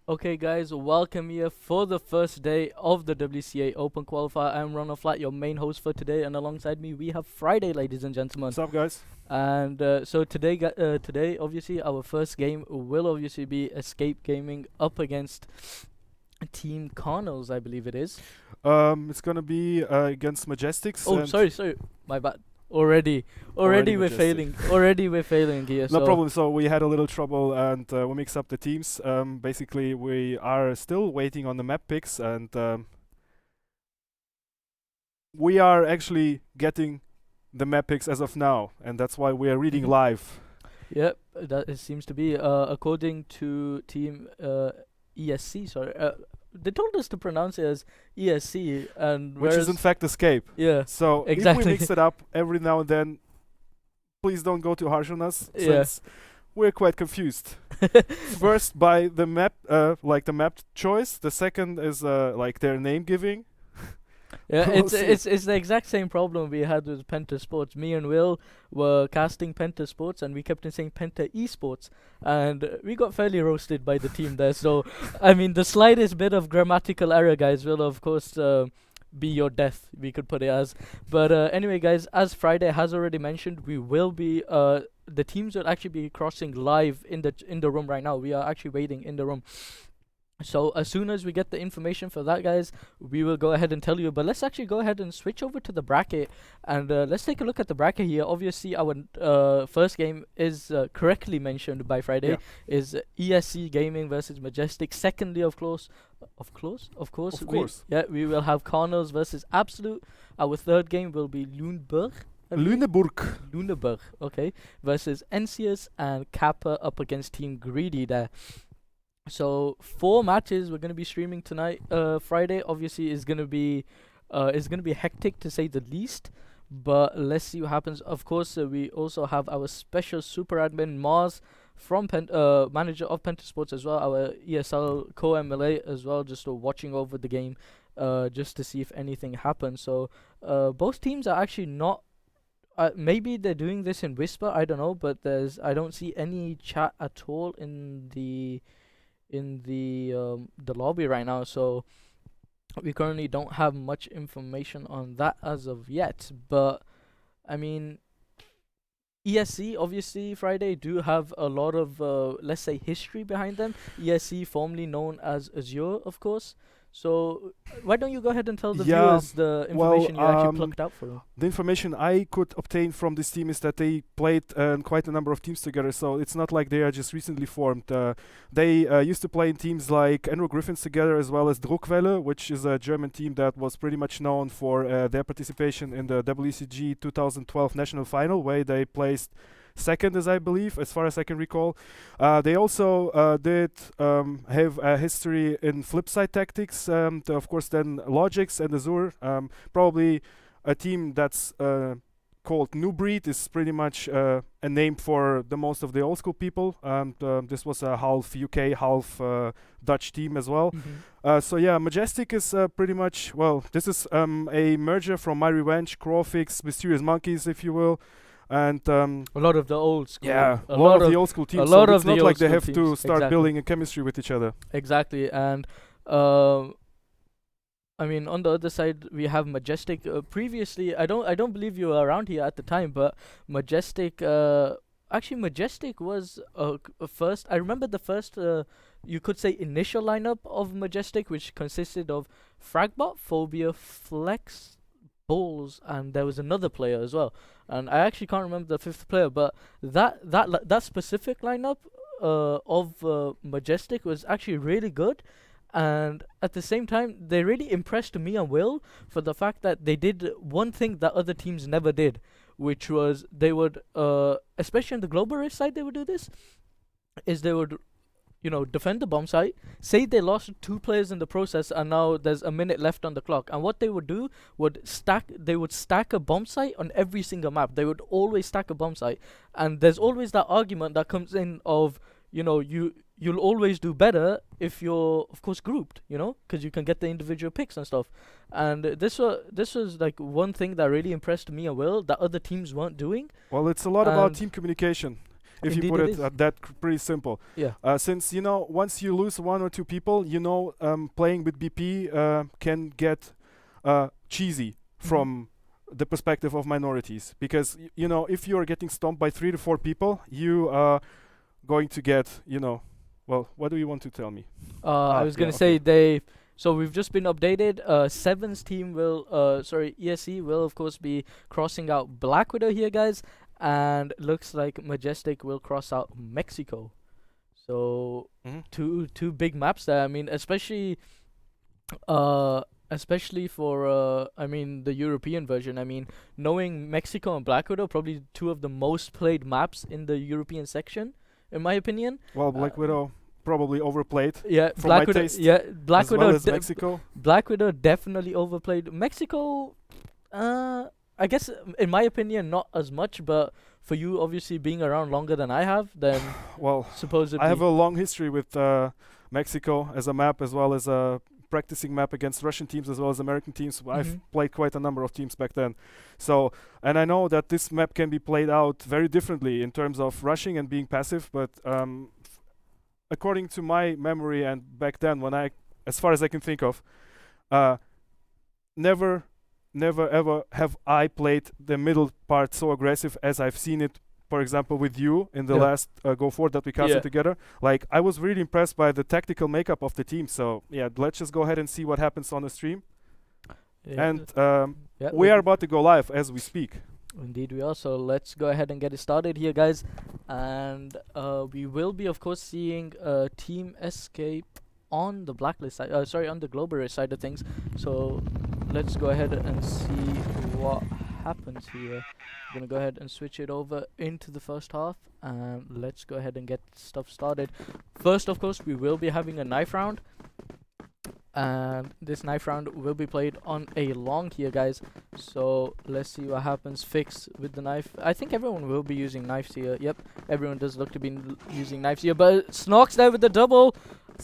Okay, guys, welcome here for the first day of the WCA Open Qualifier. I'm Ronald Flat, your main host for today, and alongside me we have Friday, ladies and gentlemen. What's up, guys? And so today, obviously, our first game will obviously be Escape Gaming up against Team Connells, I believe it is. It's gonna be against Majestics. Oh, and sorry, my bad. Already we're Majestic. failing. Already we're failing here. No so problem. So we had a little trouble, and we mixed up the teams. Basically, we are still waiting on the map picks, and we are actually getting the map picks as of now, and that's why we are reading Mhm. live. Yep, that it seems to be. According to Team ESC, sorry, they told us to pronounce it as ESC, and Which is in fact Escape. yeah, So if exactly. we mix it up every now and then, please don't go too harsh on us, Yeah. since we're quite confused. First by the map, like the map choice. The second is like their name giving. Yeah, We'll it's the exact same problem we had with Penta Sports. Me and Will were casting Penta Sports, and we kept on saying Penta eSports, and we got fairly roasted by the team there. So, I mean, the slightest bit of grammatical error, guys, will of course be your death. We could put it as. But anyway, guys, as Friday has already mentioned, we will be the teams will actually be crossing live in the room right now. We are actually waiting in the room. So as soon as we get the information for that, guys, we will go ahead and tell you. But let's actually go ahead and switch over to the bracket, and let's take a look at the bracket here. Obviously, our first game is correctly mentioned by Friday, Yeah. is ESC Gaming versus Majestic. Secondly, of course, we will have Connells versus Absolute. Our third game will be Lüneburg. Lüneburg. Okay, versus Encius, and Kappa up against Team Greedy there. So 4 matches we're gonna be streaming tonight. Friday obviously is gonna be hectic to say the least. But let's see what happens. Of course, we also have our special super admin Mars from manager of Penta Sports as well. Our ESL co-MLA as well, just watching over the game, just to see if anything happens. So both teams are actually not. Maybe they're doing this in whisper. I don't know, but I don't see any chat at all in the lobby right now, so we currently don't have much information on that as of yet. But I mean, ESC obviously Friday do have a lot of let's say history behind them. ESC formerly known as Azure, of course. So why don't you go ahead and tell the viewers the information you actually plucked out for them? The information I could obtain from this team is that they played quite a number of teams together, so it's not like they are just recently formed. They used to play in teams like Enro Griffins together, as well as Druckwelle, which is a German team that was pretty much known for their participation in the WCG 2012 national final, where they placed second, as I believe, as far as I can recall. They also did have a history in flipside tactics, of course then Logics and Azure. Probably a team that's called New Breed is pretty much a name for the most of the old school people. This was a half UK, half Dutch team as well. So yeah, Majestic is pretty much, well, this is a merger from My Revenge, Crawfix, Mysterious Monkeys, if you will. And a lot of the old school. Yeah, a lot of the old school teams. A lot so of it's the not old like they school have to teams, start exactly. building a chemistry with each other. Exactly, and I mean, on the other side we have Majestic. Previously, I don't believe you were around here at the time, but Majestic. Actually, Majestic was first. I remember the first. You could say initial lineup of Majestic, which consisted of Fragbot, Phobia, Flex, Balls, and there was another player as well. And I actually can't remember the fifth player, but that specific lineup of Majestic was actually really good. And at the same time, they really impressed me and Will for the fact that they did one thing that other teams never did, which was they would, especially on the global race side, they would do this, is they would, defend the bomb site, say they lost 2 players in the process, and now there's a minute left on the clock. And what they would do they would stack a bomb site on every single map. They would always stack a bomb site. And there's always that argument that comes in of, you'll always do better if you're, of course, grouped, because you can get the individual picks and stuff. And this was like one thing that really impressed me and Will that other teams weren't doing. Well, it's a lot about team communication. if you Indeed put it it is. that pretty simple. Yeah. Since once you lose one or two people, playing with BP can get cheesy from the perspective of minorities, because if you are getting stomped by 3 to 4 people, you are going to get well, what do you want to tell me? I was gonna say so we've just been updated. Seven's team ESC will of course be crossing out Black Widow here, guys, and looks like Majestic will cross out Mexico. So two big maps there. I mean, especially for the European version. I mean, knowing Mexico and Black Widow, probably two of the most played maps in the European section, in my opinion. Well, Black Widow probably overplayed. Yeah, for Black my Widow. taste, Yeah, Black as Widow. well as Mexico. Black Widow definitely overplayed Mexico. I guess in my opinion, not as much. But for you, obviously being around longer than I have, then well, supposedly I have a long history with Mexico as a map, as well as a practicing map against Russian teams as well as American teams. I've played quite a number of teams back then. So, and I know that this map can be played out very differently in terms of rushing and being passive, but according to my memory and back then, as far as I can think of, never ever have I played the middle part so aggressive as I've seen it, for example, with you in the last Go Forward that we casted together. Like, I was really impressed by the tactical makeup of the team. So yeah, let's just go ahead and see what happens on the stream. And we are about to go live as we speak. Indeed we are. So let's go ahead and get it started here, guys. And we will be, of course, seeing Team Escape on the blacklist side. On the global side of things. So let's go ahead and see what happens here. I'm gonna go ahead and switch it over into the first half, and let's go ahead and get stuff started. First, of course, we will be having a knife round, and this knife round will be played on a long here, guys. So let's see what happens. Fix with the knife. I think everyone will be using knives here. Yep, everyone does look to be using knives here, but Snorks there with the double,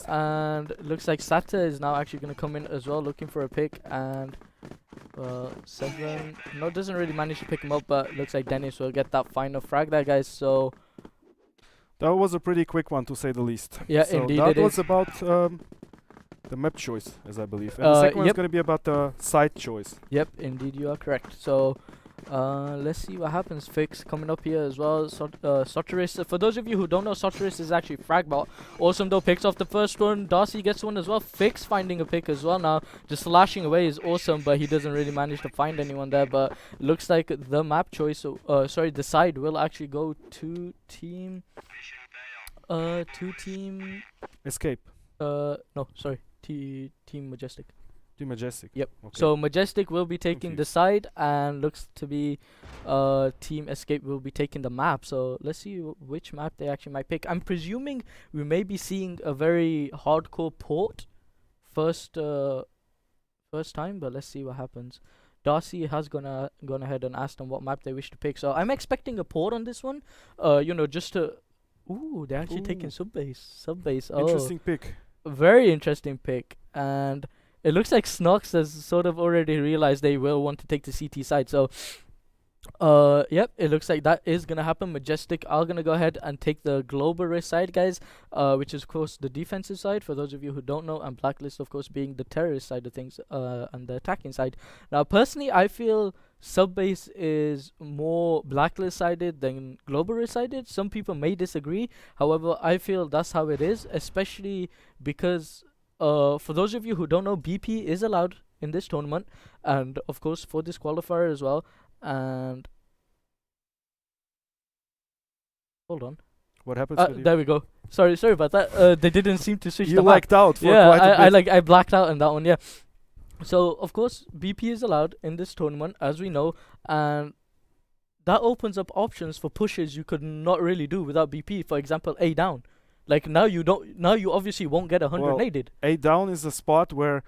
and it looks like Sata is now actually going to come in as well, looking for a pick. And Seven doesn't really manage to pick him up, but looks like Dennis will get that final frag there, guys. So that was a pretty quick one, to say the least. Yeah, so indeed that it was is. about the map choice, as I believe, and the second one is going to be about the side choice. Yep, indeed you are correct. So let's see what happens. Fix coming up here as well. Soteris. For those of you who don't know, Soteris is actually Fragbot. Awesome though, picks off the first one. Darcy gets one as well. Fix finding a pick as well now. Just slashing away is awesome, but he doesn't really manage to find anyone there. But looks like the map choice, the side will actually go to team Escape. No, sorry. Team Majestic. Team Majestic. Yep. Okay. So Majestic will be taking the side, and looks to be Team Escape will be taking the map. So let's see which map they actually might pick. I'm presuming we may be seeing a very hardcore port first time, but let's see what happens. Darcy has gone ahead and asked them what map they wish to pick. So I'm expecting a port on this one. Just to. Ooh, they're actually taking subbase. Interesting pick. Very interesting pick. And it looks like Snox has sort of already realized they will want to take the CT side. So, yep, it looks like that is going to happen. Majestic are going to go ahead and take the global risk side, guys, which is, of course, the defensive side, for those of you who don't know, and Blacklist, of course, being the terrorist side of things, and the attacking side. Now, personally, I feel Subbase is more Blacklist-sided than global risk-sided. Some people may disagree. However, I feel that's how it is, especially because for those of you who don't know, BP is allowed in this tournament, and of course for this qualifier as well. And hold on, what happens with you? There we go. Sorry about that. They didn't seem to switch. You the blacked out for yeah, quite a bit. I blacked out in that one. Yeah. So of course BP is allowed in this tournament, as we know, and that opens up options for pushes you could not really do without BP. For example, A down. Like now you obviously won't get 100 naded. A down is a spot where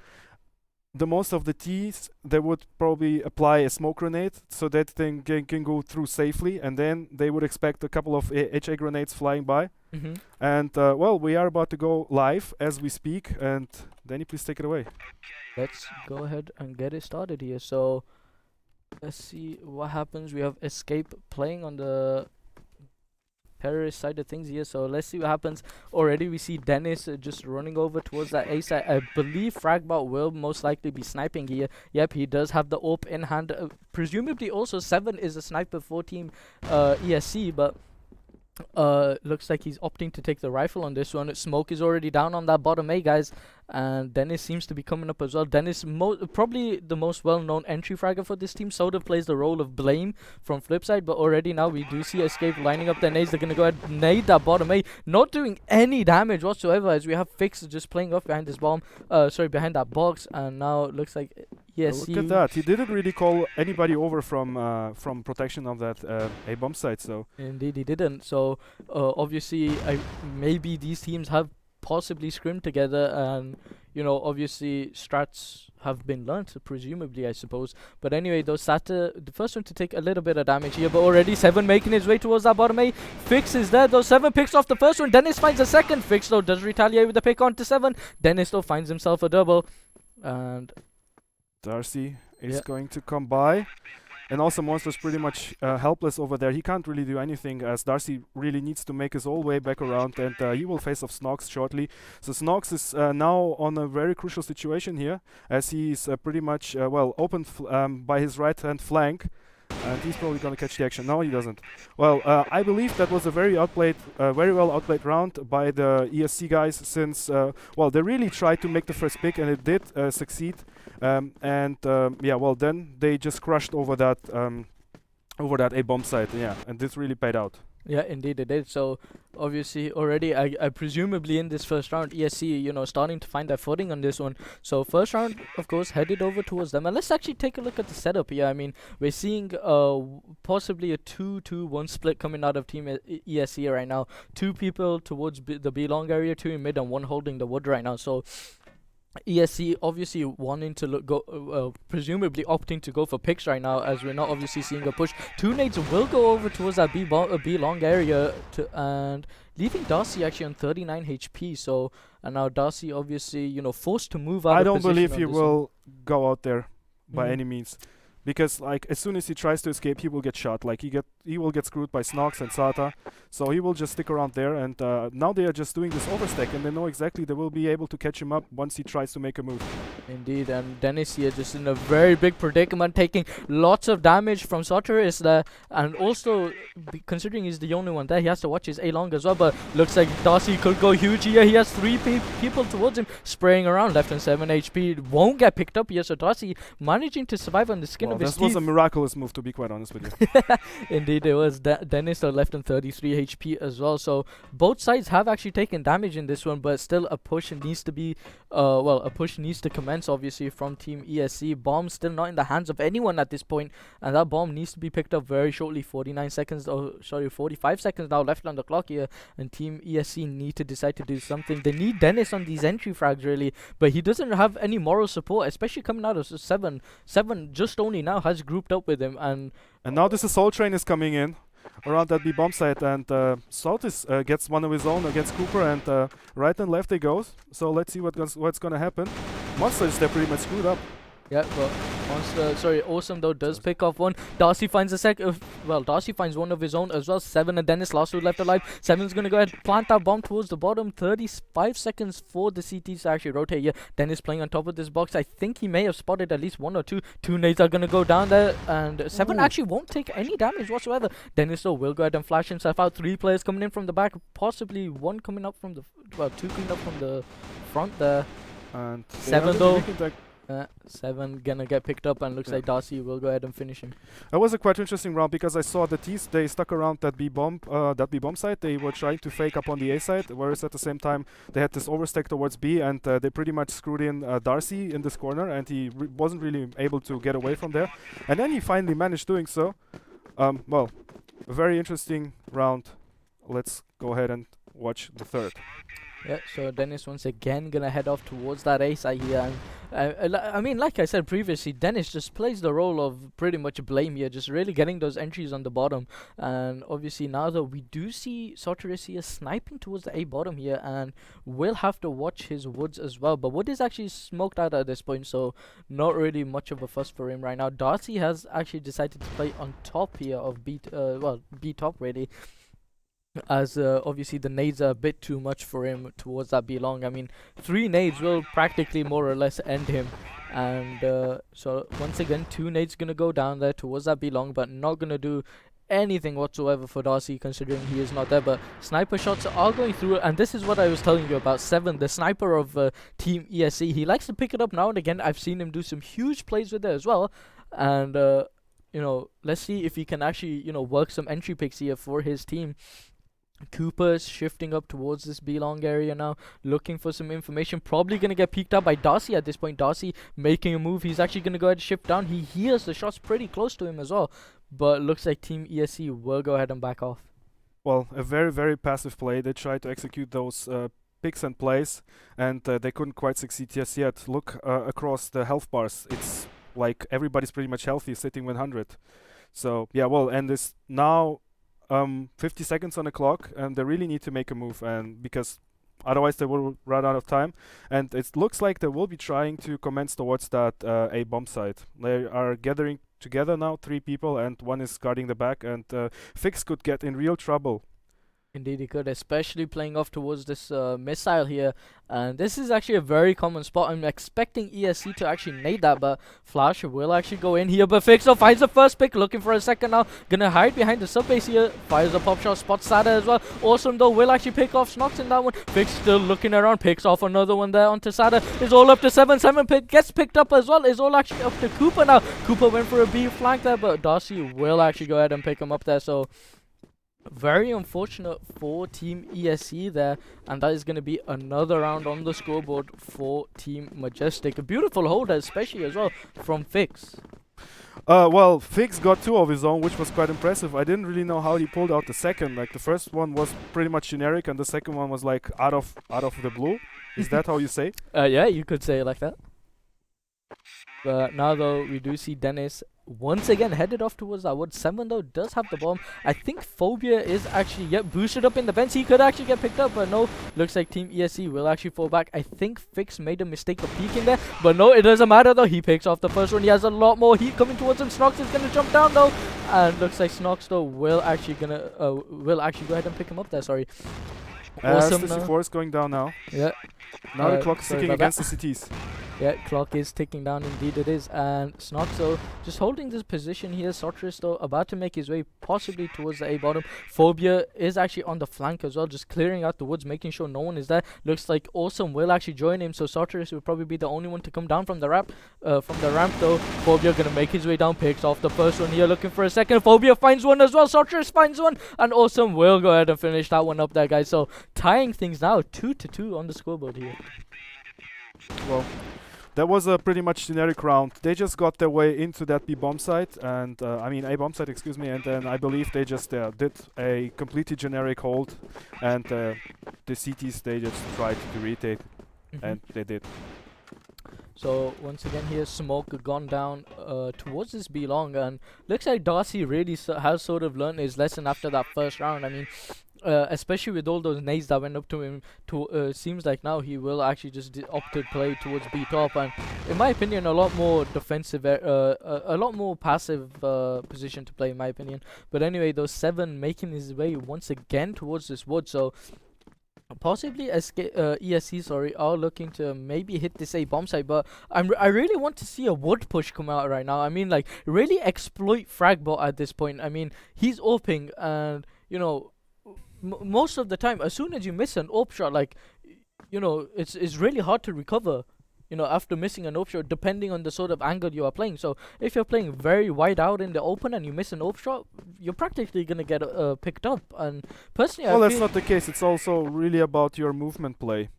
the most of the T's, they would probably apply a smoke grenade so that thing can go through safely, and then they would expect a couple of HA grenades flying by. And we are about to go live as we speak, and Danny, please take it away. Let's go ahead and get it started here. So let's see what happens. We have Escape playing on the terrorist side of things here. So let's see what happens. Already we see Dennis just running over towards that A side. I believe Fragbot will most likely be sniping here. Yep, he does have the AWP in hand. Presumably also 7 is a sniper for team ESC, but looks like he's opting to take the rifle on this one. Smoke is already down on that bottom A, guys, and Dennis seems to be coming up as well. Dennis, probably the most well-known entry fragger for this team. Soda plays the role of Blame from Flipside, but already now we do see Escape lining up their nades. They're gonna go ahead and nade that bottom A, not doing any damage whatsoever, as we have Fix just playing off behind this bomb, behind that box, and now it looks like yes. Look at that. He didn't really call anybody over from protection of that A bomb site. So indeed he didn't. So obviously maybe these teams have possibly scrimmed together, and you know, obviously strats have been learnt, presumably, I suppose. But anyway, though, Sata, the first one to take a little bit of damage here, but already 7 making his way towards that bottom A. Fix is there, though. 7 picks off the first one. Dennis finds a second. Fix, though, does retaliate with a pick onto 7. Dennis, though, finds himself a double, and Darcy is going to come by. And also Monster's pretty much helpless over there. He can't really do anything, as Darcy really needs to make his whole way back around, and he will face off Snox shortly. So Snox is now on a very crucial situation here, as he's pretty much open by his right hand flank, and he's probably going to catch the action. No, he doesn't. Well, I believe that was a very well outplayed round by the ESC guys, since they really tried to make the first pick, and it did succeed. Then they just crushed over that A bomb site, and this really paid out. Yeah, indeed it did. So obviously already I presumably in this first round ESC, you know, starting to find their footing on this one. So first round, of course, headed over towards them, and let's actually take a look at the setup here. I mean, we're seeing possibly a 2-2-1 split coming out of team ESC right now. 2 people towards the B long area, 2 in mid, and 1 holding the wood right now. So ESC obviously wanting to presumably opting to go for picks right now, as we're not obviously seeing a push. 2 nades will go over towards that B long area and leaving Darcy actually on 39 HP. So and now Darcy obviously, you know, forced to move out. I don't believe he will go out there by any means, because like as soon as he tries to escape, he will get shot. Like he will get screwed by Snox and Sata, so he will just stick around there. And now they are just doing this overstack, and they know exactly they will be able to catch him up once he tries to make a move. Indeed, and Dennis here just in a very big predicament, taking lots of damage from Soteris there, and also considering he's the only one there, he has to watch his A long as well. But looks like Darcy could go huge here. He has 3 people towards him spraying around, left on 7 HP. Won't get picked up here, so Darcy managing to survive on the skin of his teeth. This was a miraculous move, to be quite honest with you. Indeed it was. Dennis left on 33 HP as well. So both sides have actually taken damage in this one, but still a push needs to be commence obviously from team ESC. Bomb still not in the hands of anyone at this point, and that bomb needs to be picked up very shortly. 45 seconds now left on the clock here, and team ESC need to decide to do something. They need Dennis on these entry frags really, but he doesn't have any moral support, especially coming out of 7 just only now has grouped up with him, and now this assault train is coming in around that B bomb site, and Saltis gets one of his own against Cooper, and right and left they go. So let's see what's gonna happen. Monsters, they're pretty much screwed up. Yeah, but Awesome though does pick off one. Darcy finds Darcy finds one of his own as well. 7 and Dennis last two left alive. 7's gonna go ahead and plant that bomb towards the bottom. 35 seconds for the CTs to actually rotate here. Dennis playing on top of this box. I think he may have spotted at least 1 or 2. 2 nades are gonna go down there, and 7 actually won't take any damage whatsoever. Dennis though will go ahead and flash himself out. 3 players coming in from the back, possibly 1 coming up from the 2 coming up from the front there. And 7 though. 7 gonna get picked up, and looks like Darcy will go ahead and finish him. It was a quite interesting round, because I saw the T's, they stuck around that B bomb site. They were trying to fake up on the A side, whereas at the same time they had this overstack towards B, and they pretty much screwed in Darcy in this corner, and he wasn't really able to get away from there. And then he finally managed doing so. A very interesting round. Let's go ahead and watch the third. Yeah, so Dennis once again gonna head off towards that A side here. And I mean, like I said previously, Dennis just plays the role of pretty much Blame here, just really getting those entries on the bottom. And obviously now though, we do see Soteris here sniping towards the A bottom here, and will have to watch his woods as well. But wood is actually smoked out at this point, so not really much of a fuss for him right now. Darcy has actually decided to play on top here of B top really. as obviously the nades are a bit too much for him towards that B long. I mean, 3 nades will practically more or less end him. And so once again, 2 nades gonna go down there towards that B long, but not gonna do anything whatsoever for Darcy considering he is not there. But sniper shots are going through, and this is what I was telling you about Seven, the sniper of Team ESC. He likes to pick it up now and again. I've seen him do some huge plays with it as well. And you know, let's see if he can actually, you know, work some entry picks here for his team. Cooper's shifting up towards this B-long area now, looking for some information. Probably going to get peeked out by Darcy at this point. Darcy making a move. He's actually going to go ahead and shift down. He hears the shots pretty close to him as well. But looks like Team ESC will go ahead and back off. Well, a very, very passive play. They tried to execute those picks and plays, and they couldn't quite succeed just yet. Look across the health bars. It's like everybody's pretty much healthy, sitting 100. So, yeah, well, and this now 50 seconds on the clock, and they really need to make a move, and because otherwise they will run out of time. And it looks like they will be trying to commence towards that A bomb site. They are gathering together now, 3 people, and one is guarding the back, and Fix could get in real trouble. Indeed he could, especially playing off towards this missile here. And this is actually a very common spot. I'm expecting ESC to actually nade that, but Flash will actually go in here. But Fixo finds the first pick, looking for a second now. Gonna hide behind the sub base here. Fires a pop shot, spots Sada as well. Awesome though, will actually pick off Snox in that one. Fix still looking around, picks off another one there onto Sada. It's all up to 7. 7 pick gets picked up as well. It's all actually up to Cooper now. Cooper went for a B flank there, but Darcy will actually go ahead and pick him up there. So very unfortunate for Team ESC there, and that is going to be another round on the scoreboard for Team Majestic. A beautiful hold, especially as well from Fix. Well, Fix got 2 of his own, which was quite impressive. I didn't really know how he pulled out the second. Like the first one was pretty much generic, and the second one was like out of the blue. Is that how you say? Yeah, you could say it like that. But now though, we do see Dennis once again headed off towards that wood. 7 though does have the bomb. I think Phobia is actually boosted up in the vents. He could actually get picked up, but no. Looks like Team ESC will actually fall back. I think Fix made a mistake of peeking there, but no, it doesn't matter though. He picks off the first one. He has a lot more heat coming towards him. Snox is gonna jump down though, and looks like Snox though will actually go ahead and pick him up there. Sorry. Awesome. The C4 is going down now. Yeah. Now the clock is ticking against the CTs. Yeah, clock is ticking down, indeed it is. And Snoxo just holding this position here. Sotrus though about to make his way possibly towards the A bottom. Phobia is actually on the flank as well, just clearing out the woods, making sure no one is there. Looks like Awesome will actually join him, so Sotrus will probably be the only one to come down from the ramp. Though. Phobia gonna make his way down, picks off the first one here, looking for a second. Phobia finds one as well. Sotrus finds one, and Awesome will go ahead and finish that one up there, guys. So tying things now 2-2 on the scoreboard here. Well, that was a pretty much generic round. They just got their way into that B bomb site, and A bomb site, excuse me, and then I believe they just did a completely generic hold, and the CTs, they just tried to retake, and they did. So once again here, smoke gone down towards this B long, and looks like Darcy really has sort of learned his lesson after that first round. I mean, especially with all those nades that went up to him, seems like now he will actually just opt to play towards B top, and in my opinion a lot more defensive, a lot more passive position to play in my opinion. But anyway, those 7 making his way once again towards this wood, so possibly ESC are looking to maybe hit this A bomb site, but I really want to see a wood push come out right now. I mean, like, really exploit Fragbot at this point. I mean, he's AWPing, and you know, most of the time, as soon as you miss an AWP shot, like, you know, it's really hard to recover, you know, after missing an AWP shot, depending on the sort of angle you are playing. So if you're playing very wide out in the open and you miss an AWP shot, you're practically gonna get picked up. And personally, well, that's not the case. It's also really about your movement play.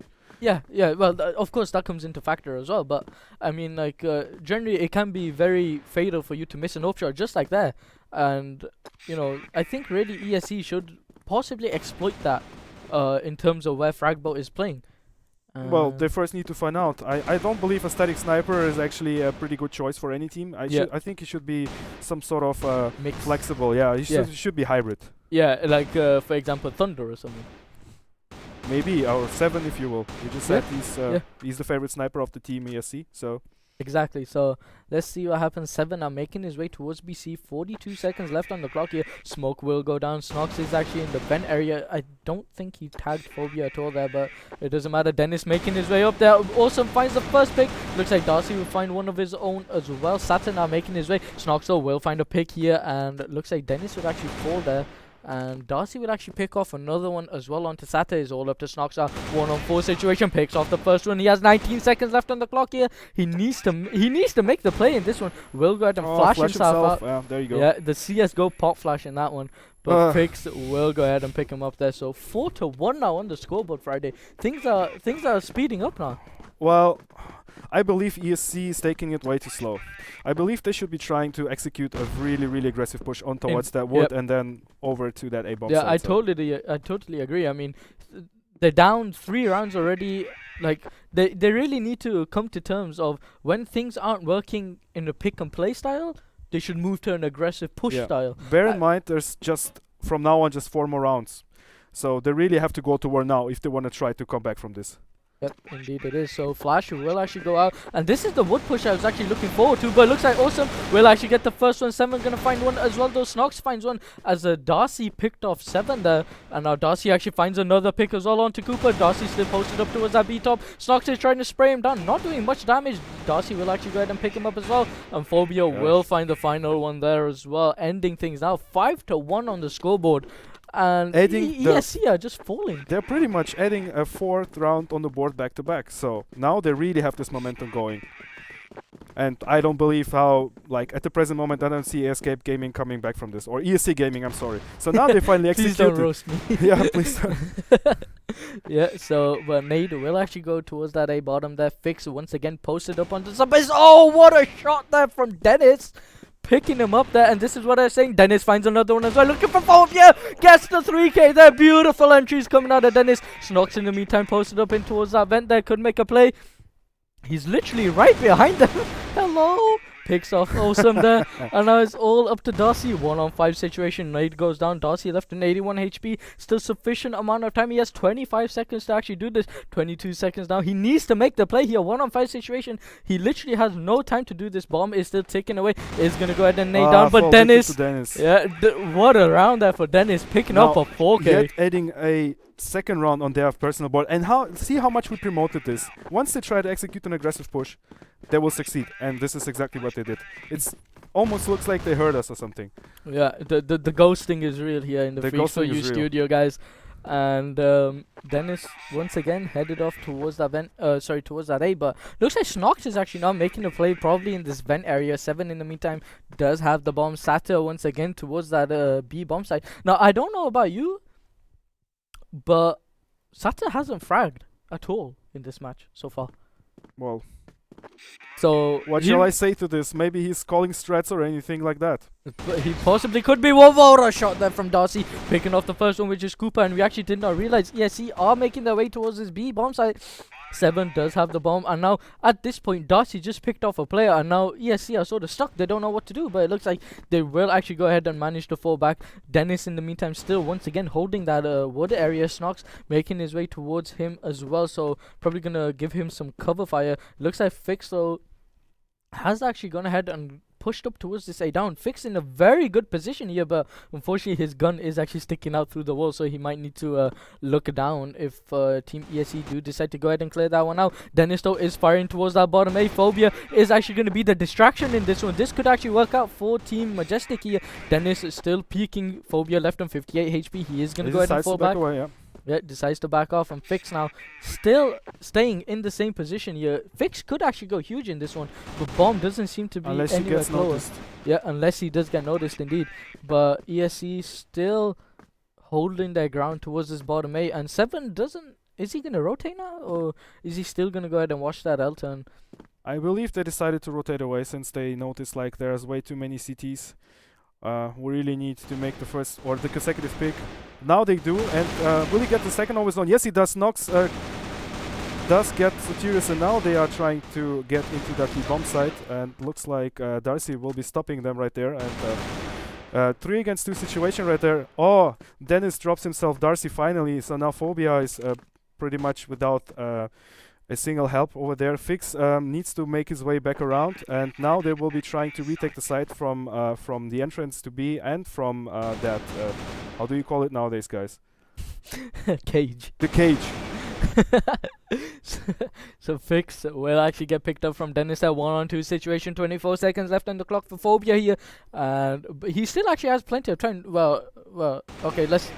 Yeah. Well, of course that comes into factor as well. But I mean, like, generally it can be very fatal for you to miss an AWP shot just like that. And you know, I think really ESC should possibly exploit that in terms of where Fragbot is playing. Well, they first need to find out. I don't believe a static sniper is actually a pretty good choice for any team. I think it should be some sort of flexible. Yeah, it should be hybrid. Yeah, like for example, Thunder or something. Maybe, or 7 if you will. You just said he's the favorite sniper of the team ESC, so... Exactly. So let's see what happens. Seven are making his way towards BC. 42 seconds left on the clock here. Smoke will go down. Snox is actually in the vent area. I don't think he tagged Phobia at all there, but it doesn't matter. Dennis making his way up there. Awesome finds the first pick. Looks like Darcy will find one of his own as well. Saturn now making his way. Snoxo will find a pick here, and looks like Dennis would actually fall there. And Darcy will actually pick off another one as well onto Sata. Is all up to Snoxa. 1-on-4 situation. Picks off the first one. He has 19 seconds left on the clock here. He needs to make the play in this one. Will go ahead and flash himself out. There you go. Yeah, the CSGO pop flash in that one. But Fix will go ahead and pick him up there. So 4-1 now on the scoreboard. Friday. Things are speeding up now. Well, I believe ESC is taking it way too slow. I believe they should be trying to execute a really, really aggressive push on towards that wood and then over to that A bomb. Yeah, side, I totally agree. I mean, they're down 3 rounds already. Like they really need to come to terms of when things aren't working in a pick and play style, they should move to an aggressive push style. Bear in mind, there's just from now on just 4 more rounds, so they really have to go to war now if they want to try to come back from this. Yep, indeed it is. So Flash will actually go out, and this is the wood push I was actually looking forward to, but it looks like Awesome will actually get the first one. 7 gonna find one as well, though. Snox finds one as Darcy picked off 7 there, and now Darcy actually finds another pick as well onto Cooper. Darcy still posted up towards that B-top. Snox is trying to spray him down, not doing much damage. Darcy will actually go ahead and pick him up as well, and Phobia will find the final one there as well, ending things now 5-1 on the scoreboard. And ESC are just falling. They're pretty much adding a 4th round on the board back to back. So now they really have this momentum going. And I don't believe how, like, at the present moment, I don't see ESC Gaming coming back from this. Or ESC Gaming, I'm sorry. So now they finally executed. Please don't roast me. Yeah, please don't. Yeah, so, but Nade will actually go towards that A bottom there. Fix once again posted up onto the base. Oh, what a shot there from Dennis. Picking him up there, and this is what I was saying. Dennis finds another one as well, looking for Phobia, gets the 3k there. Beautiful entries coming out of Dennis. Snox in the meantime posted up in towards that vent there, could make a play. He's literally right behind them. Hello. Picks off Awesome there, and now it's all up to Darcy. 1-on-5 situation. Nade goes down. Darcy left in 81 HP. Still sufficient amount of time. He has 25 seconds to actually do this. 22 seconds now. He needs to make the play here. 1-on-5 situation. He literally has no time to do this. Bomb is still taken away. Is gonna go ahead and nade down, but Dennis. Yeah, what a round there for Dennis, picking up a 4k. Yet adding a 2nd round on their personal board, and see how much we promoted this. Once they try to execute an aggressive push, they will succeed, and this is exactly what they did. It's almost looks like they heard us or something. Yeah, the ghosting is real here in the Free For You studio, guys. And Dennis once again headed off towards that vent, towards that A, but looks like Snox is actually now making a play probably in this vent area. 7 in the meantime does have the bomb. Sata once again towards that B bomb side. Now I don't know about you, but Sata hasn't fragged at all in this match so far. Well, so what shall I say to this? Maybe he's calling strats or anything like that. He possibly could be. What a shot there from Darcy, picking off the first one, which is Cooper, and we actually did not realize ESC are making their way towards this B bomb site. 7 does have the bomb, and now at this point Darcy just picked off a player, and now ESC are sort of stuck. They don't know what to do, but it looks like they will actually go ahead and manage to fall back. Dennis in the meantime still once again holding that wood area. Snox making his way towards him as well, so probably gonna give him some cover fire. Looks like Fix though has actually gone ahead and pushed up towards this A down. Fix in a very good position here, but unfortunately his gun is actually sticking out through the wall, so he might need to look down if Team ESC do decide to go ahead and clear that one out. Dennis though is firing towards that bottom A. Phobia is actually going to be the distraction in this one. This could actually work out for Team Majestic here. Dennis is still peeking. Phobia left on 58 HP. He is going to go ahead and fall back. Yeah, decides to back off, and Fix now still staying in the same position here. Fix could actually go huge in this one, but Bomb doesn't seem to be anywhere close. Yeah, unless he does get noticed indeed. But ESC still holding their ground towards this bottom A, and 7 doesn't. Is he gonna rotate now, or is he still gonna go ahead and watch that L turn? I believe they decided to rotate away since they noticed like there's way too many CTs. We really need to make the first or the consecutive pick. Now they do, and will he get the second always on? Yes, he does. Nox does get Soterius, and now they are trying to get into that bomb site, and looks like Darcy will be stopping them right there. And 3 against 2 situation right there. Oh, Dennis drops himself. Darcy finally. So now Phobia is pretty much without a single help over there. Fix needs to make his way back around, and now they will be trying to retake the site from the entrance to B and from that. How do you call it nowadays, guys? Cage. The cage. So Fix will actually get picked up from Dennis at 1-on-2 situation. 24 seconds left on the clock for Phobia here, and he still actually has plenty of time. Well, okay, let's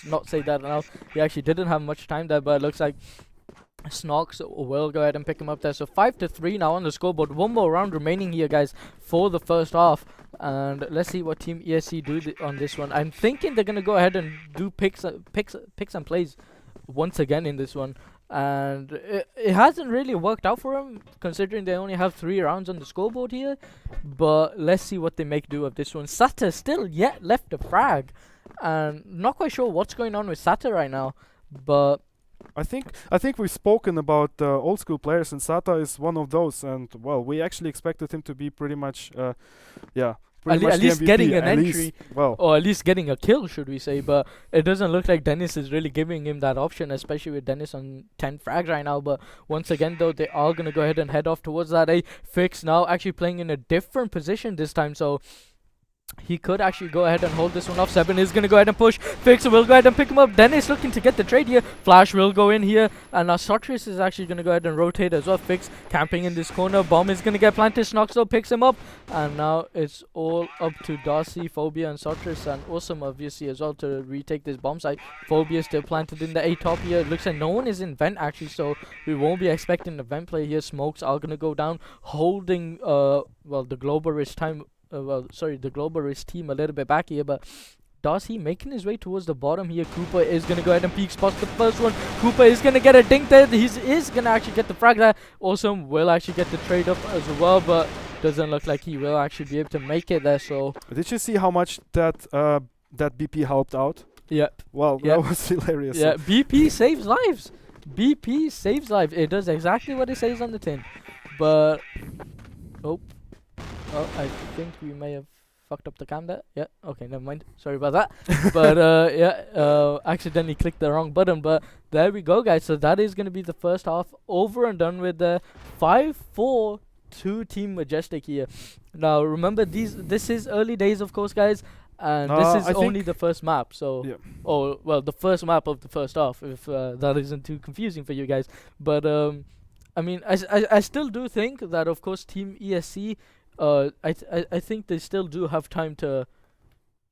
not say that now. He actually didn't have much time there, but it looks like Snox will go ahead and pick him up there. So 5-3 now on the scoreboard. One more round remaining here, guys, for the first half. And let's see what Team ESC do on this one. I'm thinking they're gonna go ahead and do picks and plays once again in this one. And it hasn't really worked out for them, considering they only have 3 rounds on the scoreboard here. But let's see what they make do of this one. Sata still yet left a frag, and not quite sure what's going on with Sata right now. But I think we've spoken about old school players, and Sata is one of those. And well, we actually expected him to be pretty much, pretty much at the least MVP, getting an at entry, least, well, or at least getting a kill, should we say. But it doesn't look like Dennis is really giving him that option, especially with Dennis on 10 frags right now. But once again, though, they are going to go ahead and head off towards that A. Fix now actually playing in a different position this time, so he could actually go ahead and hold this one off. 7 is going to go ahead and push. Fix will go ahead and pick him up. Dennis looking to get the trade here. Flash will go in here. And now Sotris is actually going to go ahead and rotate as well. Fix camping in this corner. Bomb is going to get planted. Snoxo picks him up. And now it's all up to Darcy, Phobia, and Sotris. And Awesome, obviously, as well, to retake this bomb site. Phobia still planted in the A top here. Looks like no one is in vent, actually. So we won't be expecting the vent play here. Smokes are going to go down. Holding, the Globalist time. The Globalist team a little bit back here, but Darcy making his way towards the bottom here. Cooper is going to go ahead and peek spots the first one. Cooper is going to get a dink there. He is going to actually get the frag there. Awesome will actually get the trade up as well, but doesn't look like he will actually be able to make it there. So did you see how much that BP helped out? Yeah. Well, that was hilarious. Yeah, BP saves lives. BP saves lives. It does exactly what it says on the tin. But I think we may have fucked up the cam there. Yeah, okay, never mind. Sorry about that. But accidentally clicked the wrong button. But there we go, guys. So that is going to be the first half over and done with the 5-4 to Team Majestic here. Now, remember, this is early days, of course, guys. And this is only the first map. So, the first map of the first half, if that isn't too confusing for you guys. But, I mean, I still do think that, of course, Team ESC... I think they still do have time to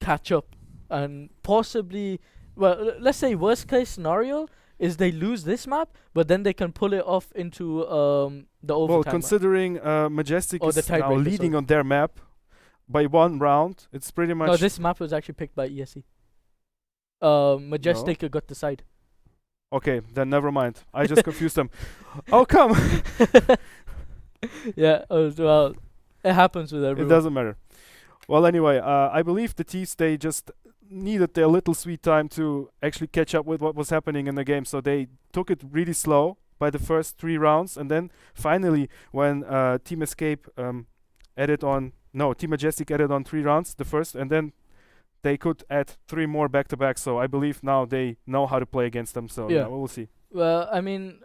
catch up, and possibly, well, let's say worst case scenario is they lose this map, but then they can pull it off into the overtime. Well, considering Majestic is now leading on their map by 1 round, it's pretty much. No, this map was actually picked by ESC. Majestic got the side. Okay, then never mind. I just confused them. Oh, come. Yeah. Well. It happens with everyone. It doesn't matter. Well, anyway, I believe the T's, they just needed their little sweet time to actually catch up with what was happening in the game. So they took it really slow by the first 3 rounds. And then finally, when Team Majestic added on 3 rounds, the first, and then they could add 3 more back-to-back. So I believe now they know how to play against them. So yeah, we'll see. Well, I mean,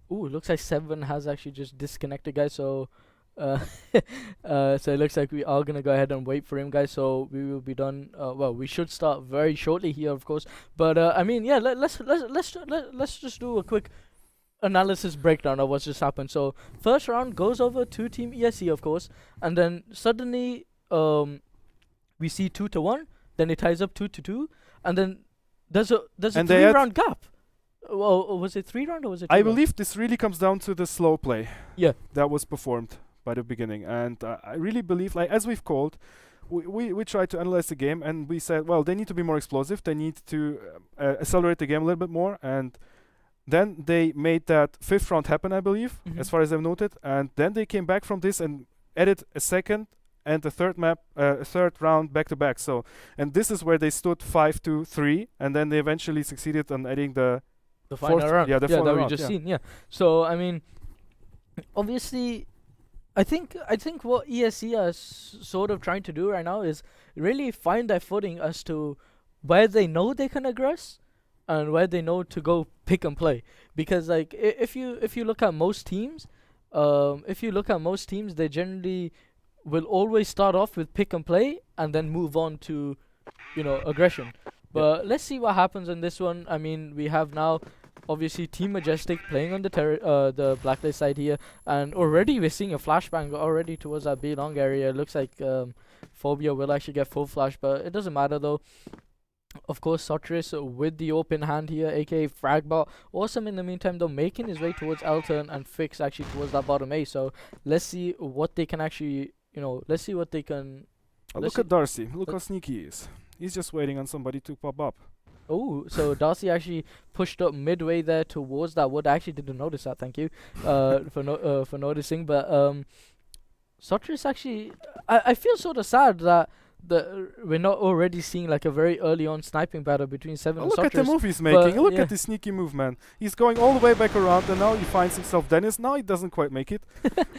looks like 7 has actually just disconnected, guys. So... so it looks like we are gonna go ahead and wait for him, guys. So we will be done. We should start very shortly here, of course. But I mean, yeah, let's just do a quick analysis breakdown of what's just happened. So first round goes over to Team ESC, of course, and then suddenly we see 2-1. Then it ties up 2-2, and then there's a 3-round gap. Well, was it 3 round or was it 2 I round? believe this really comes down to the slow play. Yeah, that was performed by the beginning, and I really believe, like as we've called, we tried to analyze the game, and we said, well, they need to be more explosive, they need to accelerate the game a little bit more, and then they made that 5th round happen, I believe, as far as I've noted, and then they came back from this and added a 2nd and a 3rd round back to back. So, and this is where they stood 5-3, and then they eventually succeeded on adding the final round. Yeah, the final round. That we just seen. Yeah. So I mean, obviously, I think what ESC are sort of trying to do right now is really find their footing as to where they know they can aggress, and where they know to go pick and play. Because like if you look at most teams, they generally will always start off with pick and play and then move on to, aggression. But let's see what happens in this one. I mean, we have now obviously Team Majestic playing on the blacklist side here, and already we're seeing a flashbang already towards that B long area. It looks like Phobia will actually get full flash, but it doesn't matter though. Of course, Sotris with the open hand here, aka Fragbot. Awesome in the meantime though, making his way towards Elton, and Fix actually towards that bottom A. So let's see what they can actually, let's see what they can. Look at Darcy. Look how sneaky he is. He's just waiting on somebody to pop up. Oh, so Darcy actually pushed up midway there towards that wood. I actually didn't notice that. Thank you for noticing. But Sotris actually, I feel sort of sad that we're not already seeing like a very early on sniping battle between Seven and Sotris. Look at the move he's making. Look at this sneaky move, man. He's going all the way back around, and now he finds himself Dennis. Now he doesn't quite make it.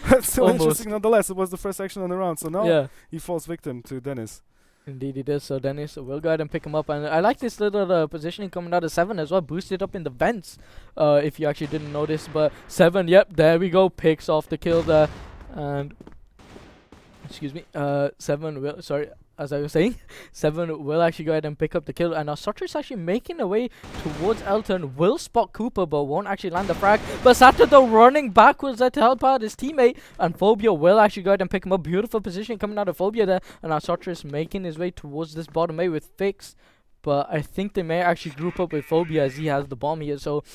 That's still interesting nonetheless. It was the first action on the round, so now he falls victim to Dennis. Indeed he does. So Dennis will go ahead and pick him up, and I like this little positioning coming out of Seven as well, boosted up in the vents, if you actually didn't notice. But Seven, yep, there we go, picks off the kill there, and excuse me, Seven will, sorry, as I was saying, Seven will actually go ahead and pick up the kill, and now Sotris actually making a way towards Elton, will spot Cooper but won't actually land the frag. But Sato though running backwards there to help out his teammate, and Phobia will actually go ahead and pick him up. Beautiful position coming out of Phobia there, and now Sotris making his way towards this bottom A with Fix, but I think they may actually group up with Phobia as he has the bomb here, so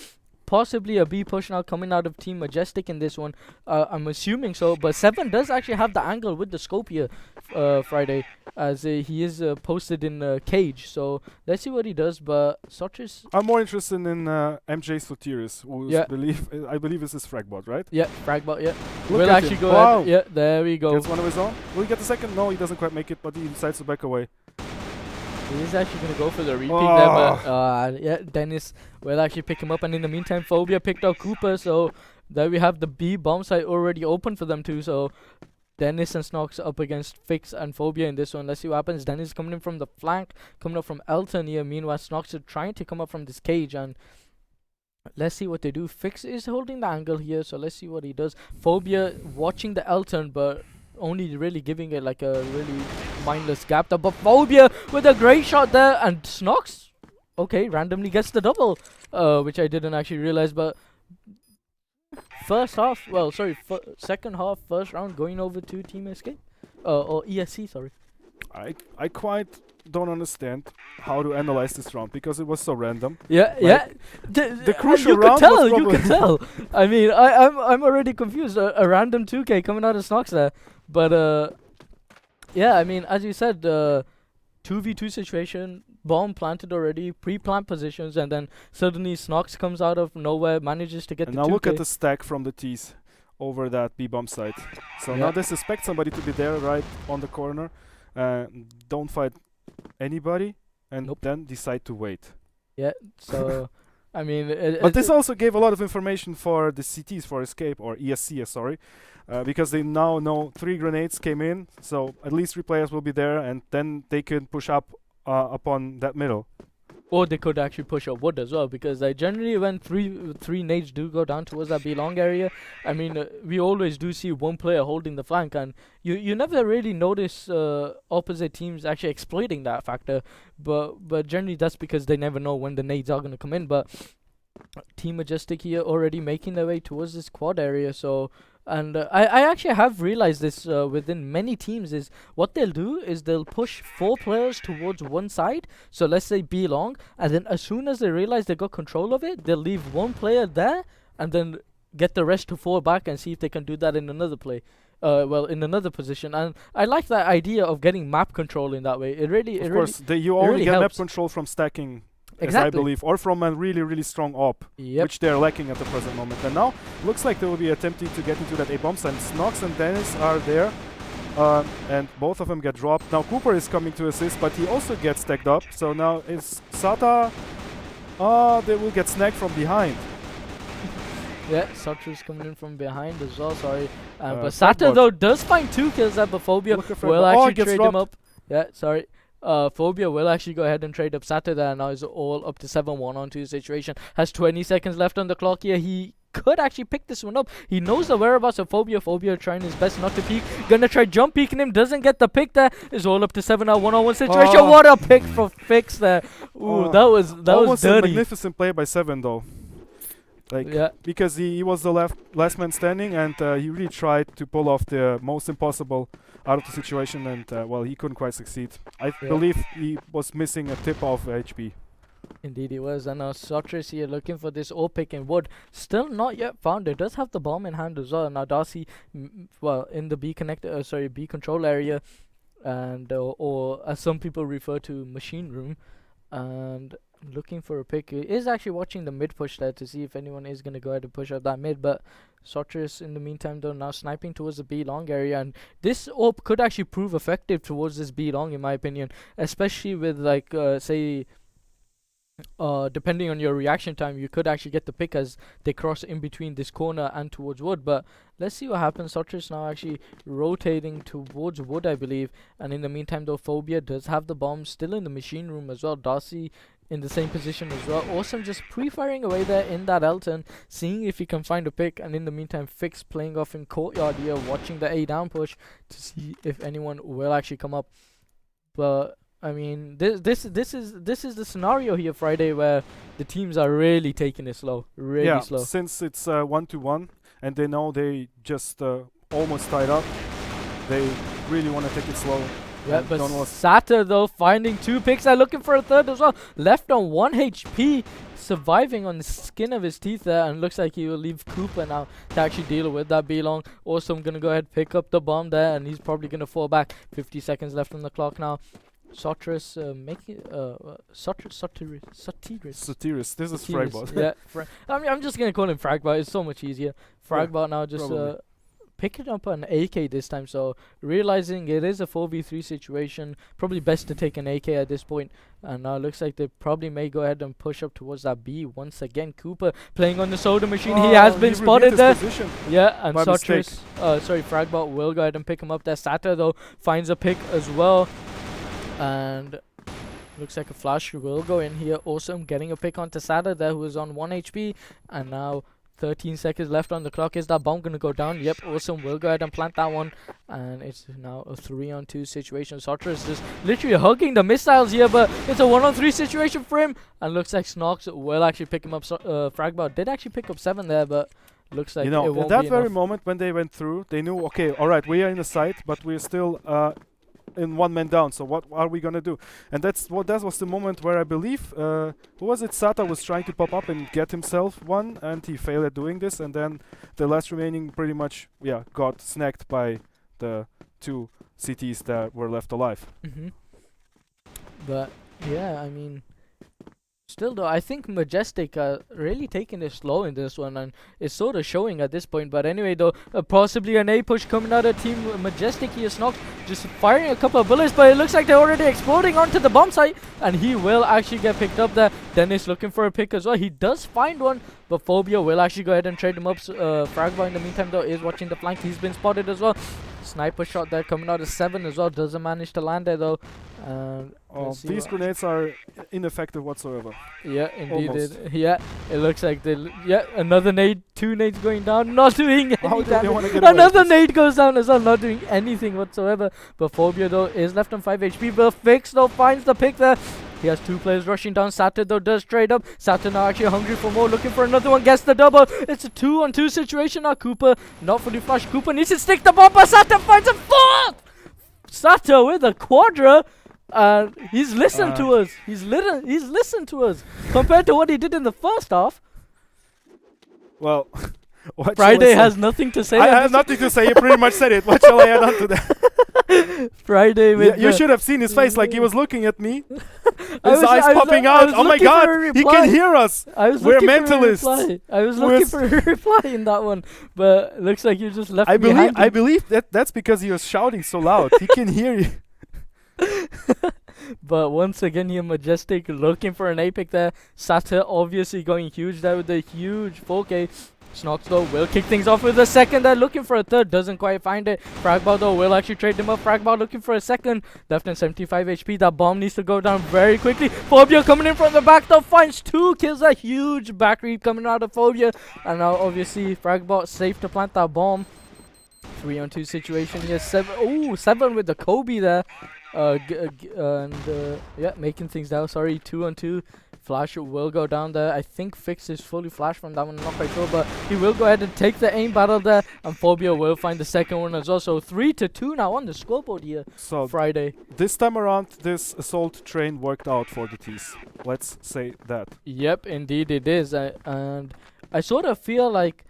possibly a B push now coming out of Team Majestic in this one. I'm assuming so, but Seven does actually have the angle with the scope here, Friday, as he is posted in cage. So let's see what he does. But Sotris, I'm more interested in MJ Sotiris, who I believe is his Fragbot, right? Yeah, Fragbot. Yeah, Look we'll actually go ahead. Yeah, there we go. Gets one of his own. Will he get the second? No, he doesn't quite make it, but he decides to back away. He's actually going to go for the repeat there, but yeah, Dennis will actually pick him up, and in the meantime, Phobia picked out Cooper, so there we have the B bomb site already open for them too, so Dennis and Snox up against Fix and Phobia in this one. Let's see what happens. Dennis coming in from the flank, coming up from Elton here, meanwhile Snox are trying to come up from this cage, and let's see what they do. Fix is holding the angle here, so let's see what he does. Phobia watching the Elton, but only really giving it like a really mindless gap there, but Phobia with a great shot there, and Snox, okay, randomly gets the double, which I didn't actually realize. But second half, first round going over to Team Escape, or ESC, sorry. I quite don't understand how to analyze this round, because it was so random. Yeah, like the crucial round was you can tell. I mean, I'm already confused. A random 2K coming out of Snox there, but yeah, I mean, as you said, 2v2 situation, bomb planted already, pre-plant positions, and then suddenly Snox comes out of nowhere, manages to get and the 2K. Now look at the stack from the T's over that B bomb site. So now they suspect somebody to be there right on the corner. Don't fight anybody, and then decide to wait. Yeah, so I mean, but this also gave a lot of information for the CTs for Escape, or ESC, sorry, because they now know 3 grenades came in, so at least 3 players will be there, and then they can push up upon that middle. Or they could actually push up wood as well, because generally when three nades do go down towards that B long area, I mean, we always do see one player holding the flank, and you never really notice opposite teams actually exploiting that factor, but generally that's because they never know when the nades are going to come in. But Team Majestic here already making their way towards this quad area, so. And I actually have realized this within many teams, is what they'll do is they'll push 4 players towards one side, so let's say B long, and then as soon as they realize they got control of it, they'll leave 1 player there and then get the rest to fall back and see if they can do that in another play. In another position. And I like that idea of getting map control in that way. It really, of course, you only really get helps. map control from stacking. Exactly. As I believe, or from a really, really strong op, which they're lacking at the present moment. And now, looks like they will be attempting to get into that A-bomb site. Snox and Dennis are there, and both of them get dropped. Now Cooper is coming to assist, but he also gets stacked up. So now it's Sata. They will get snagged from behind. Yeah, Satra's coming in from behind as well, sorry. But Sata, though, does find 2 kills at Phobia. Will actually trade him up. Yeah, sorry. Phobia will actually go ahead and trade up Sata there. Now is all up to 7-1 on 2 situation. Has 20 seconds left on the clock here. He could actually pick this one up. He knows the whereabouts of Phobia. Phobia trying his best not to peek. Gonna try jump peeking him. Doesn't get the pick there. Is all up to 7 now. 1-on-1 situation. What a pick for Fix there. Ooh, that was dirty. A magnificent play by Seven though. Because he was the last man standing, and he really tried to pull off the most impossible out of the situation, and well, he couldn't quite succeed. I believe he was missing a tip of HP. Indeed he was. And now Sotris here looking for this all pick in wood. Still not yet found. It does have the bomb in hand as well. Now Darcy, well, in the B B control area, and or as some people refer to, machine room, and looking for a pick. He is actually watching the mid push there to see if anyone is going to go ahead and push out that mid, but Sotris in the meantime though now sniping towards the B long area, and this AWP could actually prove effective towards this B long in my opinion, especially with like say depending on your reaction time, you could actually get the pick as they cross in between this corner and towards wood. But let's see what happens. Sotris now actually rotating towards wood, I believe, and in the meantime though Phobia does have the bomb still in the machine room as well. Darcy in the same position as well. Awesome just pre-firing away there in that Elton, seeing if he can find a pick, and in the meantime Fix playing off in courtyard here, watching the A down push to see if anyone will actually come up. But I mean, this is the scenario here Friday where the teams are really taking it slow, really slow. Since it's 1-1 and they know they just almost tied up, they really want to take it slow. Yeah, but Sata though finding 2 picks and looking for a third as well. Left on 1 HP, surviving on the skin of his teeth there, and looks like he will leave Cooper now to actually deal with that B long. Awesome gonna go ahead pick up the bomb there, and he's probably gonna fall back. 50 seconds left on the clock now. Sotris making Sotiris. This is Fragbot. Yeah, I'm just gonna call him Fragbot. It's so much easier. Fragbot now just picking up an AK this time, so realizing it is a 4v3 situation, probably best to take an AK at this point. And now it looks like they probably may go ahead and push up towards that B once again. Cooper playing on the soda machine. He has been spotted there. Yeah, and Sotris, Fragbot will go ahead and pick him up there. Sata though finds a pick as well, and looks like a flash will go in here. Awesome getting a pick onto Sata there, who is on 1 HP, and now 13 seconds left on the clock. Is that bomb gonna go down? Yep, Awesome will go ahead and plant that one, and it's now a 3-on-2 situation. Sotris just literally hugging the missiles here, but it's a 1-on-3 situation for him, and looks like Snox will actually pick him up. Fragbot did actually pick up 7 there, but looks like it won't be at that very enough. moment when they went through, they knew, okay, alright, we are in the site, but we're still in 1 man down, so what are we gonna do? And that was the moment where I believe who was it, Sata was trying to pop up and get himself one, and he failed at doing this, and then the last remaining pretty much got snagged by the 2 CTs that were left alive. But yeah, I mean, still though, I think Majestic really taking it slow in this one, and it's sort of showing at this point. But anyway though, possibly an A push coming out of Team Majestic here. Snox just firing a couple of bullets, but it looks like they're already exploding onto the bomb site, and he will actually get picked up there. Dennis looking for a pick as well. He does find one, but Phobia will actually go ahead and trade him up. Fragbot in the meantime though is watching the flank. He's been spotted as well. Sniper shot there coming out of 7 as well. Doesn't manage to land there though. These grenades are ineffective whatsoever. Yeah, indeed. It looks like another nade, 2 nades going down, not doing any damage. Another nade goes down as well, not doing anything whatsoever. But Phobia though is left on 5 HP. But Fix though finds the pick there. He has 2 players rushing down. Sata though does trade up. Sata now actually hungry for more, looking for another one, gets the double. It's a 2-on-2 situation now. Cooper not fully flashed. Cooper needs to stick the bomb, but Sata finds a 4th! Sata with a quadra. He's listened to us. He's listened to us compared to what he did in the first half. Well, Friday has nothing to say. I have nothing to say. You pretty much said it. What shall I add on to that? Friday with you should have seen his face, like he was looking at me. His eyes popping out. Oh my god, he can hear us. We're mentalists. I was looking for a reply in that one, but it looks like you just left me hanging. I believe that's because he was shouting so loud. He can hear you. But once again here, Majestic looking for an A pick there. Sata obviously going huge there with the huge 4K. Snox though will kick things off with a second. They're looking for a third, doesn't quite find it. Fragball though will actually trade them up. Fragball looking for a second, left in 75 HP. That bomb needs to go down very quickly. Phobia coming in from the back though, finds 2 kills. A huge back read coming out of Phobia, and now obviously Fragball safe to plant that bomb. 3-on-2 situation here. 7 with the Kobe there. Yeah, making things down. Sorry, 2-on-2. Flash will go down there. I think Fix is fully flashed from that one. I'm not quite sure, but he will go ahead and take the aim battle there, and Phobia will find the second one as well. So 3-2 now on the scoreboard here. So Friday. This time around, this assault train worked out for the T's. Let's say that. Yep, indeed it is. And I sort of feel like,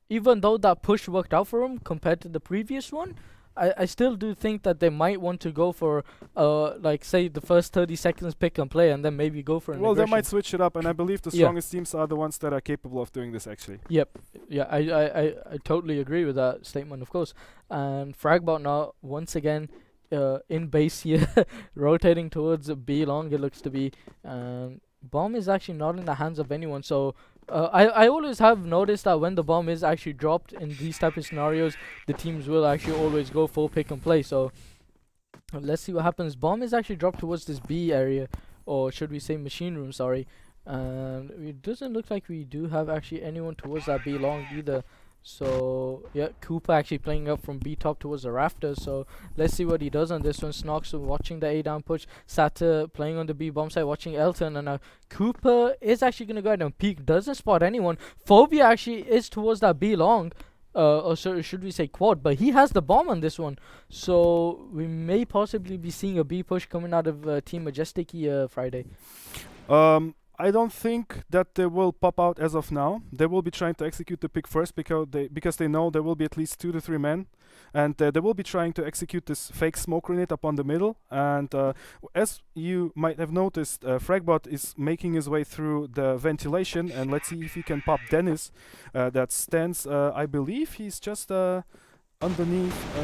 even though that push worked out for him compared to the previous one, I still do think that they might want to go for, like, say, the first 30 seconds pick and play, and then maybe go for an Well, they aggression. might switch it up, and I believe the strongest teams are the ones that are capable of doing this, actually. Yep. Yeah, I totally agree with that statement, of course. And Fragbot now, once again, in base here, rotating towards B long, it looks to be. Bomb is actually not in the hands of anyone, so I always have noticed that when the bomb is actually dropped in these type of scenarios, the teams will actually always go full pick and play. So let's see what happens. Bomb is actually dropped towards this B area, or should we say machine room, sorry. And it doesn't look like we do have actually anyone towards that B long either. So yeah, Cooper actually playing up from B top towards the rafters. So let's see what he does on this one. Snox watching the A down push. Sata playing on the B bomb side, watching Elton, and now Cooper is actually gonna go ahead and peek. Doesn't spot anyone. Phobia actually is towards that B long, or should we say quad? But he has the bomb on this one, so we may possibly be seeing a B push coming out of Team Majestic here Friday. I don't think that they will pop out as of now. They will be trying to execute the pick first because they know there will be at least 2 to 3 men, and they will be trying to execute this fake smoke grenade upon the middle. And as you might have noticed, Fragbot is making his way through the ventilation, and let's see if he can pop Dennis. That stands, I believe he's just underneath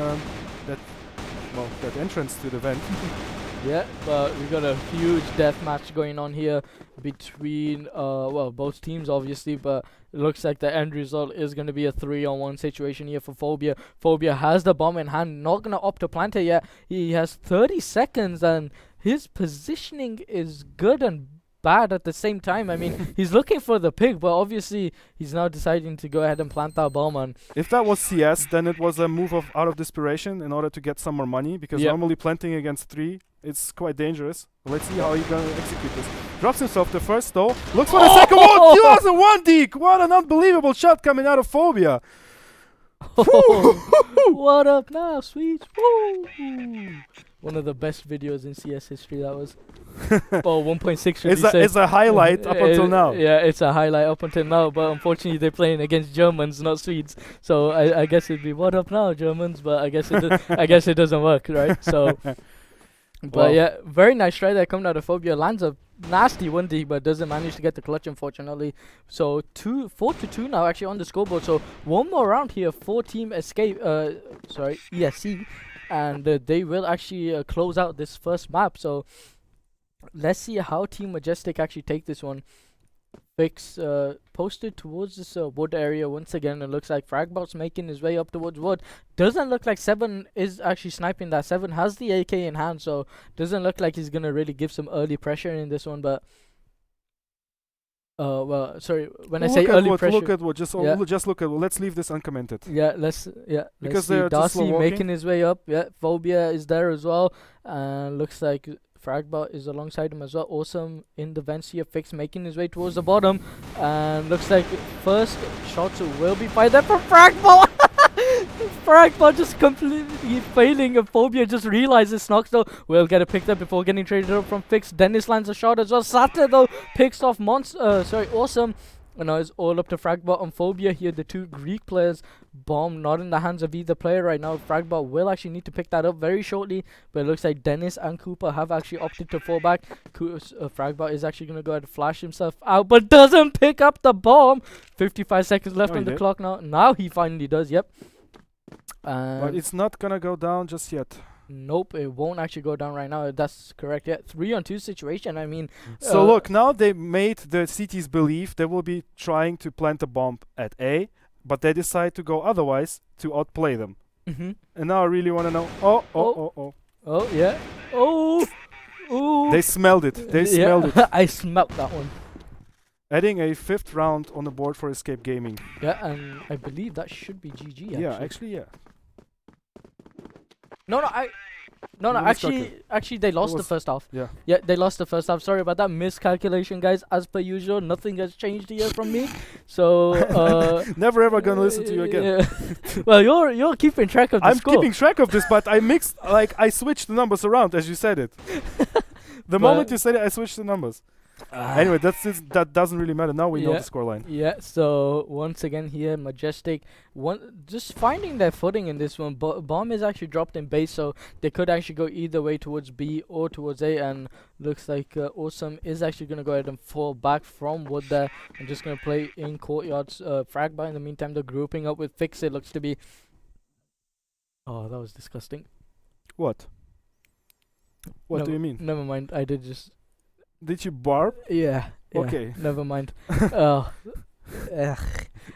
that entrance to the vent. Yeah, but we got a huge death match going on here between both teams obviously, but it looks like the end result is going to be a 3-on-1 situation here for Phobia. Phobia has the bomb in hand, not going to opt to plant it yet. He has 30 seconds and his positioning is good and bad at the same time. I mean, he's looking for the pick, but obviously he's now deciding to go ahead and plant that bomb. And if that was CS, then it was a move out of desperation in order to get some more money, because normally planting against 3, it's quite dangerous. Let's see how he's gonna execute this. Drops himself the first though. Looks for the second one. 2001 Deke. What an unbelievable shot coming out of Phobia. What up now, sweets? Woo! One of the best videos in CS history, that was. Well, 1.6 it's a highlight up until now. Yeah, it's a highlight up until now, but unfortunately they're playing against Germans, not Swedes. So I guess it'd be what up now, Germans, but I guess it doesn't work, right? So but yeah, very nice try there coming out of Phobia. Lands a nasty 1D, but doesn't manage to get the clutch, unfortunately. So 4-2 now actually on the scoreboard. So one more round here for Team ESC, and they will actually close out this first map. So let's see how Team Majestic actually take this one. Fix posted towards this wood area once again. It looks like Fragbot's making his way up towards wood. Doesn't look like 7 is actually sniping that. 7 has the AK in hand, so doesn't look like he's gonna really give some early pressure in this one. But well, sorry, when I say early pressure, look at wood. Just look at wood. Let's leave this uncommented. Yeah, let's because see. Darcy making his way up. Yeah, Phobia is there as well, and looks like Fragbot is alongside him as well. Awesome in the vents here. Fix making his way towards the bottom, and looks like first shots will be fired there from Fragbot. Fragbot just completely failing, and Phobia just realizes Snox though will get it picked up before getting traded up from Fix. Dennis lands a shot as well. Sata though picks off Awesome. And now it's all up to Fragbot and Phobia here, the 2 Greek players. Bomb not in the hands of either player right now. Fragbot will actually need to pick that up very shortly, but it looks like Dennis and Cooper have actually opted to fall back. Fragbot is actually going to go ahead and flash himself out, but doesn't pick up the bomb. 55 seconds left on the clock now. Now he finally does, yep. But it's not going to go down just yet. Nope, it won't actually go down right now. That's correct. Yeah, 3-on-2 situation. I mean, so look, now they made the CTs believe they will be trying to plant a bomb at A, but they decide to go otherwise to outplay them. Mm-hmm. And now I really want to know. Oh. Oh, yeah. Oh. Ooh. They smelled it. They smelled it. I smelled that one. Adding a 5th round on the board for Escape Gaming. Yeah, and I believe that should be GG. Yeah, actually, yeah. Actually, they lost the first half. Yeah. Yeah, they lost the first half. Sorry about that miscalculation, guys. As per usual, nothing has changed here from me. So never ever gonna listen to you again. Yeah. Well, you're keeping track of the score. I'm keeping track of this, but I mixed, like, I switched the numbers around as you said it. The moment you said it, I switched the numbers. Anyway, that doesn't really matter. Now we know the scoreline. Yeah, so once again here, Majestic just finding their footing in this one. Bomb is actually dropped in base, so they could actually go either way towards B or towards A, and looks like Awesome is actually going to go ahead and fall back from wood there and just going to play in courtyards. Fragba in the meantime, they're grouping up with Fix, it looks to be. Oh, that was disgusting. What? What do you mean? Never mind, I did just... Did you barb? Yeah. Okay. Never mind. Yeah.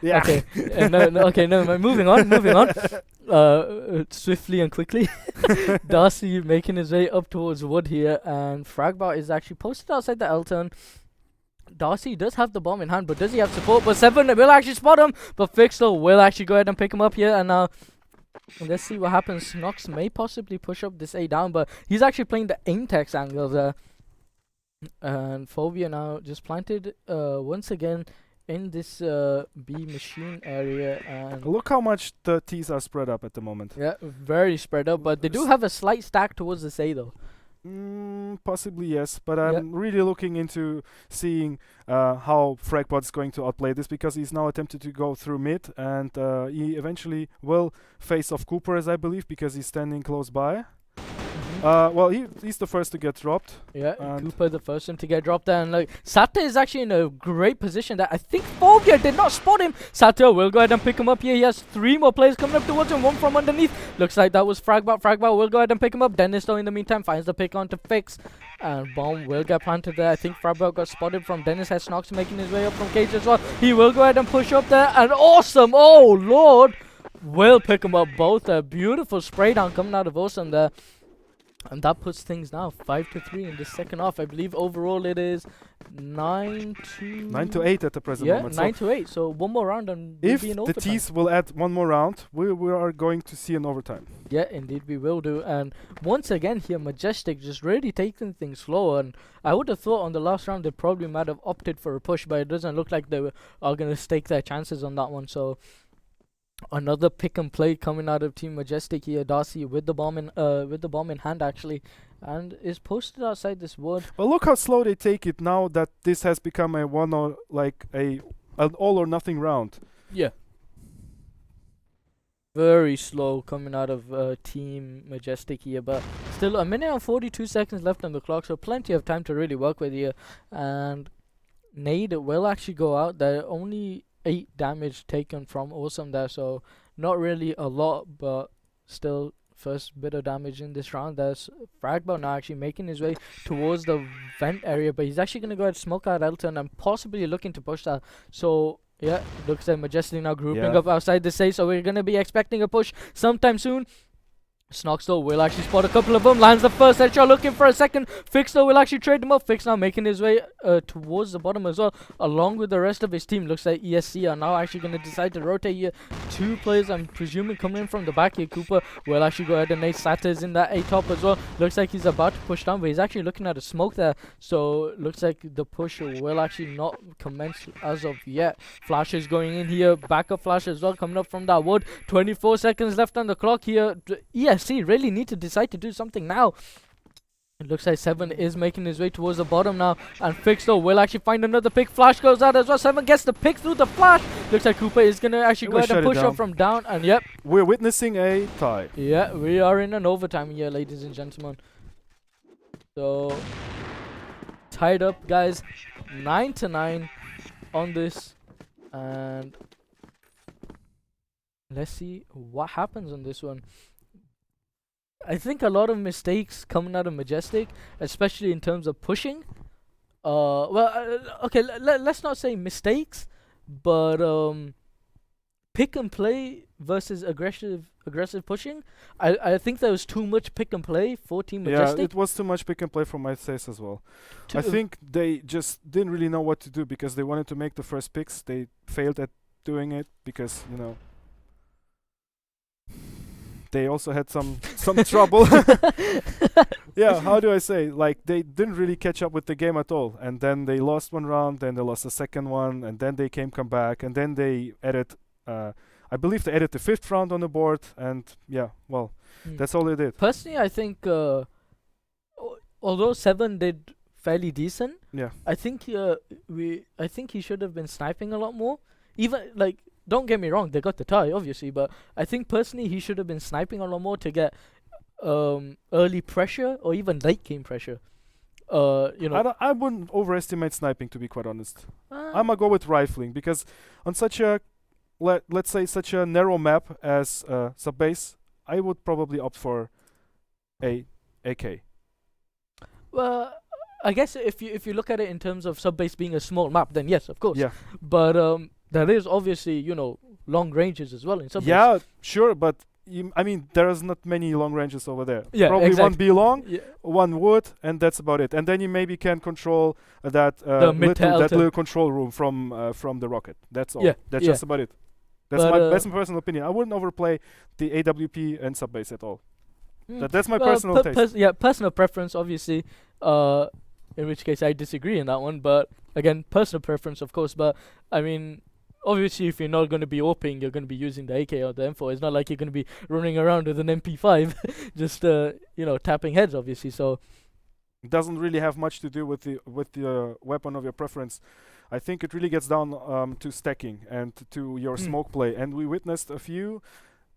Okay. Okay. Never mind. Moving on. Swiftly and quickly. Darcy making his way up towards wood here, and Fragbar is actually posted outside the L turn. Darcy does have the bomb in hand, but does he have support? But Seven will actually spot him, but Fixel will actually go ahead and pick him up here, and now. Let's see what happens. Nox may possibly push up this A down, but he's actually playing the aim text angle there. And Phobia now just planted once again in this B machine area, and look how much the T's are spread up at the moment. Yeah, very spread up, but they do have a slight stack towards the A though. Possibly yes, but I'm really looking into seeing how Fragbot's going to outplay this, because he's now attempted to go through mid, and he eventually will face off Cooper, as I believe, because he's standing close by. Well, he's the first to get dropped. Yeah, Cooper the first one to get dropped there, and like Sata is actually in a great position that I think Phobia did not spot him. Sata will go ahead and pick him up here. He has 3 more players coming up towards him, one from underneath. Looks like that was Fragbot. Fragbot will go ahead and pick him up. Dennis though in the meantime finds the pick on to Fix, and Bomb will get planted there. I think Fragbot got spotted from Dennis. Has Snox making his way up from Cage as well. He will go ahead and push up there, and Awesome, oh lord, will pick him up both. A beautiful spray down coming out of Awesome there. And that puts things now 5-3 in the second half. I believe overall it is 9-8 at the present moment. Yeah, 9-8. So one more round and we'll be in overtime. If the T's will add one more round, we are going to see an overtime. Yeah, indeed we will do. And once again here, Majestic just really taking things slow. And I would have thought on the last round they probably might have opted for a push, but it doesn't look like they are going to stake their chances on that one. So another pick and play coming out of Team Majestic here. Darcy with the bomb in hand actually, and is posted outside this wood. Well, look how slow they take it now that this has become a an all or nothing round. Yeah. Very slow coming out of Team Majestic here, but still a minute and 42 seconds left on the clock, so plenty of time to really work with here. And Nade will actually go out. There only 8 damage taken from Awesome there, so not really a lot, but still first bit of damage in this round. There's Fragbo now actually making his way towards the vent area, but he's actually going to go ahead and smoke out Elton and possibly looking to push that. So yeah, looks like Majestic now grouping up outside the safe, so we're going to be expecting a push sometime soon. Snoxto will actually spot a couple of them, lands the first headshot, looking for a second. Fixo will actually trade them up. Fix now making his way towards the bottom as well, along with the rest of his team. Looks like ESC are now actually going to decide to rotate here. 2 players, I'm presuming, coming in from the back here. Cooper will actually go ahead and nade Satters in that A top as well. Looks like he's about to push down, but he's actually looking at a smoke there. So looks like the push will actually not commence as of yet. Flash is going in here. Backup flash as well coming up from that wood. 24 seconds left on the clock here. ESC really need to decide to do something now. It looks like 7 is making his way towards the bottom now, and Fixo will actually find another pick. Flash goes out as well. 7 gets the pick through the flash. Looks like Cooper is gonna actually go ahead and push up from down, and yep, we're witnessing a tie. Yeah, we are in an overtime here, ladies and gentlemen. So tied up, guys, 9-9 on this, and let's see what happens on this one. I think a lot of mistakes coming out of Majestic, especially in terms of pushing. Okay, let's not say mistakes, but pick and play versus aggressive pushing. I think there was too much pick and play for Team Majestic. Yeah, it was too much pick and play for my taste as well. I To- think they just didn't really know what to do because they wanted to make the first picks. They failed at doing it because, you know, they also had some trouble. Yeah, how do I say? Like, they didn't really catch up with the game at all. And then they lost one round, then they lost the second one, and then they come back, and then they added, I believe they added the fifth round on the board, and yeah, well, that's all they did. Personally, I think although Seven did fairly decent, Yeah. I think he should have been sniping a lot more. Even like, don't get me wrong, they got the tie obviously, but I think personally he should have been sniping a lot more to get early pressure or even late game pressure. You know, I wouldn't overestimate sniping, to be quite honest. uh, I'm gonna go with rifling because on such a let's say such a narrow map as sub base, I would probably opt for a AK. well, I guess if you look at it in terms of sub base being a small map, then yes, of course. Yeah. But there is obviously, you know, long ranges as well in sub base. Yeah, sure, but I mean, there's not many long ranges over there. Yeah, probably one exactly. B long, Yeah. one wood, and that's about it. And then you maybe can control that mid to that alto. little control room from the rocket. That's all. Yeah, That's yeah. just about it. That's But, my personal opinion. I wouldn't overplay the AWP and sub base at all. Mm. That's my Well, personal taste. yeah, personal preference, obviously. In which case I disagree in that one. But again, personal preference, of course. But I mean, obviously, if you're not going to be OPing, you're going to be using the AK or the M4. It's not like you're going to be running around with an MP5, just you know, tapping heads, obviously. So It doesn't really have much to do with the weapon of your preference. I think it really gets down to stacking and to your smoke play. And we witnessed a few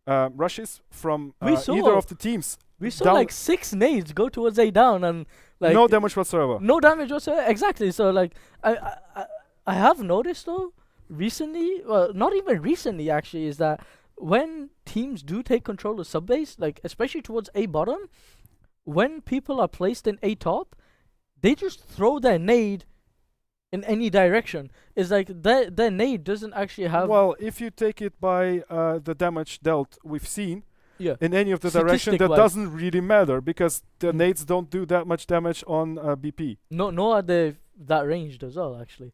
rushes from We either saw- of the teams. we saw Down- like 6 nades go towards A down and like no damage whatsoever. no damage whatsoever. Exactly. So like I have noticed though recently, well, not even recently actually, is that when teams do take control of sub base, like especially towards A bottom, when people are placed in A top, they just throw their nade in any direction. It's like their nade doesn't actually have. Well, if you take it by the damage dealt we've seen Yeah. in any of the direction, that Statistic-wise. doesn't really matter because the Mm. nades don't do that much damage on BP. No, are they that ranged as well? Actually,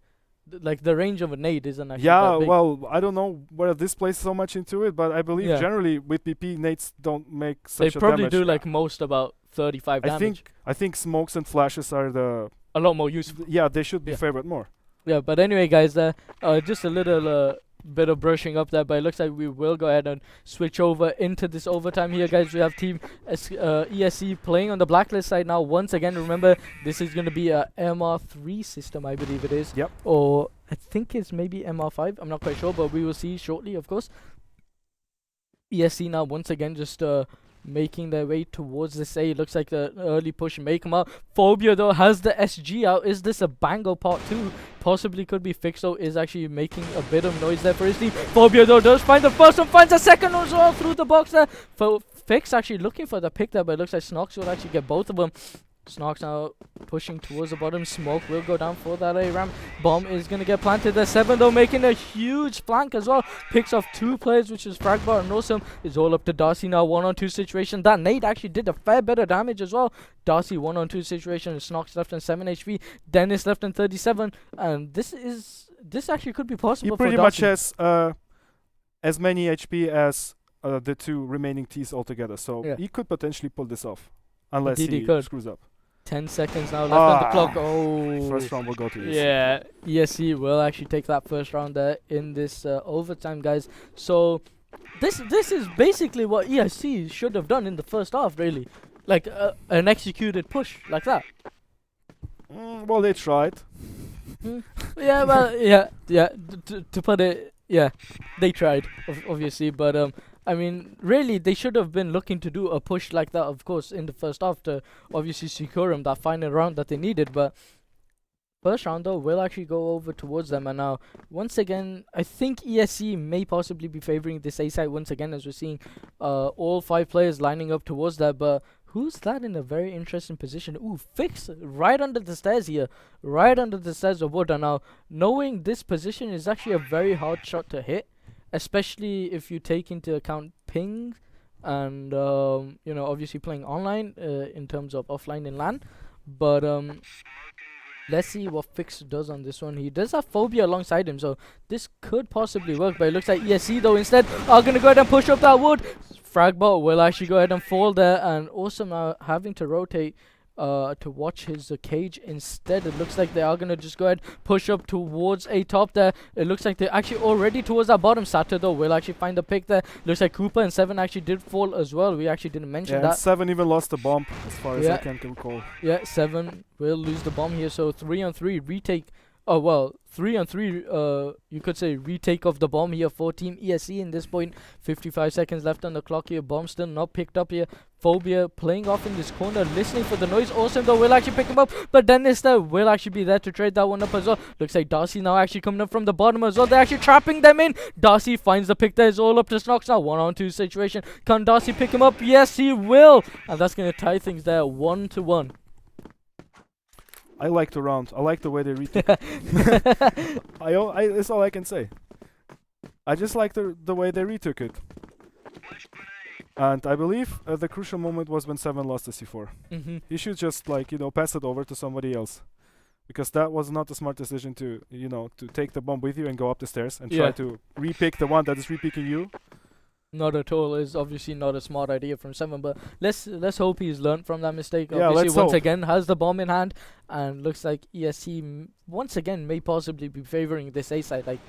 like the range of a nade isn't actually. Yeah, that big. well, I don't know whether this plays so much into it, but I believe Yeah. generally with BP, nades don't make They such a probably damage. do like most about 35 I damage. I think smokes and flashes are A lot more useful. yeah, they should be Yeah. favored more. Yeah, but anyway, guys, just a little bit of brushing up there, but it looks like we will go ahead and switch over into this overtime here, guys. We have Team ESC playing on the blacklist side now. Once again, remember, this is going to be a MR3 system, I believe it is. Yep. Or I think it's maybe MR5. I'm not quite sure, but we will see shortly, of course. ESC now once again just making their way towards this A. Looks like the early push may come out. Phobia though has the SG out. Is this a Bango part 2? Possibly could be Fixo is actually making a bit of noise there for his team. Phobia though does find the first one, finds the second one as well through the box there. Fix actually looking for the pick there, but it looks like Snox will actually get both of them. Snox now pushing towards the bottom. Smoke will go down for that A-Ram. Bomb is going to get planted there. 7 though making a huge flank as well. Picks off 2 players, which is Fragbar and Awesome. It's all up to Darcy now. 1-on-2 situation. That nade actually did a fair bit of damage as well. Darcy 1-on-2 situation. Snox left on 7 HP. Dennis left on 37. And this actually could be possible He pretty for much Darcy. has as many HP as the 2 remaining Ts altogether, so Yeah. he could potentially pull this off, unless Indeed he he could. screws up. 10 seconds now left on the clock. Oh. First round will go to ESC. Yeah, ESC will actually take that first round there in this overtime, guys. So this is basically what ESC should have done in the first half, really, like an executed push like that. Well, they tried. Yeah, well, yeah. To put it, yeah, they tried, obviously, but I mean, really, they should have been looking to do a push like that, of course, in the first half to obviously secure them that final round that they needed. But first round, though, will actually go over towards them. And now, once again, I think ESC may possibly be favoring this A side once again, as we're seeing all 5 players lining up towards that. But who's that in a very interesting position? Ooh, Fix right under the stairs here. Right under the stairs of wood. And now, knowing this position is actually a very hard shot to hit. especially if you take into account ping and obviously playing online in terms of offline in LAN. But let's see what Fix does on this one. He does have Phobia alongside him, so this could possibly work. But it looks like ESC though instead are gonna go ahead and push up that wood. Fragbot will actually go ahead and fall there, and Awesome now having to rotate to watch his cage instead. It looks like they are gonna just go ahead push up towards a top there. It looks like they're actually already towards that bottom. Sato though will actually find the pick there. Looks like Cooper and 7 actually did fall as well. We actually didn't mention that. And 7 even lost the bomb as far as I can recall. Yeah, 7 will lose the bomb here, so 3-on-3 retake. Oh well, 3-on-3 you could say retake of the bomb here for Team ESC in this point. 55 seconds left on the clock here. Bomb still not picked up here. Phobia playing off in this corner, listening for the noise. Awesome though will actually pick him up, but Dennis there will actually be there to trade that one up as well. Looks like Darcy now actually coming up from the bottom as well. They're actually trapping them in. Darcy finds the pick there. It's all up to Snox now. 1-on-2 situation. Can Darcy pick him up? Yes, he will. And that's going to tie things there 1-1. I like the round. I like the way they retook. That's all I can say. I just like the way they retook it. And I believe the crucial moment was when 7 lost the C4. He should just pass it over to somebody else, because that was not a smart decision to to take the bomb with you and go up the stairs and try to repick the one that is repicking you. Not at all. Is obviously not a smart idea from 7, but let's hope he's learned from that mistake. Yeah, obviously once again has the bomb in hand, and looks like ESC once again may possibly be favoring this A side. Like,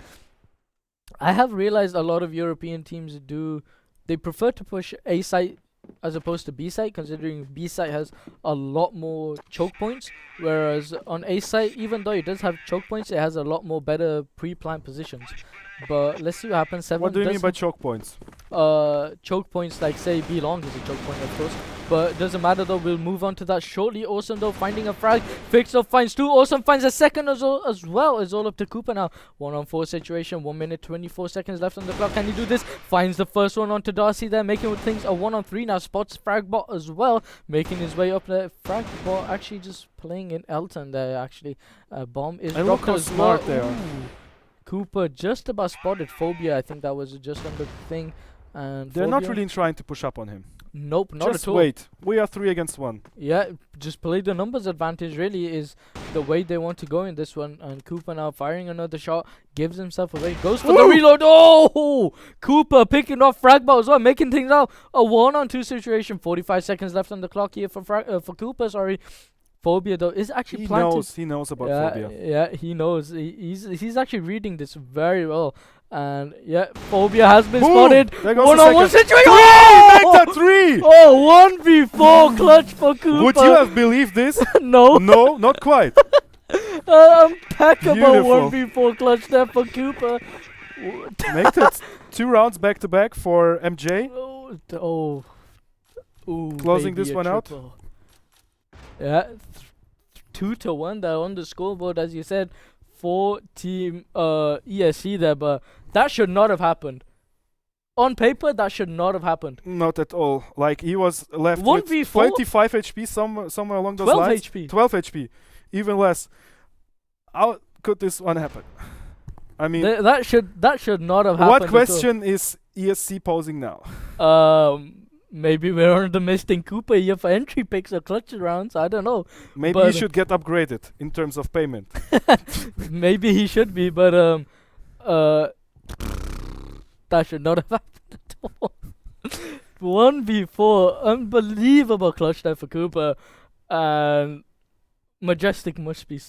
I have realized a lot of European teams they prefer to push A side as opposed to B side, considering B side has a lot more choke points, whereas on A side, even though it does have choke points, it has a lot more better pre-planned positions. But let's see what happens. 7 What do you mean by choke points? Choke points, like say B long is a choke point, of course, but it doesn't matter though. We'll move on to that shortly. Awesome though finding a frag. Fix up finds 2. Awesome finds a second as well. It's all up to Cooper now. 1-on-4 situation. 1 minute 24 seconds left on the clock. Can he do this? Finds the first one onto Darcy there, making things a 1-on-3 now. Spots Fragbot as well, making his way up there. Fragbot actually just playing in Elton there. Actually, bomb is dropped as well. Cooper just about spotted Phobia. I think that was just under the thing. And they're not really trying to push up on him. Nope, not just at all. Wait. We are 3 against 1. Yeah, just play the numbers advantage really is the way they want to go in this one. And Cooper now firing another shot, gives himself away, goes for the reload. Oh! Cooper picking off Fragbot as well, making things out a 1-on-2 situation. 45 seconds left on the clock here for Cooper, sorry. Phobia though is actually planted. He knows about Phobia. Yeah, he knows. He's actually reading this very well. And yeah, Phobia has been spotted. 1-on-1 situation. Make that 3! Oh, 1v4 clutch for Cooper. Would you have believed this? No. No, not quite. Impeccable 1v4 clutch there for Cooper. Make that 2 rounds back to back for MJ. Closing this one out. Yeah, 2-1 there on the scoreboard, as you said, for Team ESC there, but that should not have happened. On paper, that should not have happened. Not at all. Like, he was left 1v4? with 25 HP, somewhere along those 12 lines. HP. 12 HP. Even less. How could this one happen? I mean, that should not have happened. What question is ESC posing now? Maybe we're on the missing Cooper here for entry picks or clutch rounds. I don't know. Maybe he should get upgraded in terms of payment. Maybe he should be, but that should not have happened at all. 1v4, unbelievable clutch there for Cooper, and Majestic must be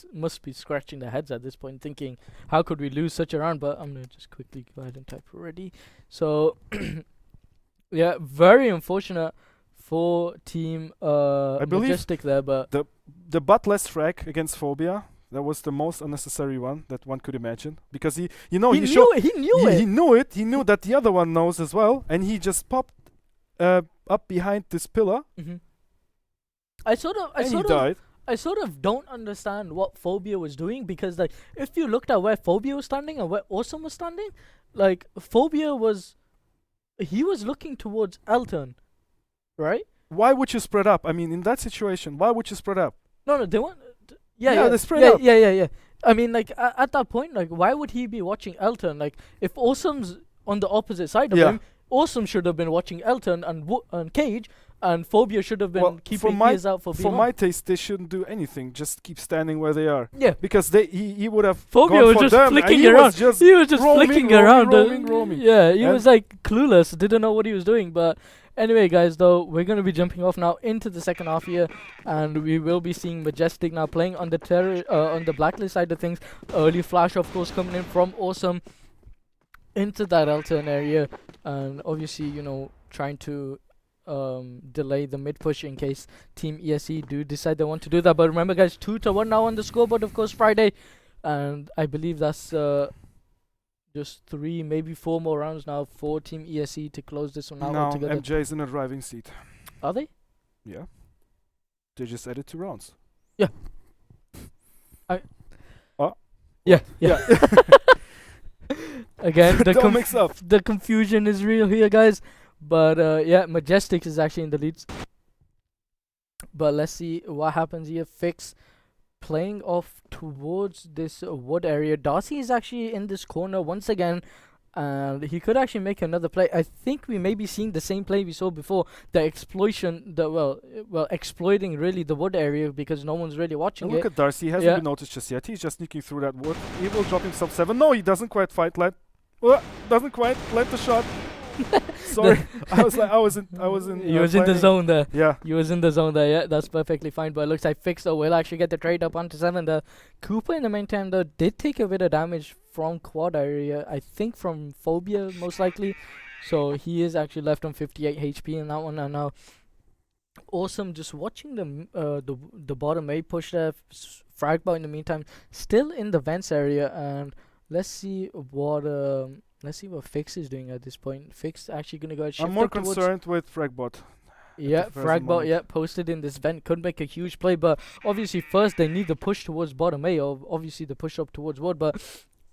scratching their heads at this point, thinking, how could we lose such a round? But I'm gonna just quickly go ahead and type ready. So. Yeah, very unfortunate for Team I believe Majestic there, but the buttless frag against Phobia, that was the most unnecessary one that one could imagine, because he knew it. He knew that the other one knows as well, and he just popped up behind this pillar. I sort of don't understand what Phobia was doing, because like if you looked at where Phobia was standing and where Awesome was standing, like Phobia was. He was looking towards Elton, right? Why would you spread up? I mean, in that situation, why would you spread up? No, they want. They spread up. Yeah. I mean, like at that point, like, why would he be watching Elton? Like, if Awesome's on the opposite side of him, Awesome should have been watching Elton and Cage, and Phobia should have been keeping ears out for B1. For my taste, they shouldn't do anything. Just keep standing where they are. Yeah. Because he would have Phobia gone was for just them, flicking he around. Was just he was just flicking around. Roaming. Yeah, he was like clueless, didn't know what he was doing. But anyway, guys, though, we're going to be jumping off now into the second half here, and we will be seeing Majestic now playing on the on the blacklist side of things. Early flash, of course, coming in from Awesome into that Elton area, and obviously, you know, trying to delay the mid push in case Team ESC do decide they want to do that. But remember, guys, 2-1 now on the scoreboard, of course, Friday, and I believe that's just 3, maybe 4 more rounds now for Team ESC to close this one out altogether. MJ is in a driving seat. Are they? Yeah. They just added 2 rounds. Yeah. Yeah. Again, don't mix up. The confusion is real here, guys. But yeah, Majestic is actually in the leads. But let's see what happens here. Fix playing off towards this wood area. Darcy is actually in this corner once again, and he could actually make another play. I think we may be seeing the same play we saw before, the exploitation, exploiting really the wood area because no one's really watching Look at Darcy, he hasn't been noticed just yet. He's just sneaking through that wood. He will drop himself 7. No, he doesn't quite doesn't quite let the shot. Sorry, I was in the zone there. Yeah, you was in the zone there. Yeah, that's perfectly fine. But it looks like Fix will actually get the trade up onto 7. The Cooper in the meantime though did take a bit of damage from quad area. I think from Phobia most likely. So he is actually left on 58 HP in that one. And now Awesome just watching the bottom A push there. Fragbot in the meantime still in the vents area, and let's see what Fix is doing at this point. Fix actually gonna go and shift. I'm more concerned with Fragbot. Yeah, Fragbot, posted in this vent, could make a huge play, but obviously first they need the push towards bottom A, or obviously the push up towards wood, but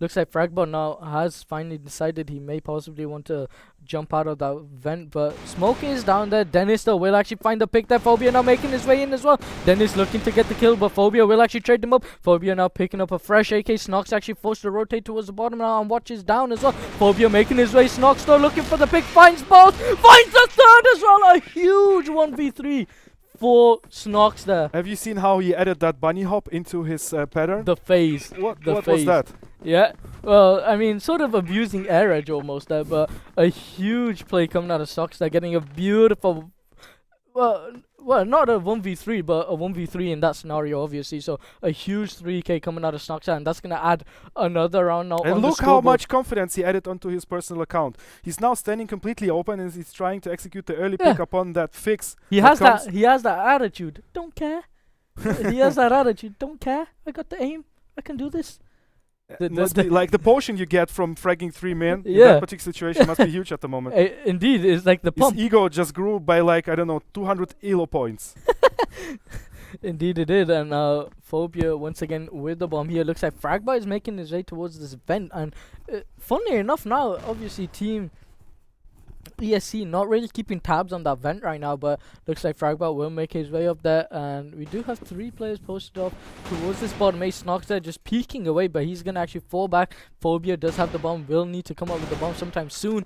looks like Fragbot now has finally decided he may possibly want to jump out of that vent, but Smoke is down there. Dennis though will actually find the pick there. Phobia now making his way in as well. Dennis looking to get the kill, but Phobia will actually trade them up. Phobia now picking up a fresh AK. Snox actually forced to rotate towards the bottom now and watches down as well. Phobia making his way. Snox though looking for the pick, finds both, finds the third as well. A huge 1v3 for Snox there. Have you seen how he added that bunny hop into his pattern? The phase. What was that? Yeah, well, I mean, sort of abusing air edge almost there, but a huge play coming out of Snox there, getting a beautiful, well, not a 1v3, but a 1v3 in that scenario, obviously. So a huge 3k coming out of Snox, and that's gonna add another round now. And look how much confidence he added onto his personal account. He's now standing completely open, and he's trying to execute the early pick upon that fix. He has that attitude. Don't care. He has that attitude. Don't care. I got the aim. I can do this. Must be like the potion you get from fragging 3 men in that particular situation must be huge at the moment. Indeed, it's like the pump. His ego just grew by like, I don't know, 200 elo points. Indeed it did, and Phobia once again with the bomb here. Looks like Fragbot is making his way towards this vent, and funnily enough now, obviously Team ESC not really keeping tabs on that vent right now, but looks like Fragbot will make his way up there, and we do have 3 players posted off towards this bottom. Snox there just peeking away, but he's gonna actually fall back. Phobia does have the bomb, will need to come up with the bomb sometime soon.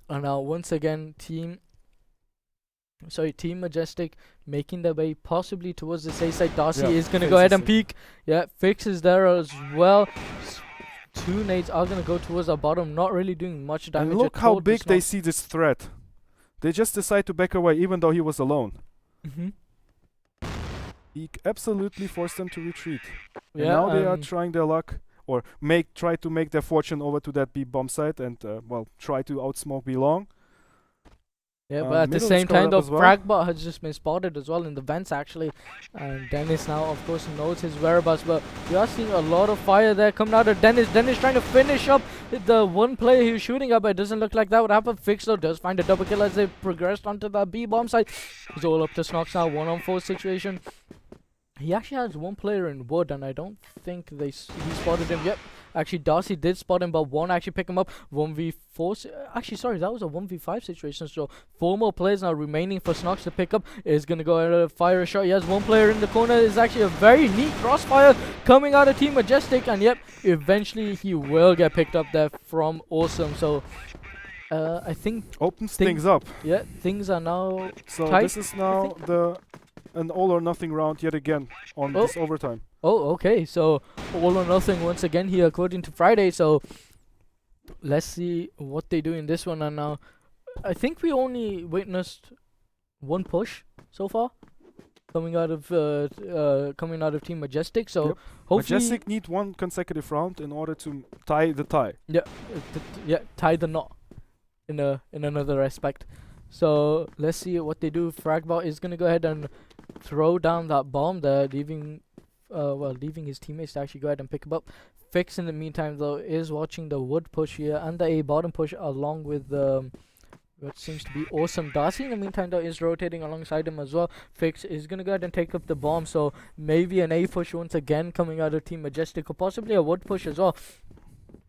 And now once again Team Majestic making their way possibly towards the safe side. Darcy is gonna go ahead and peek. Yeah, Fix is there as well. 2 nades are going to go towards the bottom, not really doing much damage. And look how big they see this threat. They just decide to back away even though he was alone. He absolutely forced them to retreat. And now they are trying their luck, or try to make their fortune over to that B bomb site and try to outsmoke B long. Yeah, but at the same time though, Fragbot has just been spotted as well in the vents actually, and Dennis now of course knows his whereabouts, but we are seeing a lot of fire there coming out of Dennis. Dennis trying to finish up the one player he was shooting at, but it doesn't look like that would happen. Fix though does find a double kill as they progressed onto the B bomb site. It's all up to Snox now, 1-on-4 situation. He actually has 1 player in wood, and I don't think he spotted him yet. Actually, Darcy did spot him, but won't actually pick him up. 1v4. Actually, sorry, that was a 1v5 situation. So 4 more players now remaining for Snox to pick up. Is going to go ahead and fire a shot. He has 1 player in the corner. It's actually a very neat crossfire coming out of Team Majestic. And yep, eventually he will get picked up there from Awesome. So I think opens things up. Yeah, things are now So tight, this is now an all or nothing round yet again on this overtime. Oh, okay. So all or nothing once again here, according to Friday. So let's see what they do in this one. And now, I think we only witnessed 1 push so far coming out of Team Majestic. So Yep. hopefully, Majestic need 1 consecutive round in order to tie the tie. yeah, tie the knot in another aspect. So let's see what they do. Fragbot is gonna go ahead and throw down that bomb there, leaving his teammates to actually go ahead and pick him up. Fix in the meantime though is watching the wood push here and the A bottom push along with what seems to be Awesome. Darcy in the meantime though is rotating alongside him as well. Fix is gonna go ahead and take up the bomb, so maybe an A push once again coming out of Team Majestic, or possibly a wood push as well.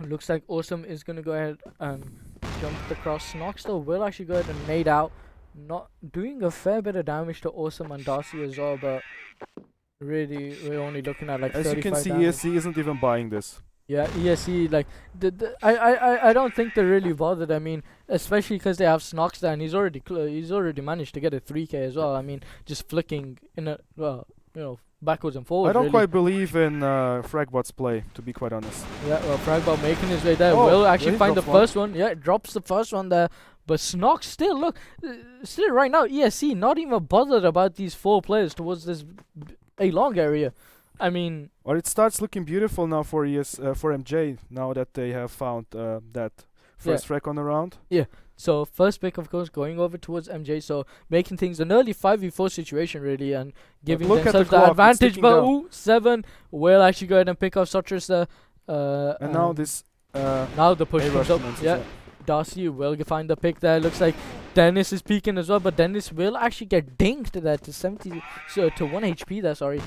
It looks like Awesome is gonna go ahead and jump across. Snox though will actually go ahead and nade out, not doing a fair bit of damage to Awesome and Darcy as well, but really we're only looking at like As you can see, damage. ESC isn't even buying this. Yeah, ESC, like I don't think they're really bothered. I mean, especially because they have Snox there, and he's already managed to get a 3K as well. I mean, just flicking in a backwards and forwards. I don't really. quite believe in Fragbot's play, to be quite honest. Yeah, well, Fragbot making his way there. Oh, Will actually he find the drops one. first one. Yeah, drops the first one there. But Snox still, look, still right now, ESC not even bothered about these 4 players towards this a long area. I mean, Or it starts looking beautiful now for for MJ, now that they have found that first frag on the round. so first pick, of course, going over towards MJ, so making things an early 5v4 situation, really, and giving look at the themselves the clock, it's advantage. ticking But, down. ooh, 7 will actually go ahead and pick off Sotris there. And now this Now the push comes up. A-rush Yeah, Darcy will find the pick there. Looks like Dennis is peeking as well, but Dennis will actually get dinked there to 70, so to 1 HP there, sorry.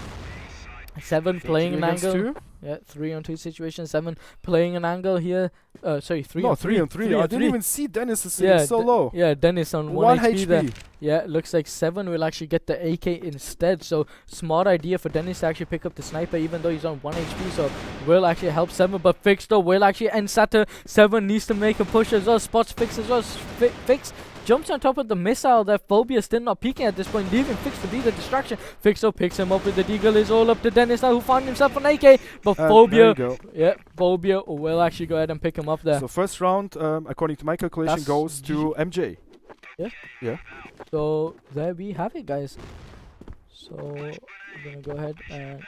7 playing an angle. 2? Yeah, 3-on-2 situation. 7 playing an angle here. Sorry, 3 No, on 3 on 3. I didn't even see Dennis is sitting so low. Yeah, Dennis on 1 HP there. HP. Yeah, looks like 7 will actually get the AK instead. So smart idea for Dennis to actually pick up the sniper, even though he's on 1 HP. So will actually help 7, but Fix though will actually end Satter. 7 needs to make a push as well. Spots Fix as well. Fix jumps on top of the missile there. Phobia still not peeking at this point, leaving Fix to be the distraction. Fixo picks him up with the deagle. Is all up to Dennis now, who found himself an AK. But Phobia, Phobia will actually go ahead and pick him up there. So first round, according to my calculation, That's goes to MJ. So there we have it, guys. So I'm gonna go ahead and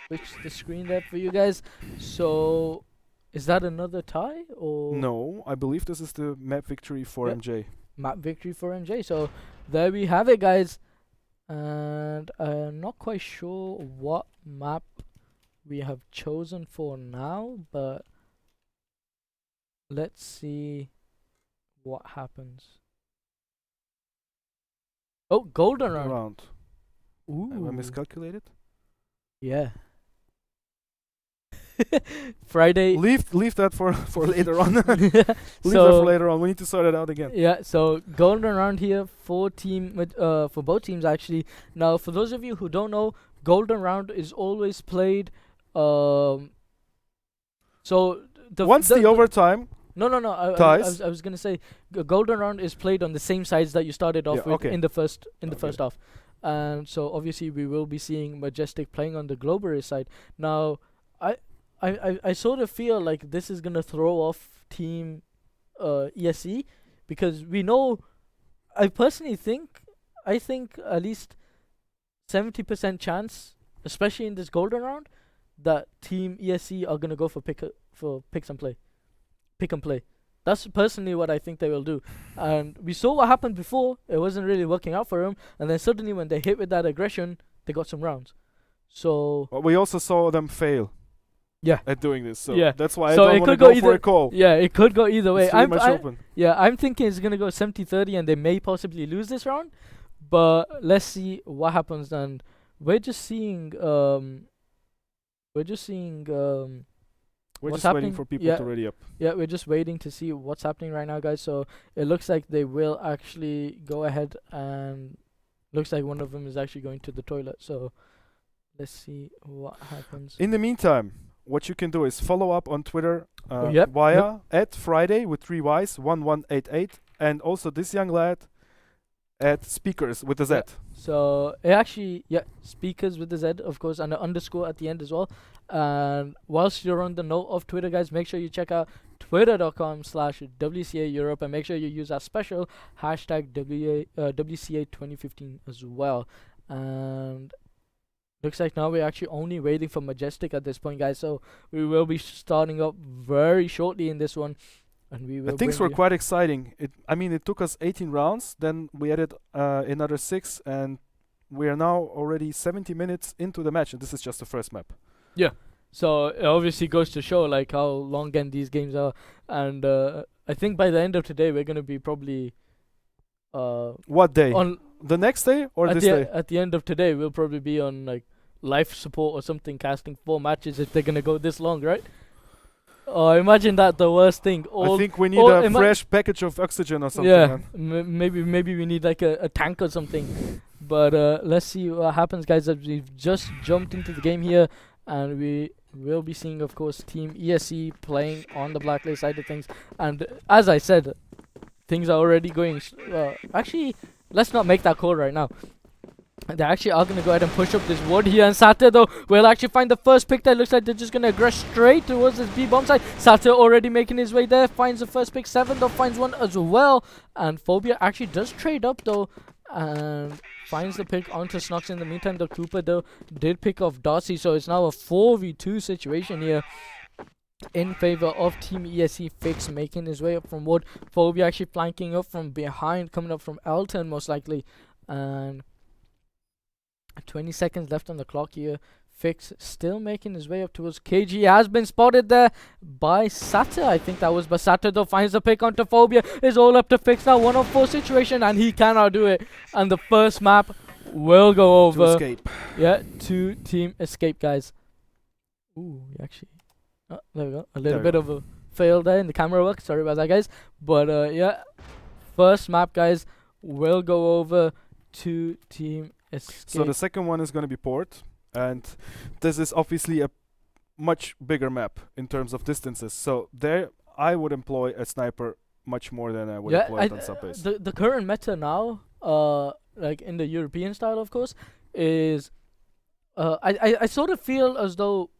switch the screen there for you guys. So is that another tie or No, I believe this is the map victory for Yep. MJ. map victory for MJ? So there we have it, guys. And I'm not quite sure what map we have chosen for now, but let's see what happens. Oh, golden round. Ooh. Have I miscalculated? Yeah. Friday. Leave that for later on. Leave that So for later on. We need to sort it out again. yeah, so golden round here for for both teams actually. Now, for those of you who don't know, golden round is always played. So Once the overtime. No. Ties. I was gonna say, golden round is played on the same sides that you started off with in the first half, and so obviously we will be seeing Majestic playing on the Globerist side. Now, I sort of feel like this is gonna throw off Team ESC, because we know. I personally think at least 70% chance, especially in this golden round, that Team ESC are gonna go for pick and play. That's personally what I think they will do. And we saw what happened before. It wasn't really working out for them, and then suddenly when they hit with that aggression, they got some rounds. So We also saw them fail. Yeah. At doing this, so Yeah. that's why So I it don't want to could go go for either- a call. yeah, it could go either way. It's pretty much open. I'm thinking it's gonna go 70-30, and they may possibly lose this round. But let's see what happens. And we're just seeing We're what's just waiting happening. for people Yeah, to ready up. yeah, we're just waiting to see what's happening right now, guys. So it looks like they will actually go ahead, and looks like one of them is actually going to the toilet. So let's see what happens. In the meantime, what you can do is follow up on Twitter Yep, via @Friday with 3 Ys 1188, and also this young lad at speakers with a Z. Yeah. So it actually, yeah, speakers with the Z, of course, and an underscore at the end as well. And whilst you're on the note of Twitter, guys, make sure you check out twitter.com/WCA Europe, and make sure you use our special hashtag WCA 2015 as well. And looks like now we're actually only waiting for Majestic at this point, guys. So we will be starting up very shortly in this one. And we will Things were bring you- quite exciting. It took us 18 rounds, then we added another 6, and we are now already 70 minutes into the match, and this is just the first map. So it obviously goes to show like how long again these games are, and I think by the end of today we're gonna be probably What day? on The next day or at this the day? at the end of today we'll probably be on like life support or something, casting 4 matches if they're gonna go this long, right? Oh, imagine that, the worst thing. I think we need all a fresh package of oxygen or something. yeah, Man. maybe we need like a tank or something. But let's see what happens, guys. As we've just jumped into the game here, and we will be seeing, of course, Team ESC playing on the blacklist side of things. And as I said, things are already going. Actually, let's not make that call right now. They actually are going to go ahead and push up this wood here, and Sata though will actually find the first pick. That looks like they're just going to aggress straight towards this B bomb side. Sata already making his way there, finds the first pick. 7 though finds one as well, and Phobia actually does trade up though and finds the pick onto Snox. In the meantime, the Cooper though did pick off Darcy, so it's now a 4v2 situation here in favor of Team ESC. Fix making his way up from wood, Phobia actually flanking up from behind, coming up from Elton most likely, and 20 seconds left on the clock here. Fix still making his way up towards KG. Has been spotted there by Sata. I think that was, but Sata though finds the pick onto Phobia. It's all up to Fix now. 1-on-4 situation, and he cannot do it. And the first map will go over. To escape. Yeah, to Team Escape, guys. Ooh, actually. Oh, there we go. A little bit of a fail there in the camera work. Sorry about that, guys. But yeah, first map, guys, will go over to Team Escape. So the second one is going to be Port, and this is obviously a much bigger map in terms of distances. So there, I would employ a sniper much more than I would employ it on sub-base. The current meta now, like in the European style, of course, is I sort of feel as though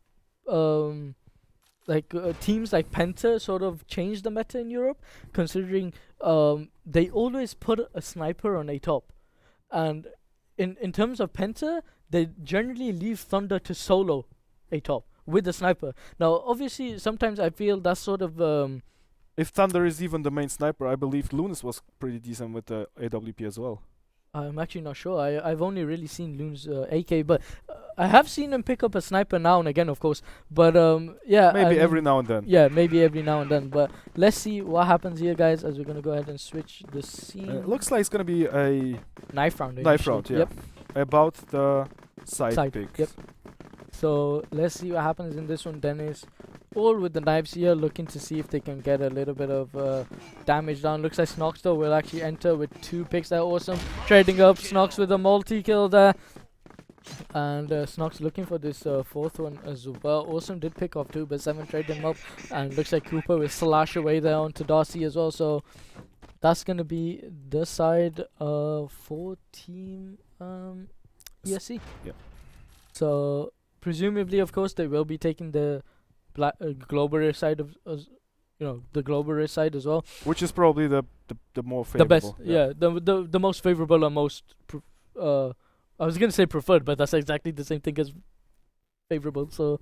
teams like Penta sort of changed the meta in Europe, considering they always put a sniper on a top, and in terms of Penta, they generally leave Thunder to solo a top with the sniper. Now, obviously, sometimes I feel that's sort of if Thunder is even the main sniper, I believe Lunas was pretty decent with the AWP as well. I'm actually not sure. I've only really seen Loon's AK, but I have seen him pick up a sniper now and again, of course. But yeah, maybe every now and then. Yeah, maybe every now and then. But let's see what happens here, guys, as we're gonna go ahead and switch the scene. It looks like it's gonna be a knife round. Knife round, yeah. Yep. About the side pick. Yep. So let's see what happens in this one. Dennis, all with the knives here, looking to see if they can get a little bit of damage down. Looks like Snox though will actually enter with 2 picks there. Awesome. Trading up Snox with a multi-kill there. And Snox looking for this 4th one as well. Awesome did pick off 2, but 7 traded him up. And looks like Cooper will slash away there onto Darcy as well. So that's going to be the side for Team ESC. Yeah. So presumably, of course, they will be taking the Glober side of, the Glober side as well. Which is probably the more favorable. The best, the most favorable or most, I was gonna say preferred, but that's exactly the same thing as favorable. So,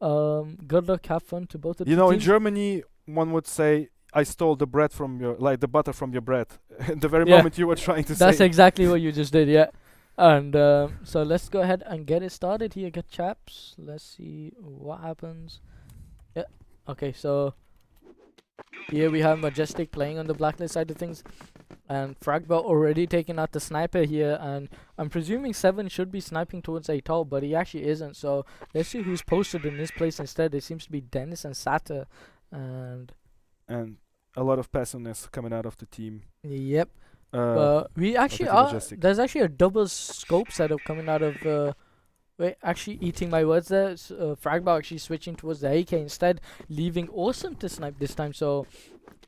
good luck, have fun to both of you. The In teams. Germany, one would say, "I stole the bread from your, like the butter from your bread." The very moment you were trying to say. That's exactly what you just did, yeah. And so let's go ahead and get it started here, get chaps. Let's see what happens. Yeah. Okay, so Here we have Majestic playing on the blacklist side of things, and Fragbot already taking out the sniper here, and I'm presuming 7 should be sniping towards a top, but he actually isn't. So let's see who's posted in this place instead. It seems to be Dennis and Sata, and a lot of passiveness coming out of the team. yep. We actually are. Majestic. There's actually a double scope setup coming out of. Wait, actually eating my words there. Fragbot actually switching towards the AK instead, leaving Awesome to snipe this time. So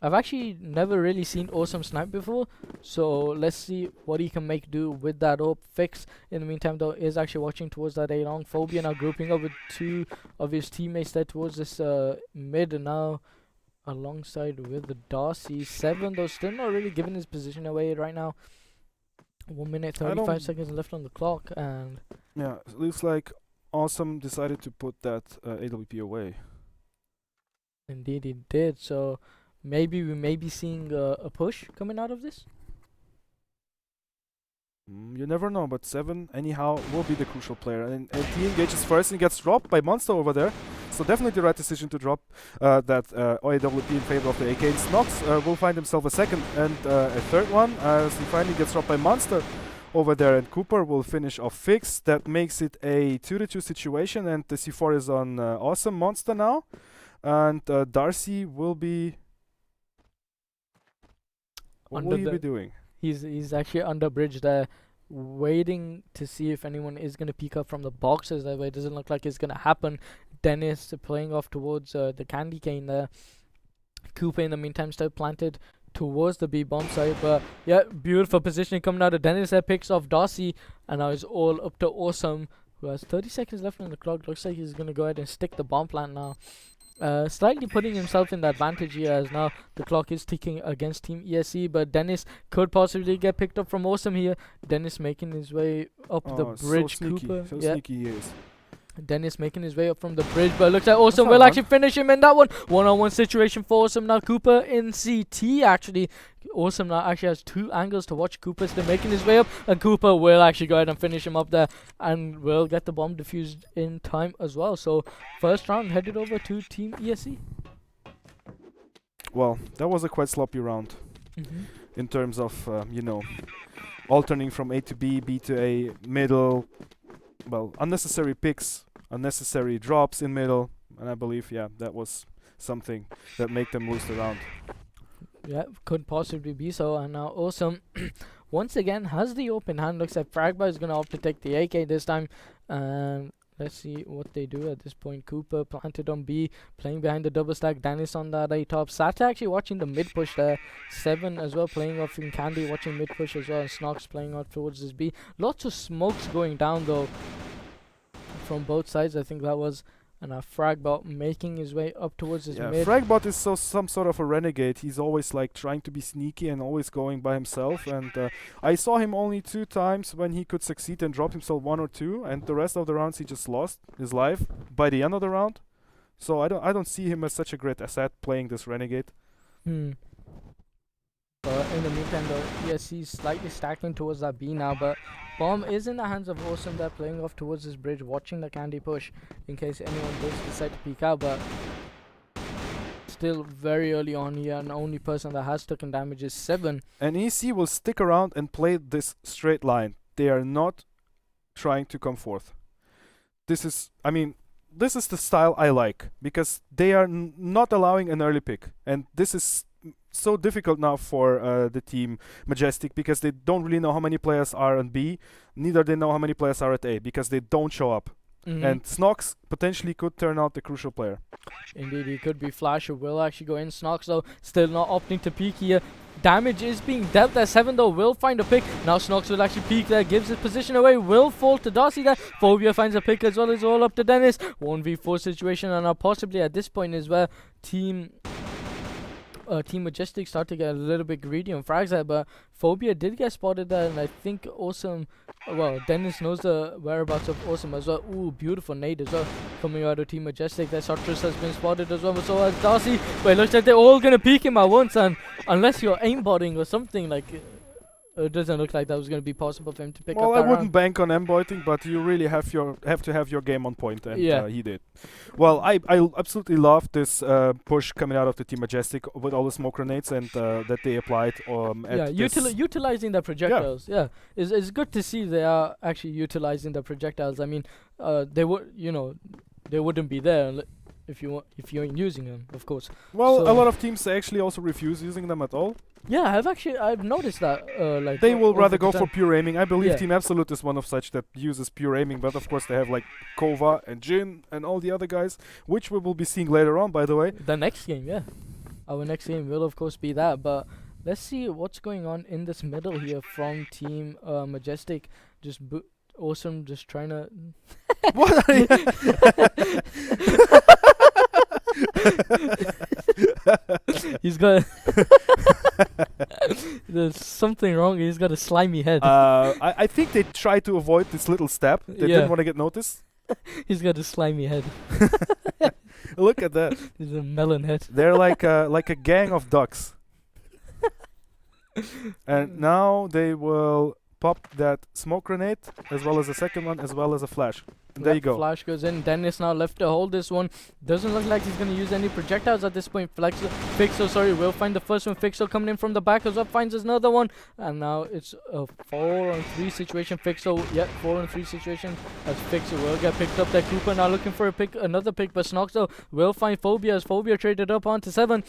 I've actually never really seen Awesome snipe before. So let's see what he can make do with that AWP fix. In the meantime, though, is actually watching towards that A long. Phobia now grouping up with 2 of his teammates there towards this mid now, alongside with the Darcy. 7 though, still not really giving his position away right now. 1 minute 35 seconds left on the clock, and yeah, it looks like Awesome decided to put that AWP away. indeed he did. So maybe we may be seeing a push coming out of this. You never know, but 7 anyhow will be the crucial player, and he engages first and gets dropped by Monster over there. So definitely the right decision to drop that AWP in favor of the AK. And Snox will find himself a second and a third one as he finally gets dropped by Monster over there, and Cooper will finish off Fix. That makes it a 2-2 situation, and the C4 is on Awesome Monster now, and Darcy will be. What will he be doing? He's actually under bridge there, waiting to see if anyone is gonna peek up from the boxes. That way, it doesn't look like it's gonna happen. Dennis playing off towards the candy cane there. Cooper in the meantime still planted towards the B bomb side, but yeah, beautiful positioning coming out of Dennis there, picks off Darcy, and now it's all up to Awesome, who has 30 seconds left on the clock. Looks like he's gonna go ahead and stick the bomb plant now. Slightly putting himself in the advantage here, as now the clock is ticking against Team ESC, but Dennis could possibly get picked up from Awesome here. Dennis making his way up the bridge. So sneaky, Cooper, so yeah. sneaky he is. Dennis making his way up from the bridge, but it looks like Awesome will actually finish him in that one. One-on-one situation for Awesome now. Cooper in CT actually. Awesome now actually has 2 angles to watch. Cooper still making his way up, and Cooper will actually go ahead and finish him up there, and will get the bomb defused in time as well. So first round headed over to Team ESC. Well, that was a quite sloppy round in terms of alternating from A to B, B to A, middle. Well, unnecessary picks, unnecessary drops in middle, and I believe, yeah, that was something that made them lose the round. Yeah, could possibly be so. And now Awesome once again has the open hand. Looks like Fragba is going to opt to take the AK this time. Let's see what they do at this point. Cooper planted on B, playing behind the double stack. Dennis on that A top. Sata actually watching the mid push there. 7 as well, playing off in Candy, watching mid push as well. And Snox playing out towards this B. Lots of smokes going down though from both sides. I think that was. And Fragbot making his way up towards his mid. Fragbot is some sort of a renegade. He's always like trying to be sneaky and always going by himself. And I saw him only 2 times when he could succeed and drop himself 1 or 2, and the rest of the rounds he just lost his life by the end of the round. So I don't see him as such a great asset playing this renegade. But in the meantime, though, yes, he's slightly stacking towards that B now, but bomb is in the hands of Awesome. They're playing off towards this bridge, watching the Candy push in case anyone does decide to peek out, but still very early on here, and the only person that has taken damage is 7. And EC will stick around and play this straight line. They are not trying to come forth. This is the style I like, because they are not allowing an early pick, and this is so difficult now for the team Majestic, because they don't really know how many players are on B, neither they know how many players are at A, because they don't show up. And Snox potentially could turn out the crucial player. Indeed, he could be Flash, who will actually go in. Snox though still not opting to peek here. Damage is being dealt there. 7 though will find a pick. Now Snox will actually peek there, gives his position away, will fall to Darcy there. Phobia finds a pick as well. It's all up to Dennis. 1v4 situation, and now possibly at this point is where Team Majestic start to get a little bit greedy on frags there, but Phobia did get spotted there, and I think Dennis knows the whereabouts of Awesome as well. Ooh, beautiful nade as well coming out of Team Majestic. That Sotrus has been spotted as well, but so has Darcy. But it looks like they're all gonna peek him at once, and unless you're aimbotting or something like it doesn't look like that was going to be possible for him to pick Well, up I that wouldn't round. bank on emboiting, but you really have to have your game on point, and Yeah. he did. Well, I absolutely love this push coming out of the Team Majestic with all the smoke grenades and that they applied. At this Utilizing the projectiles. Yeah, it's good to see they are actually utilizing the projectiles. I mean, they would, they wouldn't be there if you ain't using them, of course. Well, a So- lot of teams actually also refuse using them at all. Yeah, I've noticed that. Like They will over rather the go for time. pure aiming. I believe Yeah. Team Absolute is one of such that uses pure aiming, but of course they have like Kova and Jin and all the other guys, which we will be seeing later on, by the way. The next game, yeah. Our next game will of course be that, but let's see what's going on in this middle here from Team Majestic. Awesome, just trying to. What? Are you He's got. There's something wrong. He's got a slimy head. I think they tried to avoid this little step. They Yeah. didn't want to get noticed. He's got a slimy head. Look at that. He's a melon head. They're like a gang of ducks. And now they will pop that smoke grenade, as well as a second one, as well as a flash. And there you go. Flash goes in. Dennis now left to hold this one. Doesn't look like he's going to use any projectiles at this point. Fixo will find the first one. Fixo coming in from the back as well. Finds another one. And now it's a 4-on-3 situation. Fixo, 4-on-3 situation. As Fixo will get picked up. That Cooper now looking for another pick. But Snoxo will find Phobia as Phobia traded up onto 7.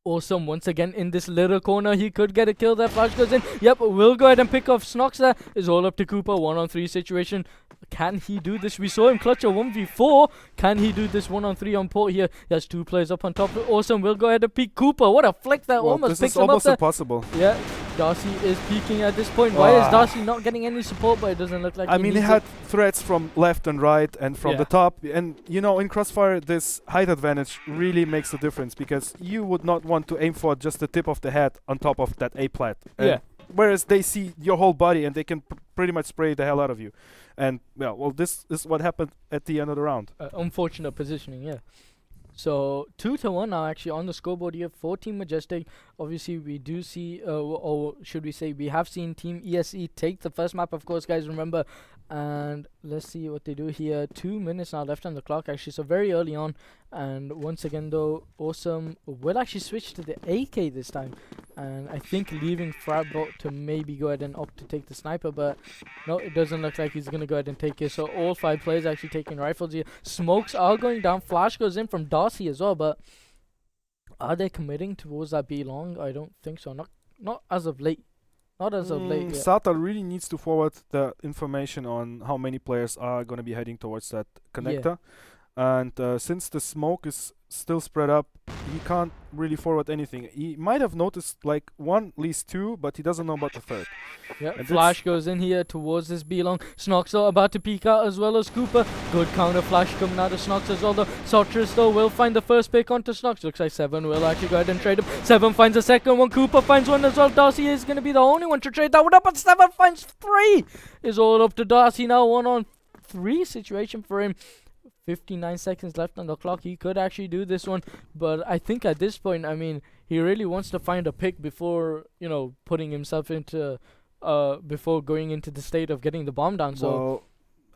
Awesome, once again in this little corner, he could get a kill. That flash goes in. Yep, we'll go ahead and pick off Snox. There is all up to Cooper. 1-on-3 situation. Can he do this? We saw him clutch a 1v4. Can he do this 1-on-3 on port here? He has 2 players up on top. Awesome, we'll go ahead and peek Cooper. What a flick that Well, almost this picks is him up almost there. impossible. Yeah, Darcy is peeking at this point. Why is Darcy not getting any support? But it doesn't look like I mean, he needs had it. threats from left and right and from Yeah. the top. And, you know, in CrossFire, this height advantage really makes a difference because you would not want to aim for just the tip of the head on top of that A-plat. Yeah. Whereas they see your whole body and they can pretty much spray the hell out of you. And, well, this is what happened at the end of the round. Unfortunate positioning, yeah. So 2-1 now actually on the scoreboard here for Team Majestic. Obviously we do see, or should we say we have seen Team ESC take the first map, of course, guys, remember. And let's see what they do here. 2 minutes now left on the clock actually, so very early on. And once again though, Awesome will actually switch to the AK this time. And I think leaving Fratbot to maybe go ahead and opt to take the sniper, but no, it doesn't look like he's going to go ahead and take it. So all 5 players actually taking rifles here. Smokes are going down. Flash goes in from Darcy as well, but are they committing towards that B long? I don't think so. Not as of late. Not as of late. Yeah. SATA really needs to forward the information on how many players are going to be heading towards that connector. And since the smoke is still spread up, he can't really forward anything. He might have noticed like at least 2, but he doesn't know about the third. Yeah, And flash goes in here towards this B-long. Snoxo about to peek out as well as Cooper. Good counter flash coming out of Snox as well though. Sotris though will find the first pick onto Snox. Looks like 7 will actually go ahead and trade him. 7 finds a second one. Cooper finds one as well. Darcy is going to be the only one to trade that one up, but 7 finds 3. Is all up to Darcy now. 1-on-3 situation for him. 59 seconds left on the clock. He could actually do this one, but I think at this point, I mean, he really wants to find a pick before, putting himself into, before going into the state of getting the bomb down. So Well,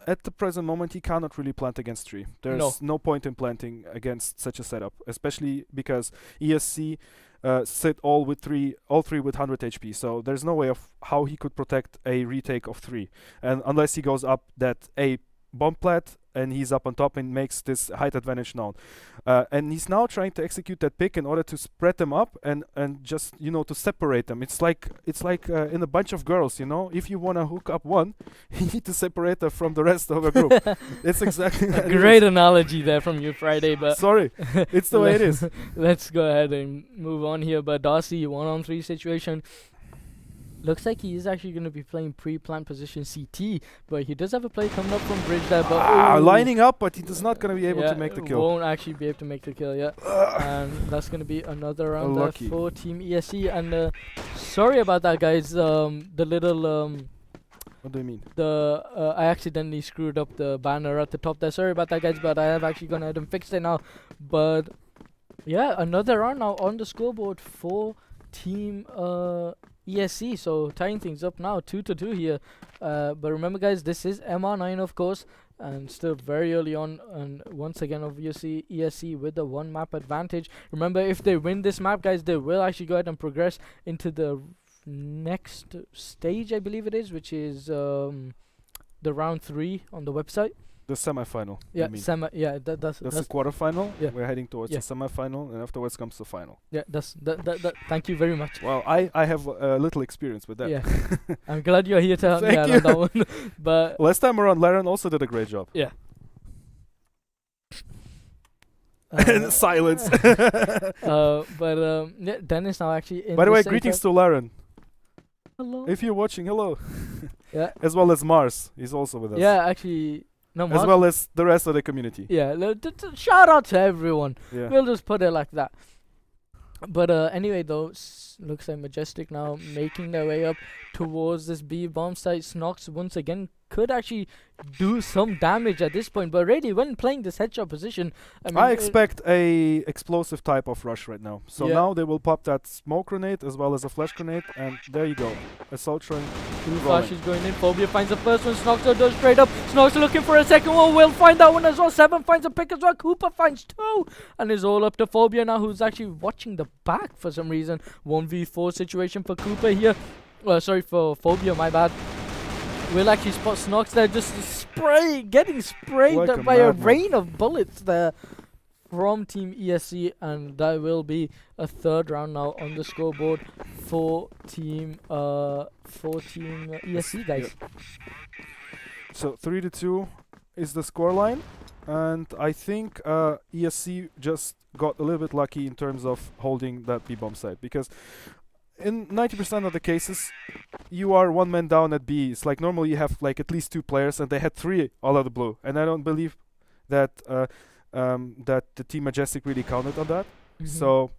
at the present moment, he cannot really plant against 3. There's no point in planting against such a setup, especially because ESC sit all 3 with 100 HP. So there's no way of how he could protect a retake of 3, and unless he goes up that A bomb plat and he's up on top and makes this height advantage known. And he's now trying to execute that pick in order to spread them up and just, to separate them. It's like in a bunch of girls, if you want to hook up one, you need to separate her from the rest of a group. It's exactly a great analogy there from you, Friday, but sorry, it's the way it is. Let's go ahead and move on here. But Darcy, 1-on-3 situation. Looks like he is actually going to be playing pre-plant position CT, but he does have a play coming up from bridge there. But lining up, but he is not going to be able to make the kill. Won't actually be able to make the kill, and that's going to be another round there for Team ESC. And sorry about that, guys. The little what do you mean? I accidentally screwed up the banner at the top there. Sorry about that, guys, but I have actually gone ahead and fixed it now. But yeah, another round now on the scoreboard for Team ESC, so tying things up now, 2-2 here. But remember, guys, this is MR9, of course, and still very early on. And once again, obviously, ESC with the 1 map advantage. Remember, if they win this map, guys, they will actually go ahead and progress into the next stage, I believe it is, which is the round 3 on the website. The semi-final. Yeah, you mean. that's the quarter-final. Yeah. We're heading towards the semi-final, and afterwards comes the final. Yeah, that. Thank you very much. Well, I have little experience with that. Yeah, I'm glad you're here to help me Thank out you. on that one. But last time around, Laren also did a great job. yeah. Silence. Yeah, Dennis now actually in By the way, same greetings time. to Laren. Hello. If you're watching, hello. Yeah. As well as Mars, he's also with us. Yeah, actually, no. As well as the rest of the community. Yeah, shout out to everyone. Yeah. We'll just put it like that. But anyway, though, looks like Majestic now making their way up towards this B bomb site. Snox once again could actually do some damage at this point, but really, when playing this headshot position, I expect a explosive type of rush right now. So now they will pop that smoke grenade as well as a flash grenade, and there you go. Assault train. Two flashes going in. Phobia finds the first one. Snox does straight up. Snox looking for a second one. Will find that one as well. 7 finds a pick as well. Cooper finds 2, and is all up to Phobia now, who's actually watching the back for some reason. 1v4 situation for Cooper here. Sorry, for Phobia, my bad. Will actually spot Snox there, just getting sprayed like by a rain of bullets there from Team ESC, and that will be a 3rd round now on the scoreboard for Team ESC, guys. Yep. So 3-2 is the scoreline, and I think ESC just got a little bit lucky in terms of holding that B-bomb site, because in 90% of the cases, you are 1 man down at B. It's like normally you have like at least 2 players, and they had 3 all out of the blue. And I don't believe that that the Team Majestic really counted on that. So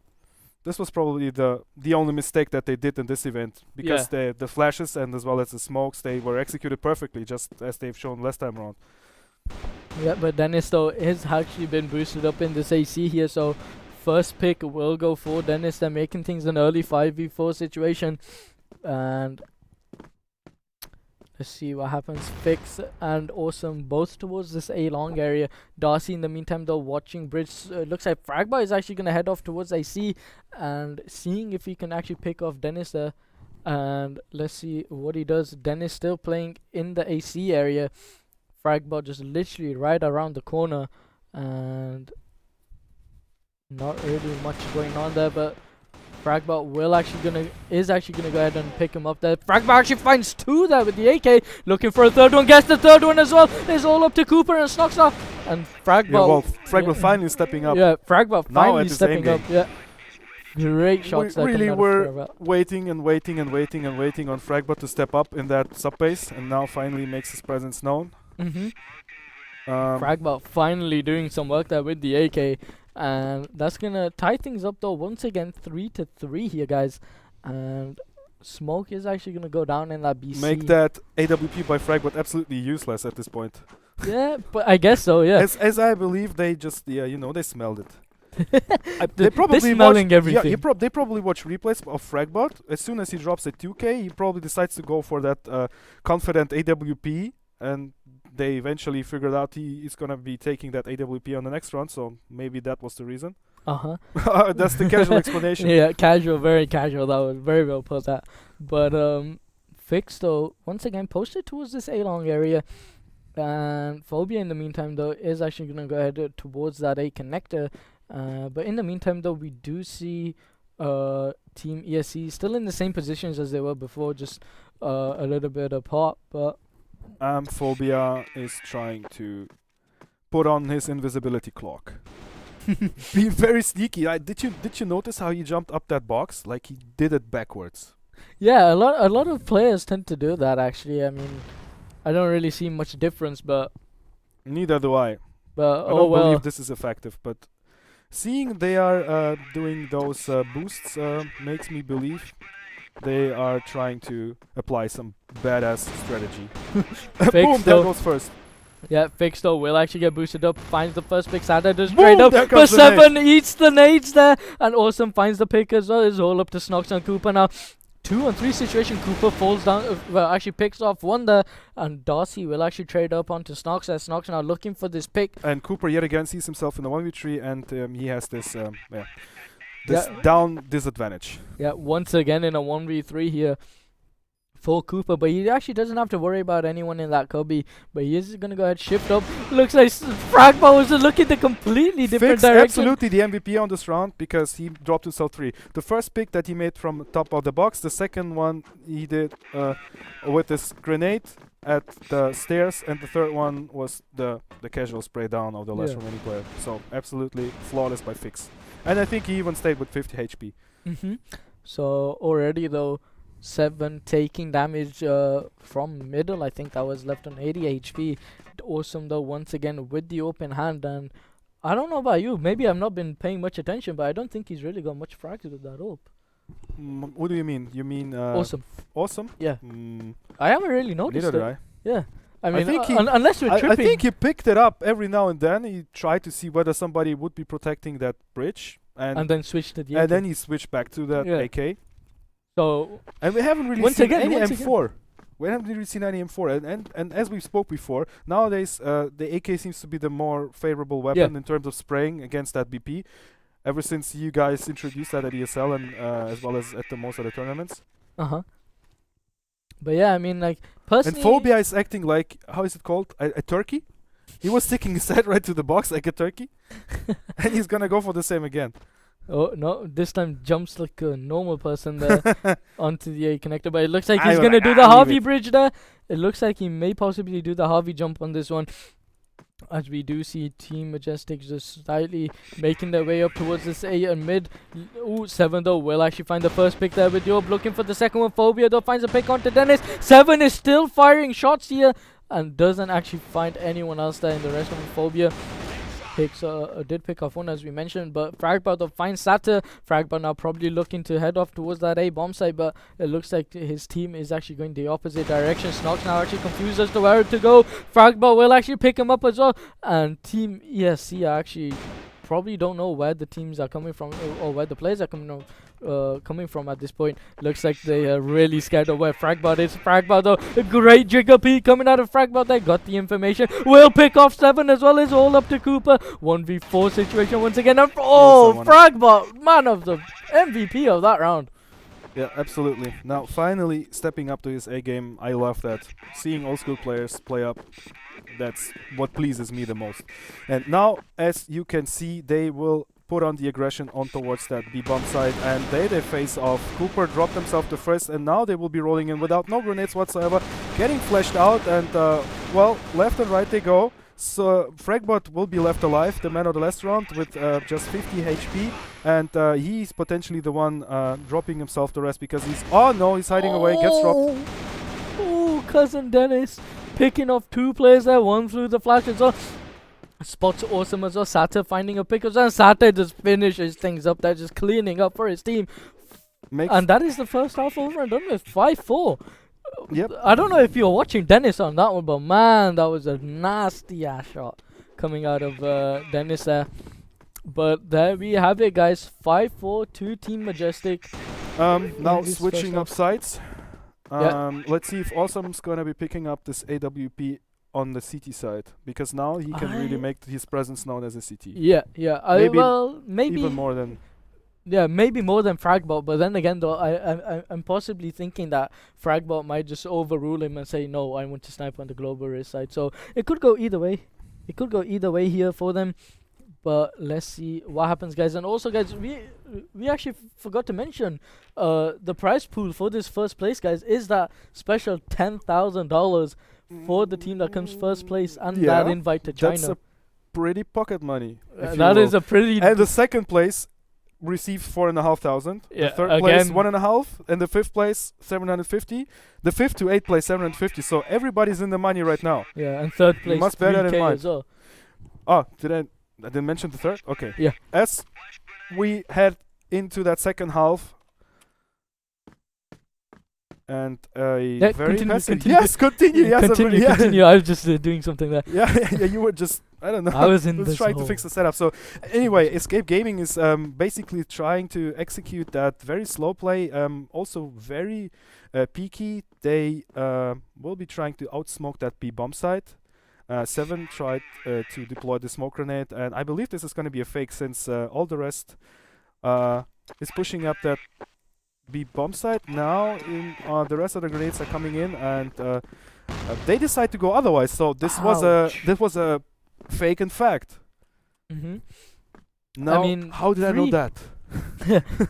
this was probably the only mistake that they did in this event, because the flashes and as well as the smokes, they were executed perfectly, just as they've shown last time around. Yeah, but Dennis though has actually been boosted up in this AC here, so first pick will go for Dennis. They're making things an early 5v4 situation, and let's see what happens. Fix and Awesome both towards this A long area. Darcy in the meantime though watching bridge. Looks like Fragba is actually going to head off towards AC and seeing if he can actually pick off Dennis there, and let's see what he does. Dennis still playing in the AC area. Fragba just literally right around the corner, and not really much going on there, but Fragbot is actually gonna go ahead and pick him up there. Fragbot actually finds 2 there with the AK, looking for a 3rd one, gets the 3rd one as well. It's all up to Cooper and Snox off, and Fragbot. Fragbot finally stepping up. Yeah, Fragbot finally stepping up. Yeah. Great shots. We really were waiting on Fragbot to step up in that sub base, and now finally makes his presence known. Fragbot finally doing some work there with the AK. And that's gonna tie things up though once again, 3-3 here, guys. And Smoke is actually gonna go down in that BC. Make that AWP by Fragbot absolutely useless at this point. Yeah, but I guess so. Yeah. As I believe they just they smelled it. They probably smelling everything. Yeah, they probably watch replays of Fragbot. As soon as he drops a 2K, he probably decides to go for that confident AWP, and they eventually figured out he is gonna be taking that AWP on the next round, so maybe that was the reason. That's the casual explanation. Yeah, casual, very casual. That was very well put that. But Fix though once again posted towards this A long area, and Phobia in the meantime though is actually gonna go ahead towards that A connector. But in the meantime though, we do see Team ESC still in the same positions as they were before, just a little bit apart, but Phobia is trying to put on his invisibility cloak. Be very sneaky. Did you notice how he jumped up that box? Like he did it backwards. Yeah, a lot of players tend to do that actually. I mean, I don't really see much difference, but neither do I. But I don't believe this is effective, but seeing they are doing those boosts makes me believe they are trying to apply some badass strategy. Boom, there goes first. Yeah, Fix though will actually get boosted up, finds the first pick, Sada does straight up, but 7 eats the nades there, and Awesome finds the pick as well. It's all up to Snox and Cooper now. 2-on-3 situation. Cooper falls down, well, actually picks off one there, and Darcy will actually trade up onto Snox, as Snox now looking for this pick. And Cooper yet again sees himself in the 1v3, and he has this down disadvantage. Yeah, once again in a 1v3 here for Cooper, but he actually doesn't have to worry about anyone in that cubby, but he is going to go ahead, shift up. Looks like Fragball was looking the completely different direction. Absolutely the MVP on this round, because he dropped himself 3. The first pick that he made from top of the box, the second one he did with this grenade at the stairs, and the third one was the casual spray down of the last remaining player. So absolutely flawless by Fix. And I think he even stayed with 50 HP. So already though, 7 taking damage from middle. I think that was left on 80 HP. Awesome though, once again with the open hand. And I don't know about you, maybe I've not been paying much attention, but I don't think he's really got much frags with that ult. What do you mean? You mean awesome? Awesome? Yeah. I haven't really noticed Neither it. did I. Yeah. I mean, think unless you're tripping. I think he picked it up every now and then. He tried to see whether somebody would be protecting that bridge, and then switched to the and AK. then he switched back to that AK. So and we haven't really seen any M4. We haven't really seen any M4, and as we spoke before, nowadays the AK seems to be the more favorable weapon in terms of spraying against that BP. Ever since you guys introduced that at ESL and as well as at the most of the tournaments. But yeah, I mean, like personally. And Phobia is acting like, how is it called? A turkey? He was sticking his head right to the box like a turkey, and he's gonna go for the same again. Oh no! This time jumps like a normal person there onto the A connector, but it looks like he's gonna do the Harvey bridge there. It looks like he may possibly do the Harvey jump on this one, as we do see Team Majestic just slightly making their way up towards this A and mid. Ooh, 7 though will actually find the first pick there with Job, looking for the second one. Phobia though finds a pick onto Dennis. 7 is still firing shots here and doesn't actually find anyone else there in the rest of the Phobia. Did pick off one, as we mentioned, but Fragbar though finds Sata. Fragbar now probably looking to head off towards that A bomb site, but it looks like his team is actually going the opposite direction. Snox now actually confused as to where to go. Fragbar will actually pick him up as well, and Team ESC actually probably don't know where the teams are coming from or where the players are coming from at this point. Looks like they are really scared of where Fragbar is. Fragbar though, a great Jigger P coming out of Fragbar. They got the information. Will pick off 7 as well. As all up to Cooper. 1v4 situation once again. And Fragbar, man of the MVP of that round. Yeah, absolutely. Now finally stepping up to his A game. I love that. Seeing old school players play up, that's what pleases me the most. And now, as you can see, they will put on the aggression on towards that B bomb side, and they face off. Cooper dropped himself to first, and now they will be rolling in without no grenades whatsoever, getting flashed out, and well, left and right they go. So Fragbot will be left alive, the man of the last round, with just 50 HP, and he's potentially the one dropping himself the rest, because he's he's hiding away, gets dropped. Oh, cousin Dennis picking off 2 players there, one through the flash as well. Spots awesome as well. Sata finding a pick as well. Sata just finishes things up there, just cleaning up for his team. And that is the first half over and done with. 5-4. Yep. I don't know if you're watching Dennis on that one, but man, that was a nasty ass shot coming out of Dennis there. But there we have it, guys. 5-4 to Team Majestic. Now switching up sides. Let's see if Awesome's gonna be picking up this AWP on the CT side, because now he can really make his presence known as a CT. Maybe even more than. Yeah, maybe more than Fragbot, but then again though, I'm possibly thinking that Fragbot might just overrule him and say, no, I want to snipe on the global risk side. So it could go either way. It could go either way here for them. But let's see what happens, guys. And also, guys, we actually forgot to mention the prize pool for this first place, guys, is that special $10,000 for the team that comes first place, and that invite to China. That's a pretty pocket money. That is a pretty. And the second place receives 4,500. Yeah, the third place 1.5, and the fifth place 750. The 5th to 8th place 750. So everybody's in the money right now. Yeah, and third place. You must bear that in mind. As well. Oh, I didn't mention the third? Okay. Yeah. As we head into that second half, And a Yeah, very continue, passive. continue. Yes, continue. Yes, continue, yeah. continue. I was just doing something there. Yeah, you were just, I don't know. I was in was this trying to hole. fix the setup. So anyway, Escape Gaming is basically trying to execute that very slow play, also very peaky. They will be trying to outsmoke that B bomb site. 7 tried to deploy the smoke grenade, and I believe this is going to be a fake since all the rest is pushing up that B bomb site. Now the rest of the grenades are coming in, and they decide to go otherwise. So this was a fake in fact. Mm-hmm. Now, I mean, how did I know that?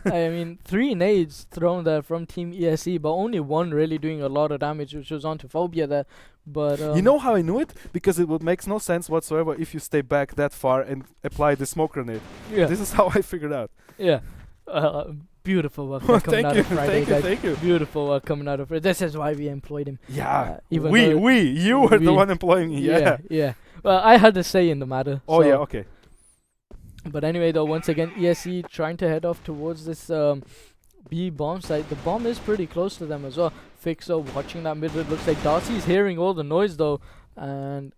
I mean, 3 nades thrown there from Team ESC, but only 1 really doing a lot of damage, which was onto Phobia there. But you know how I knew it? Because it would make no sense whatsoever if you stay back that far and apply the smoke grenade. yeah, This is how I figured out. yeah. Beautiful work coming Thank out you, of Friday, thank you, guys. thank you. Beautiful work coming out of Friday. This is why we employed him. Yeah, even though you were the we- one employing me. Yeah. yeah. Well, I had a say in the matter. Oh so- yeah, okay. But anyway, though, once again, ESC trying to head off towards this B bomb site. The bomb is pretty close to them as well. Fixer watching that mid. It looks like Darcy's hearing all the noise though, and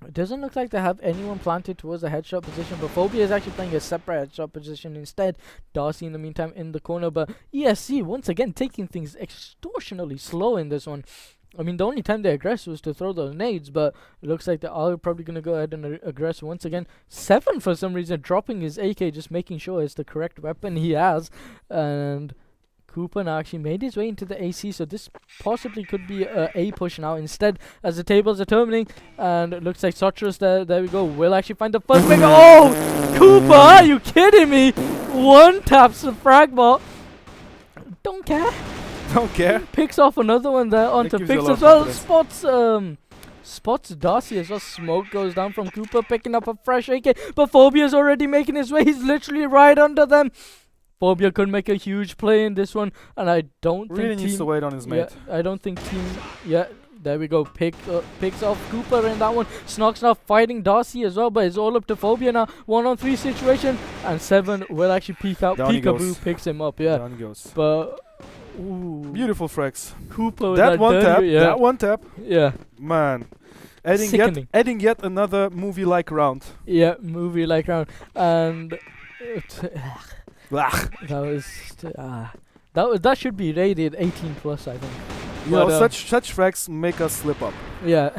it doesn't look like they have anyone planted towards the headshot position. But Phobia is actually playing a separate headshot position instead. Darcy, in the meantime, in the corner. But ESC once again taking things extortionally slow in this one. I mean, the only time they aggressed was to throw those nades, but it looks like they are probably going to go ahead and aggress once again. 7 for some reason, dropping his AK, just making sure it's the correct weapon he has. And Cooper now actually made his way into the AC, so this possibly could be a push now instead, as the tables are turning. And it looks like Sotrus there we go, will actually find the first pick. Oh! Cooper, are you kidding me? 1 taps the frag bot. Don't care. Don't care. Picks off another one there onto gives you a Fix lot as of well. confidence. Spots Darcy as well. Smoke goes down from Cooper, picking up a fresh AK. But Phobia's already making his way. He's literally right under them. Phobia could make a huge play in this one, and I don't Really think needs to wait on his mate. Yeah, I don't think team. Yeah, there we go. Picks off Cooper in that one. Snock's now fighting Darcy as well, but it's all up to Phobia now. 1-on-3 situation, and 7 will actually peek out. Down he Peekaboo goes. picks him up. Yeah, Down he goes. but. Ooh. Beautiful frags. Cooper with That one dirty- tap. yeah. That one tap. Yeah, Man. Sickening. Adding yet another movie-like round. yeah, movie like round, and Blah. that should be rated 18 plus, I think. You know, But, such frags make us slip up. Yeah,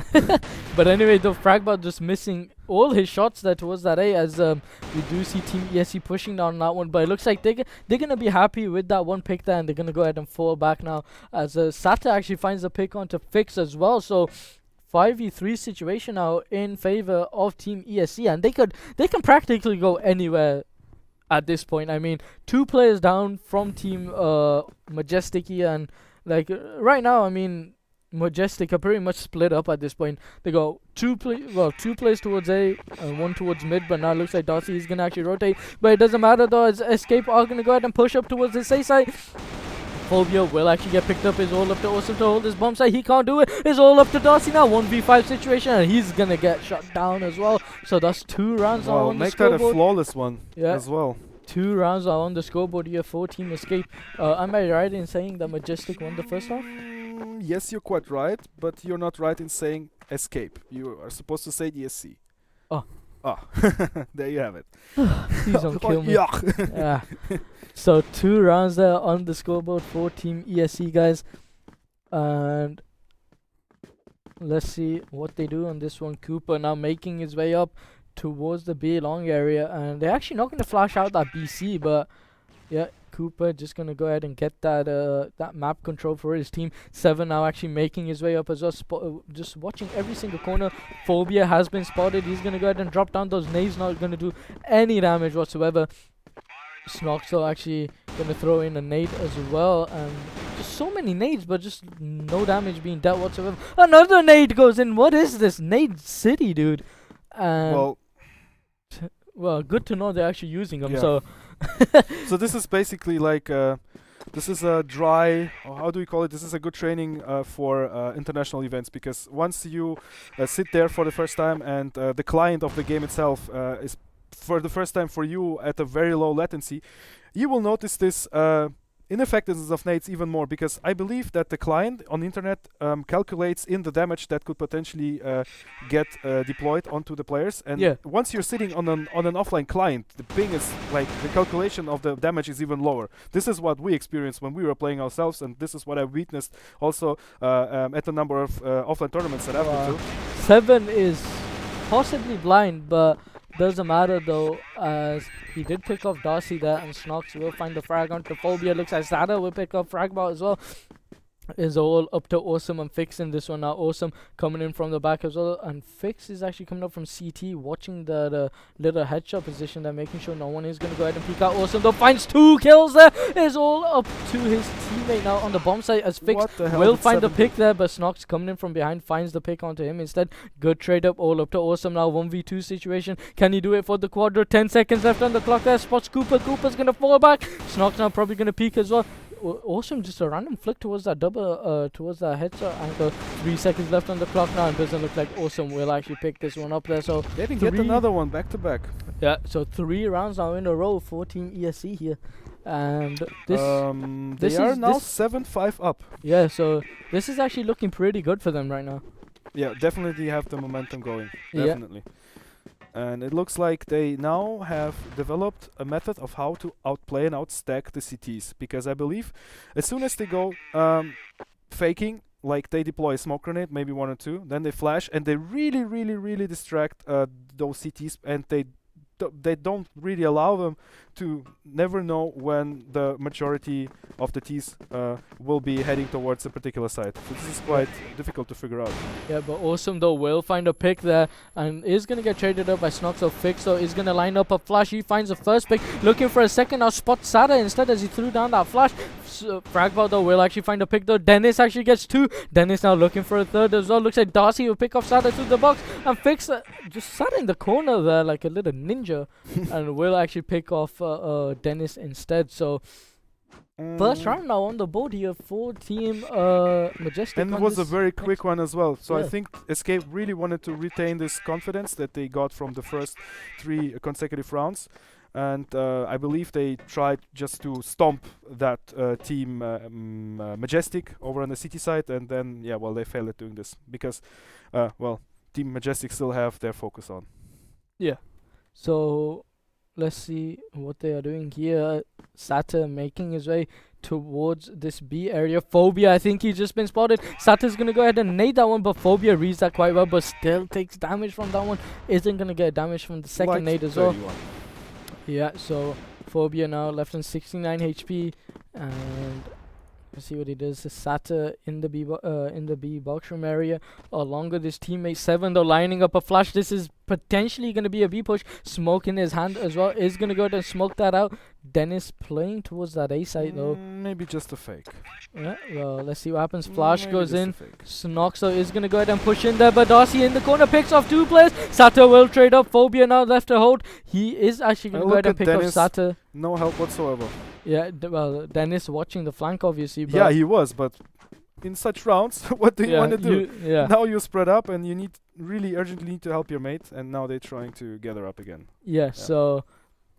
but anyway, the Fragbot just missing all his shots there towards that A, as we do see Team ESC pushing down that one. But it looks like they're gonna be happy with that one pick there, and they're gonna go ahead and fall back now, as Sata actually finds a pick onto Fix as well. So 5v3 situation now in favor of Team ESC, and they can practically go anywhere at this point. I mean, 2 players down from Team Majestic here, and like right now, I mean, Majestic are pretty much split up at this point. They go 2 players towards A and 1 towards mid, but now it looks like Darcy is gonna actually rotate. But it doesn't matter though, as Escape are gonna go ahead and push up towards the A side. Phobia will actually get picked up. It's all up to Awesome to hold his bomb site. He can't do it. It's all up to Darcy now. 1v5 situation, and he's gonna get shot down as well. So that's 2 rounds Well, on the make that a scoreboard. flawless one Yeah. as well. 2 rounds are on the scoreboard here for Team Escape. Am I right in saying that Majestic won the first half? Yes, you're quite right, but you're not right in saying escape. You are supposed to say ESC. Oh. Ah, there you have it. Please don't kill me. Yeah. Yeah. So 2 rounds there on the scoreboard for Team ESC, guys. And let's see what they do on this one. Cooper now making his way up towards the B long area, and they're actually not going to flash out that BC, but yeah, Cooper just going to go ahead and get that map control for his team. 7 now actually making his way up as well, just watching every single corner. Phobia has been spotted. He's going to go ahead and drop down those nades, not going to do any damage whatsoever. Snoxel actually going to throw in a nade as well, and just so many nades, but just no damage being dealt whatsoever. Another nade goes in. What is this? Nade City, dude. And well, good to know they're actually using them. Yeah. So So this is basically like this is a dry, or how do we call it? This is a good training for international events, because once you sit there for the first time and the client of the game itself is for the first time for you at a very low latency, you will notice this ineffectiveness of nades even more, because I believe that the client on the internet calculates in the damage that could potentially get deployed onto the players. And Yeah. once you're sitting on an offline client, the ping is like the calculation of the damage is even lower. This is what we experienced when we were playing ourselves, and this is what I witnessed also at a number of offline tournaments that I've been to. 7 is possibly blind, but doesn't matter though, as he did pick off Darcy there, and Snox will find the frag onto Phobia. Looks like Zada will pick up Fragbot as well. Is all up to Awesome and Fix in this one now. Awesome coming in from the back as well, and Fix is actually coming up from CT, watching the little headshot position there, making sure no one is going to go ahead and peek out. Awesome though finds 2 kills there. Is all up to his teammate now on the bomb site, as Fix will find the pick there, but Snox coming in from behind finds the pick onto him instead. Good trade up, all up to Awesome now. 1v2 situation. Can he do it for the quadra? 10 seconds left on the clock there. Spots Cooper. Cooper's going to fall back. Snox now probably going to peek as well. Awesome, just a random flick towards that towards that headshot angle. 3 seconds left on the clock now, and doesn't look like Awesome will actually pick this one up there. So they can get another one back to back. Yeah, so 3 rounds now in a row for Team ESC here, and this they are now 7-5 up. Yeah, so this is actually looking pretty good for them right now. Yeah, definitely have the momentum going. Definitely. And it looks like they now have developed a method of how to outplay and outstack the CTs. Because I believe as soon as they go faking, like they deploy a smoke grenade, maybe 1 or 2, then they flash, and they really distract those CTs, and they don't really allow them to never know when the majority of the Ts will be heading towards a particular side. So this is quite difficult to figure out. Yeah, but Awesome though will find a pick there, and is going to get traded up by Snox. So Fix though is going to line up a flash. He finds the first pick, looking for a second. Now spots Sada instead as he threw down that flash. Fragbot though will actually find a pick though. Dennis actually gets 2. Dennis now looking for a third as well. Looks like Darcy will pick off Sada through the box, and Fix just sat in the corner there like a little ninja and will actually pick off Dennis instead. So first round now on the board here for Team Majestic. And it was a very quick one as well. So I think Escape really wanted to retain this confidence that they got from the first 3 consecutive rounds. And I believe they tried just to stomp that Team Majestic over on the city side. And then, yeah, well, they failed at doing this because, well, Team Majestic still have their focus on. Yeah. So let's see what they are doing here. Sata making his way towards this B area. Phobia, I think he's just been spotted. Sata's going to go ahead and nade that one, but Phobia reads that quite well, but still takes damage from that one. Isn't going to get damage from the second nade as well. Yeah, so Phobia now left on 69 HP, and let's see what he does. Sata in the B box room area, along with his teammate 7 though, lining up a flash. This is potentially going to be a B push. Smoke in his hand as well. Is going to go ahead and smoke that out. Dennis playing towards that A site though. Maybe just a fake. Yeah, well, let's see what happens. Flash goes in. Snoxo is going to go ahead and push in there, but Darcy in the corner picks off 2 players. Sata will trade up. Phobia now left to hold. He is actually going to go ahead and pick off Sata. No help whatsoever. Yeah, well, Dennis watching the flank obviously. But yeah, he was, but in such rounds, what do you want to do? Now you spread up and you really urgently need to help your mate, and now they're trying to gather up again. Yeah, so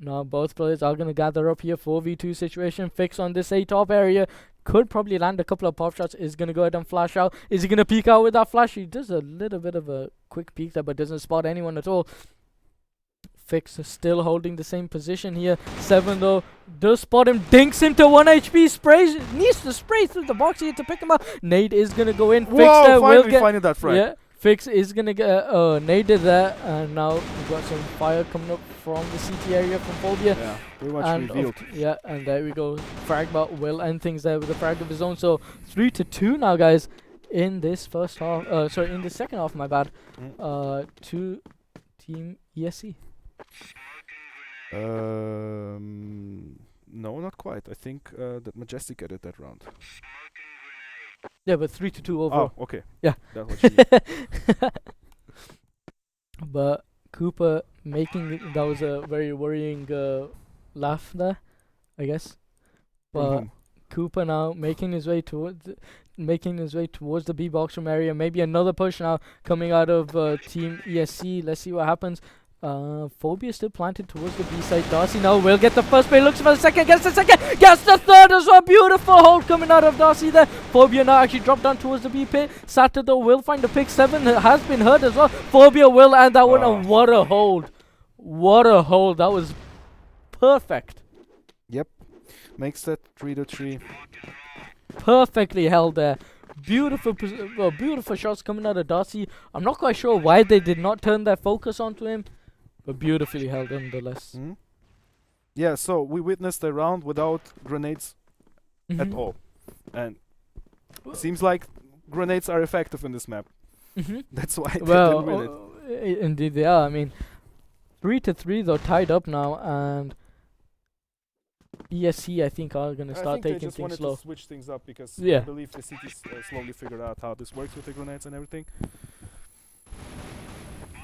now both players are going to gather up here. 4v2 situation. Fix on this A top area. Could probably land a couple of pop shots. Is going to go ahead and flash out. Is he going to peek out with that flash? He does a little bit of a quick peek there, but doesn't spot anyone at all. Fix is still holding the same position here. 7 though does spot him, dinks him to 1 HP, sprays, needs to spray through the box here to pick him up. Nade is gonna go in. Whoa, Fix there finally finding that frag. Yeah, Fix is gonna get naded there, and now we've got some fire coming up from the CT area from Phobia. Yeah, pretty much revealed. Yeah, and there we go. Fragbot will end things there with a frag of his own. So 3-2 now, guys, in this first half. In the second half, my bad. To Team ESC. No, not quite. I think that Majestic added that round. Yeah, but 3-2 overall. Oh, okay. Yeah. That's what you mean. But Cooper making that was a very worrying laugh there, I guess. But Cooper now making his way towards the B box room area. Maybe another push now coming out of Team ESC. Let's see what happens. Phobia still planted towards the B side. Darcy now will get the first play, looks for the second, gets the second, gets the third as well. Beautiful hold coming out of Darcy there. Phobia now actually dropped down towards the B pit. Sata though will find the pick. 7 has been hurt as well. Phobia will and that one, and what a hold. What a hold. That was perfect. Yep. Makes that 3-3. Perfectly held there. Beautiful, beautiful shots coming out of Darcy. I'm not quite sure why they did not turn their focus onto him, but beautifully held nonetheless. Yeah, so we witnessed a round without grenades at all. And seems like grenades are effective in this map. That's why they didn't win it. Indeed they are. I mean, 3-3 though, tied up now, and ESC I think are going to start taking they just things wanted slow. to switch things up because Yeah. I believe the cities slowly figured out how this works with the grenades and everything.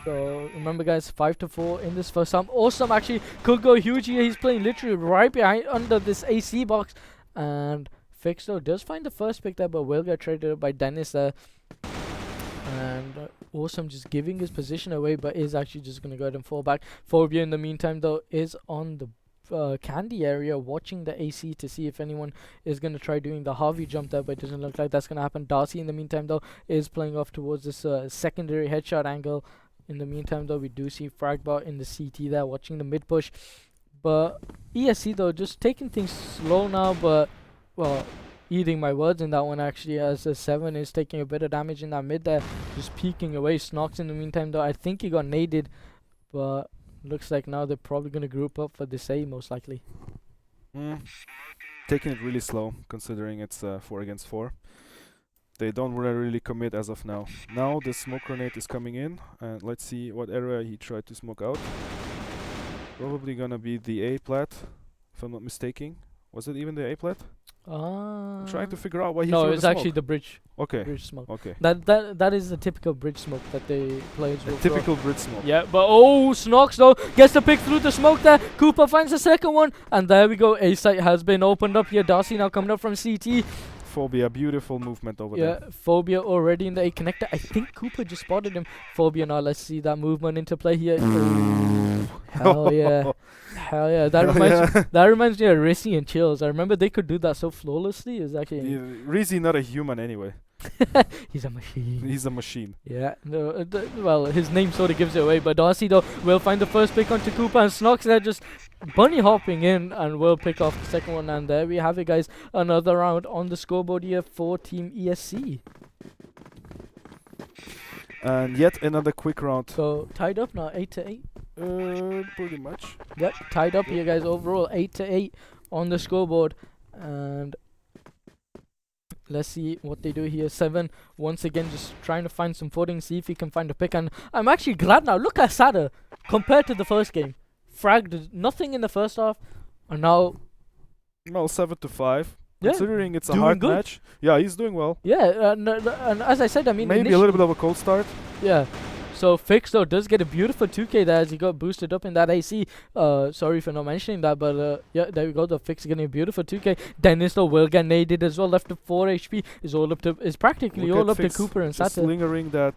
So remember guys, 5-4 in this first half. Awesome actually could go huge here. He's playing literally right behind under this AC box, and Fixo does find the first pick there, but will get traded up by Dennis there. And Awesome just giving his position away, but is actually just going to go ahead and fall back. Phobia in the meantime though is on the candy area watching the AC to see if anyone is going to try doing the Harvey jump there, but it doesn't look like that's going to happen. Darcy in the meantime though is playing off towards this secondary headshot angle. In the meantime though we do see Fragbot in the CT there watching the mid push, but ESC though just taking things slow now, but well, eating my words in that one actually, as a 7 is taking a bit of damage in that mid there, just peeking away. Snox in the meantime though, I think he got naded, but looks like now they're probably going to group up for this A most likely. Taking it really slow considering it's 4 against 4. They don't really commit as of now. Now the smoke grenade is coming in, and let's see what area he tried to smoke out. Probably gonna be the A plat, if I'm not mistaken. Was it even the A plat? I'm trying to figure out why he no, threw it's the actually smoke. the bridge. Okay. Bridge smoke. Okay. That is the typical bridge smoke that they players will throw. Typical bridge smoke. Yeah, but Snox though gets the pick through the smoke there. Cooper finds the second one, and there we go. A site has been opened up here. Darcy now coming up from CT. Phobia, beautiful movement over there. Yeah, Phobia already in the A connector. I think Cooper just spotted him. Phobia now, let's see that movement into play here. Hell yeah. Hell yeah. That reminds me of Rissy and Chills. I remember they could do that so flawlessly. It's actually Rizzy not a human anyway. He's a machine. He's a machine. Yeah, no, well, his name sort of gives it away, but Darcy though will find the first pick onto Cooper, and Snox there just bunny hopping in and will pick off the second one, and there we have it guys, another round on the scoreboard here for Team ESC. And yet another quick round. So tied up now, 8-8. Pretty much. Yep, tied up here guys, overall 8-8 on the scoreboard, and let's see what they do here. 7 once again just trying to find some footing, see if he can find a pick, and I'm actually glad now. Look at Sada compared to the first game. Fragged nothing in the first half, and now 7-5. Yeah, considering it's a doing hard good. match. Yeah, he's doing well. Yeah, and as I said, I mean Maybe a little bit of a cold start. Yeah. So Fix though does get a beautiful 2k there as he got boosted up in that AC. Sorry for not mentioning that, but yeah, there we go. The Fix getting a beautiful 2k. Dennis though will get naded as well. Left to 4 HP. Is practically Look all at up to Fix Cooper and just Sata. lingering that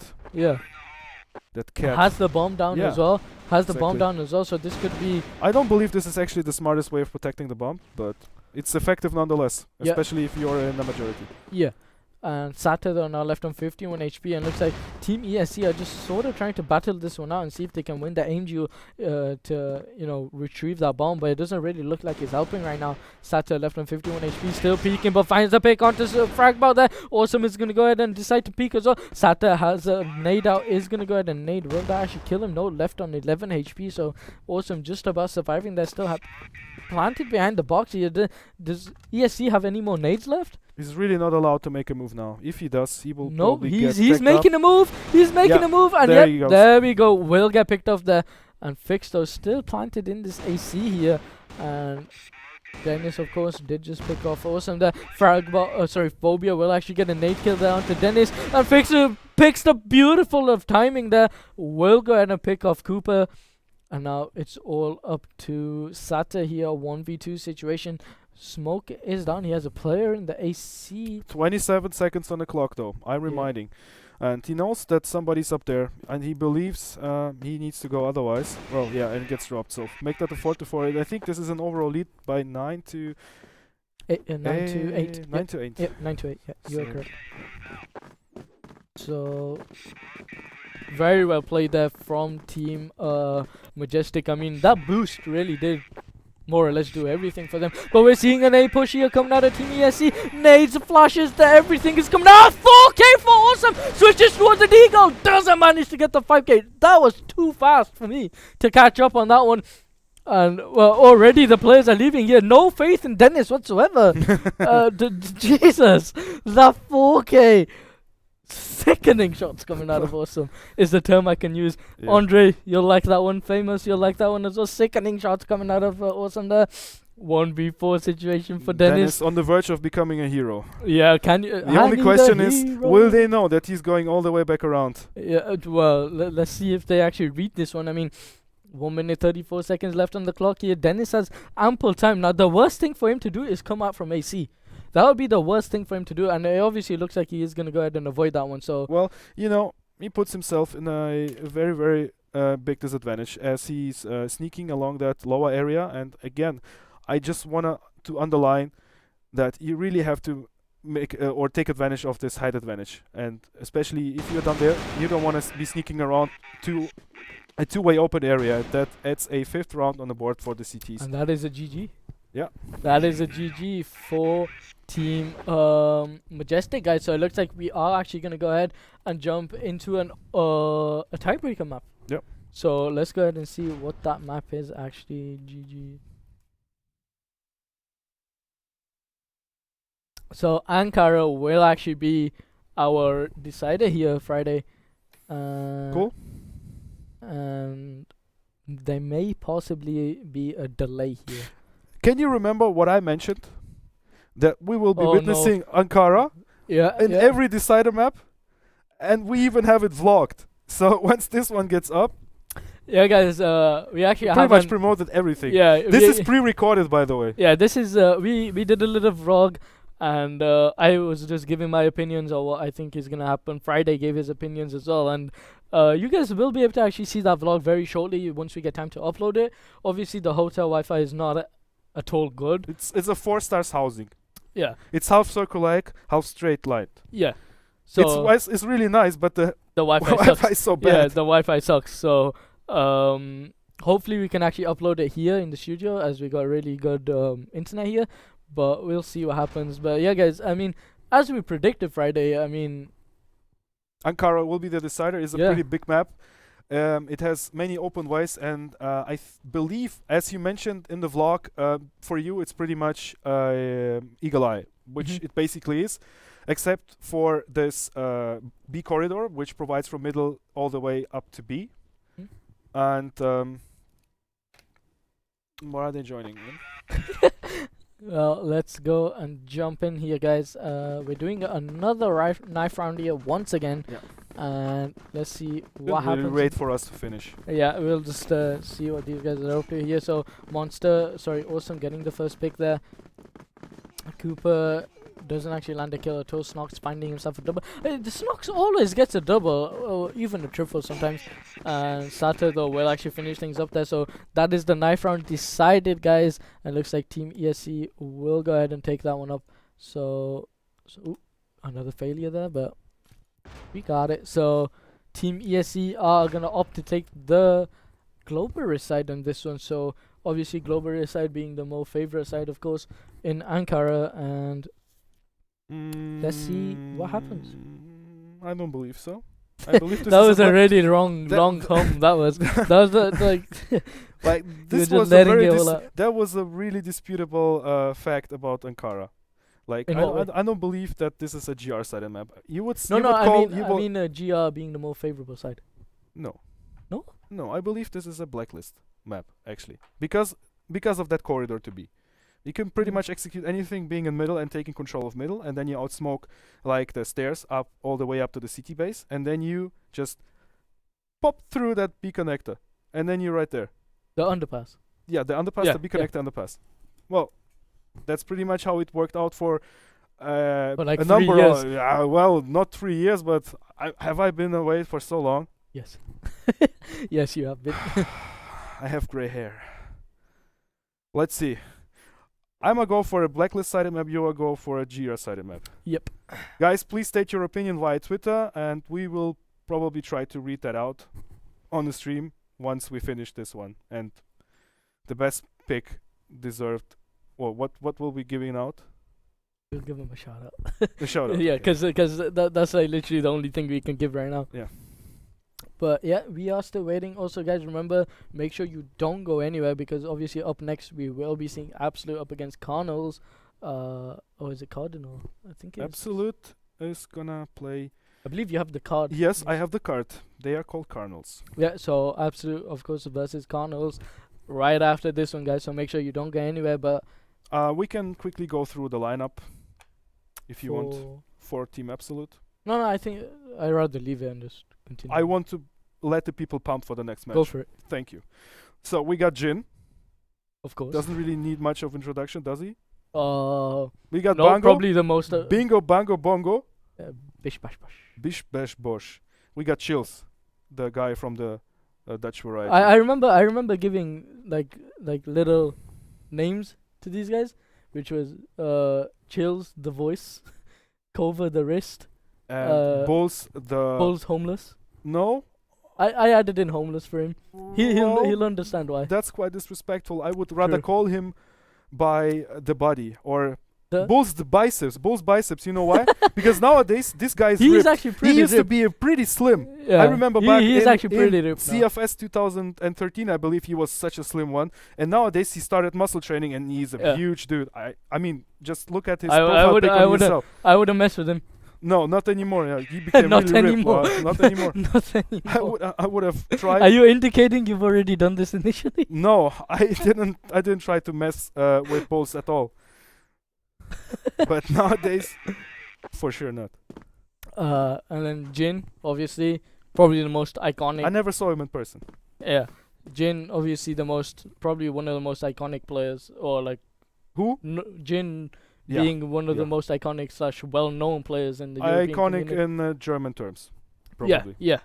cat. Has the bomb down Yeah, as well. Has the bomb exactly. down as well. So this could be. I don't believe this is actually the smartest way of protecting the bomb, but it's effective nonetheless, Yeah. especially if you're in the majority. Yeah. And Sata though now left on 51 HP, and looks like Team ESC are just sort of trying to battle this one out and see if they can win the aim duel to retrieve that bomb, but it doesn't really look like it's helping right now. Sata left on 51 HP, still peeking, but finds the pick onto Fragbot there. Awesome is gonna go ahead and decide to peek as well. Sata has a nade out, is gonna go ahead and nade. Will that actually kill him? No, left on 11 HP, so Awesome just about surviving. They're still planted behind the box here. Does ESC have any more nades left? He's really not allowed to make a move now. If he does, he will No, probably he's get making a move. He's making Yeah, a move, and there he goes. there we go. Will get picked off there, and Fixto still planted in this AC here, and Dennis of course did just pick off Awesome there. Phobia will actually get a nade kill there onto Dennis, and Fixto picks the beautiful of timing there. Will go ahead and pick off Cooper, and now it's all up to Sata here. 1v2 situation. Smoke is down. He has a player in the AC. 27 seconds on the clock though. I'm reminding. And he knows that somebody's up there, and he believes he needs to go otherwise. Well, yeah, and it gets dropped. So make that a 4-4. And I think this is an overall lead by 9 to 9 to 8. 9 to 8. Yeah, 9 to 8. Yeah, you are So- correct. So very well played there from Team Majestic. I mean, that boost really did more or less do everything for them. But we're seeing an A push here coming out of Team ESC. Nades, flashes, everything is coming out. 4K for Awesome. Switches towards the Deagle. Doesn't manage to get the 5K. That was too fast for me to catch up on that one. And well, already the players are leaving here. No faith in Dennis whatsoever. Jesus, that 4K. Sickening shots coming out of Awesome is the term I can use. Yeah. Andre, you'll like that one. Famous, you'll like that one as well. Sickening shots coming out of Awesome there. 1v4 situation for Dennis. on the verge of becoming a hero. Yeah, can you? The only question is, will they know that he's going all the way back around? Yeah, well, let's see if they actually read this one. I mean, 1 minute 34 seconds left on the clock here. Dennis has ample time. Now, the worst thing for him to do is come out from AC. That would be the worst thing for him to do, and it obviously looks like he is going to go ahead and avoid that one. So, Well, you know, he puts himself in a very, very big disadvantage as he's sneaking along that lower area. And again, I just want to underline that you really have to make or take advantage of this height advantage. And especially if you're down there, you don't want to be sneaking around to a two-way open area. That adds a 5th round on the board for the CTs. and that is a GG. Yeah. That is a GG for Team Majestic, guys. So it looks like we are actually going to go ahead and jump into a tiebreaker map. Yep. So let's go ahead and see what that map is actually. GG. So Ankara will actually be our decider here Friday. Cool. And there may possibly be a delay here. Can you remember what I mentioned? That we will be Oh, witnessing Ankara Yeah. in every decider map, and we even have it vlogged. So once this one gets up, Yeah, guys. We actually pretty have much promoted everything. Yeah. This is pre-recorded, by the way. Yeah, this is we did a little vlog, and I was just giving my opinions on what I think is gonna happen. Friday gave his opinions as well, and you guys will be able to actually see that vlog very shortly once we get time to upload it. Obviously, the hotel Wi-Fi is not at all good. It's a 4 stars housing. Yeah, It's half circular, half straight line. yeah. So It's really nice, but the the Wi-Fi sucks. Wi-Fi is so Yeah, bad. the Wi-Fi sucks. So hopefully we can actually upload it here in the studio, as we got really good internet here. But we'll see what happens. But yeah, guys. I mean, as we predicted Friday, I mean, Ankara will be the decider. It's a Yeah. pretty big map. It has many open ways, and I believe, as you mentioned in the vlog, for you it's pretty much Eagle Eye, which Mhm. it basically is, except for this B corridor, which provides from middle all the way up to B. Mhm. And where are they joining? well, let's go and jump in here, guys. We're doing another knife round here once again. Yeah. And let's see We'll what happens. wait for us to finish. Yeah, we'll just see what these guys are up to here. So Awesome getting the first pick there. Cooper doesn't actually land a kill at all. Snox finding himself a double. The Snox always gets a double, or even a triple sometimes. And Sato though will actually finish things up there. So that is the knife round decided, guys. And looks like Team ESC will go ahead and take that one up. So ooh, another failure there, but we got it. So Team ESC are gonna opt to take the Globalist side on this one. So obviously Globalist side being the more favorite side, of course, in Ankara. And let's see what happens. I don't believe so. I believe this that is was a a black- really long hum. That was the like like this just was a letting very it all out. that was a really disputable fact about Ankara. Like In what way? I don't believe that this is a GR sided map. You would no you no would call, I mean GR being the more favorable side. no. No? No, I believe this is a blacklist map actually. Because of that corridor to be. You can pretty Mm. much execute anything being in middle and taking control of middle, and then you outsmoke like the stairs up all the way up to the city base, and then you just pop through that B connector, and then you're right there. The underpass. Yeah, the underpass, Yeah, the B yeah. connector underpass. Well, that's pretty much how it worked out for For like a 3 number years. of, well, not 3 years, but have I been away for so long? Yes. Yes, you have been. I have gray hair. Let's see. I'm gonna go for a blacklist sided map. You will go for a Jira sided map. Yep. Guys, please state your opinion via Twitter, and we will probably try to read that out on the stream once we finish this one. And the best pick deserved. Well, what will we giving out? We'll give him a shout out. A shout out. Yeah, okay. because that's like literally the only thing we can give right now. Yeah. But yeah, we are still waiting. Also, guys, remember, make sure you don't go anywhere, because obviously up next we will be seeing Absolute up against Cardinals. Or is it Cardinal? I think it's Absolute is gonna play. I believe you have the card. Yes, I have the card. They are called Cardinals. Yeah, so Absolute, of course, versus Cardinals right after this one, guys. So make sure you don't go anywhere. But we can quickly go through the lineup if you want for Team Absolute. No, I think I'd rather leave it and just continue. I want to let the people pump for the next match. Go for it. Thank you. So we got Jin. Of course. Doesn't really need much of introduction, does he? We got no, Bango. probably the most. Bingo, Bango, Bongo. Bish bash bash. Bish, Bash, Bosh. We got Chills, the guy from the Dutch variety. I remember giving like little names to these guys, which was Chills the voice, Cover the wrist, and Bulls, the... Bulls homeless. No? I added in homeless for him. He'll understand why. That's quite disrespectful. I would rather True. call him by the body, or The Bulls the biceps. Bulls biceps. You know why? Because nowadays this guy is he's ripped. actually pretty He used to ripped. be a pretty slim. Yeah. I remember back he's in, actually pretty in ripped now. CFS 2013, I believe he was such a slim one. And nowadays he started muscle training, and he's a Yeah. huge dude. I mean, just look at his I profile would- pic I on would- yourself. I wouldn't mess with him. No, not anymore. Yeah, he became Not really anymore. ripped. Not anymore. Not anymore. I would have tried. Are you indicating you've already done this initially? No, I didn't. I didn't try to mess with Bulls at all. But nowadays, for sure not. And then Jin, obviously, probably the most iconic. I never saw him in person. Yeah, Jin, obviously probably one of the most iconic players, or like Who? Jin Yeah. being one of the Yeah. most iconic / well-known players in the European Iconic community. in German terms, probably. Yeah,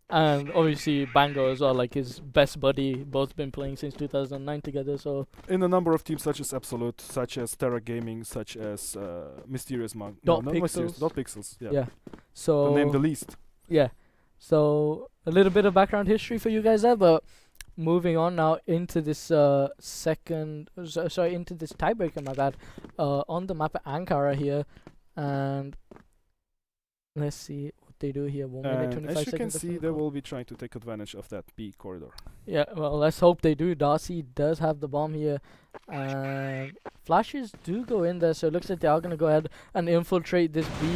and obviously Bango as well, like his best buddy. Both been playing since 2009 together. So In a number of teams such as Absolute, such as Terra Gaming, such as Mysterious Monk. Dot not Mysterious, Pixels. Dot Pixels. Yeah. yeah, so To name the least. yeah, so a little bit of background history for you guys there, but moving on now into this into this tiebreaker, my bad, on the map at Ankara here, and let's see what they do here. 1 minute And 25 as you can seconds. left see, on the they clock. will be trying to take advantage of that B corridor. Yeah, well, let's hope they do. Darcy does have the bomb here, and flashes do go in there, so it looks like they are going to go ahead and infiltrate this B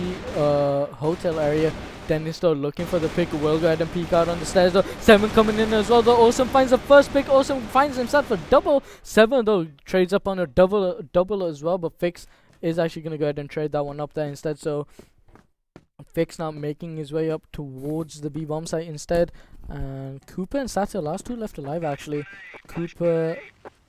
hotel area. Denisto looking for the pick, will go ahead and peek out on the stairs though. 7 coming in as well though. Awesome finds the first pick. Awesome finds himself a double. 7 though trades up on a double as well, but Fix is actually going to go ahead and trade that one up there instead. So Fix now making his way up towards the B bomb site instead. And Cooper and Sata, last 2 left alive actually. Cooper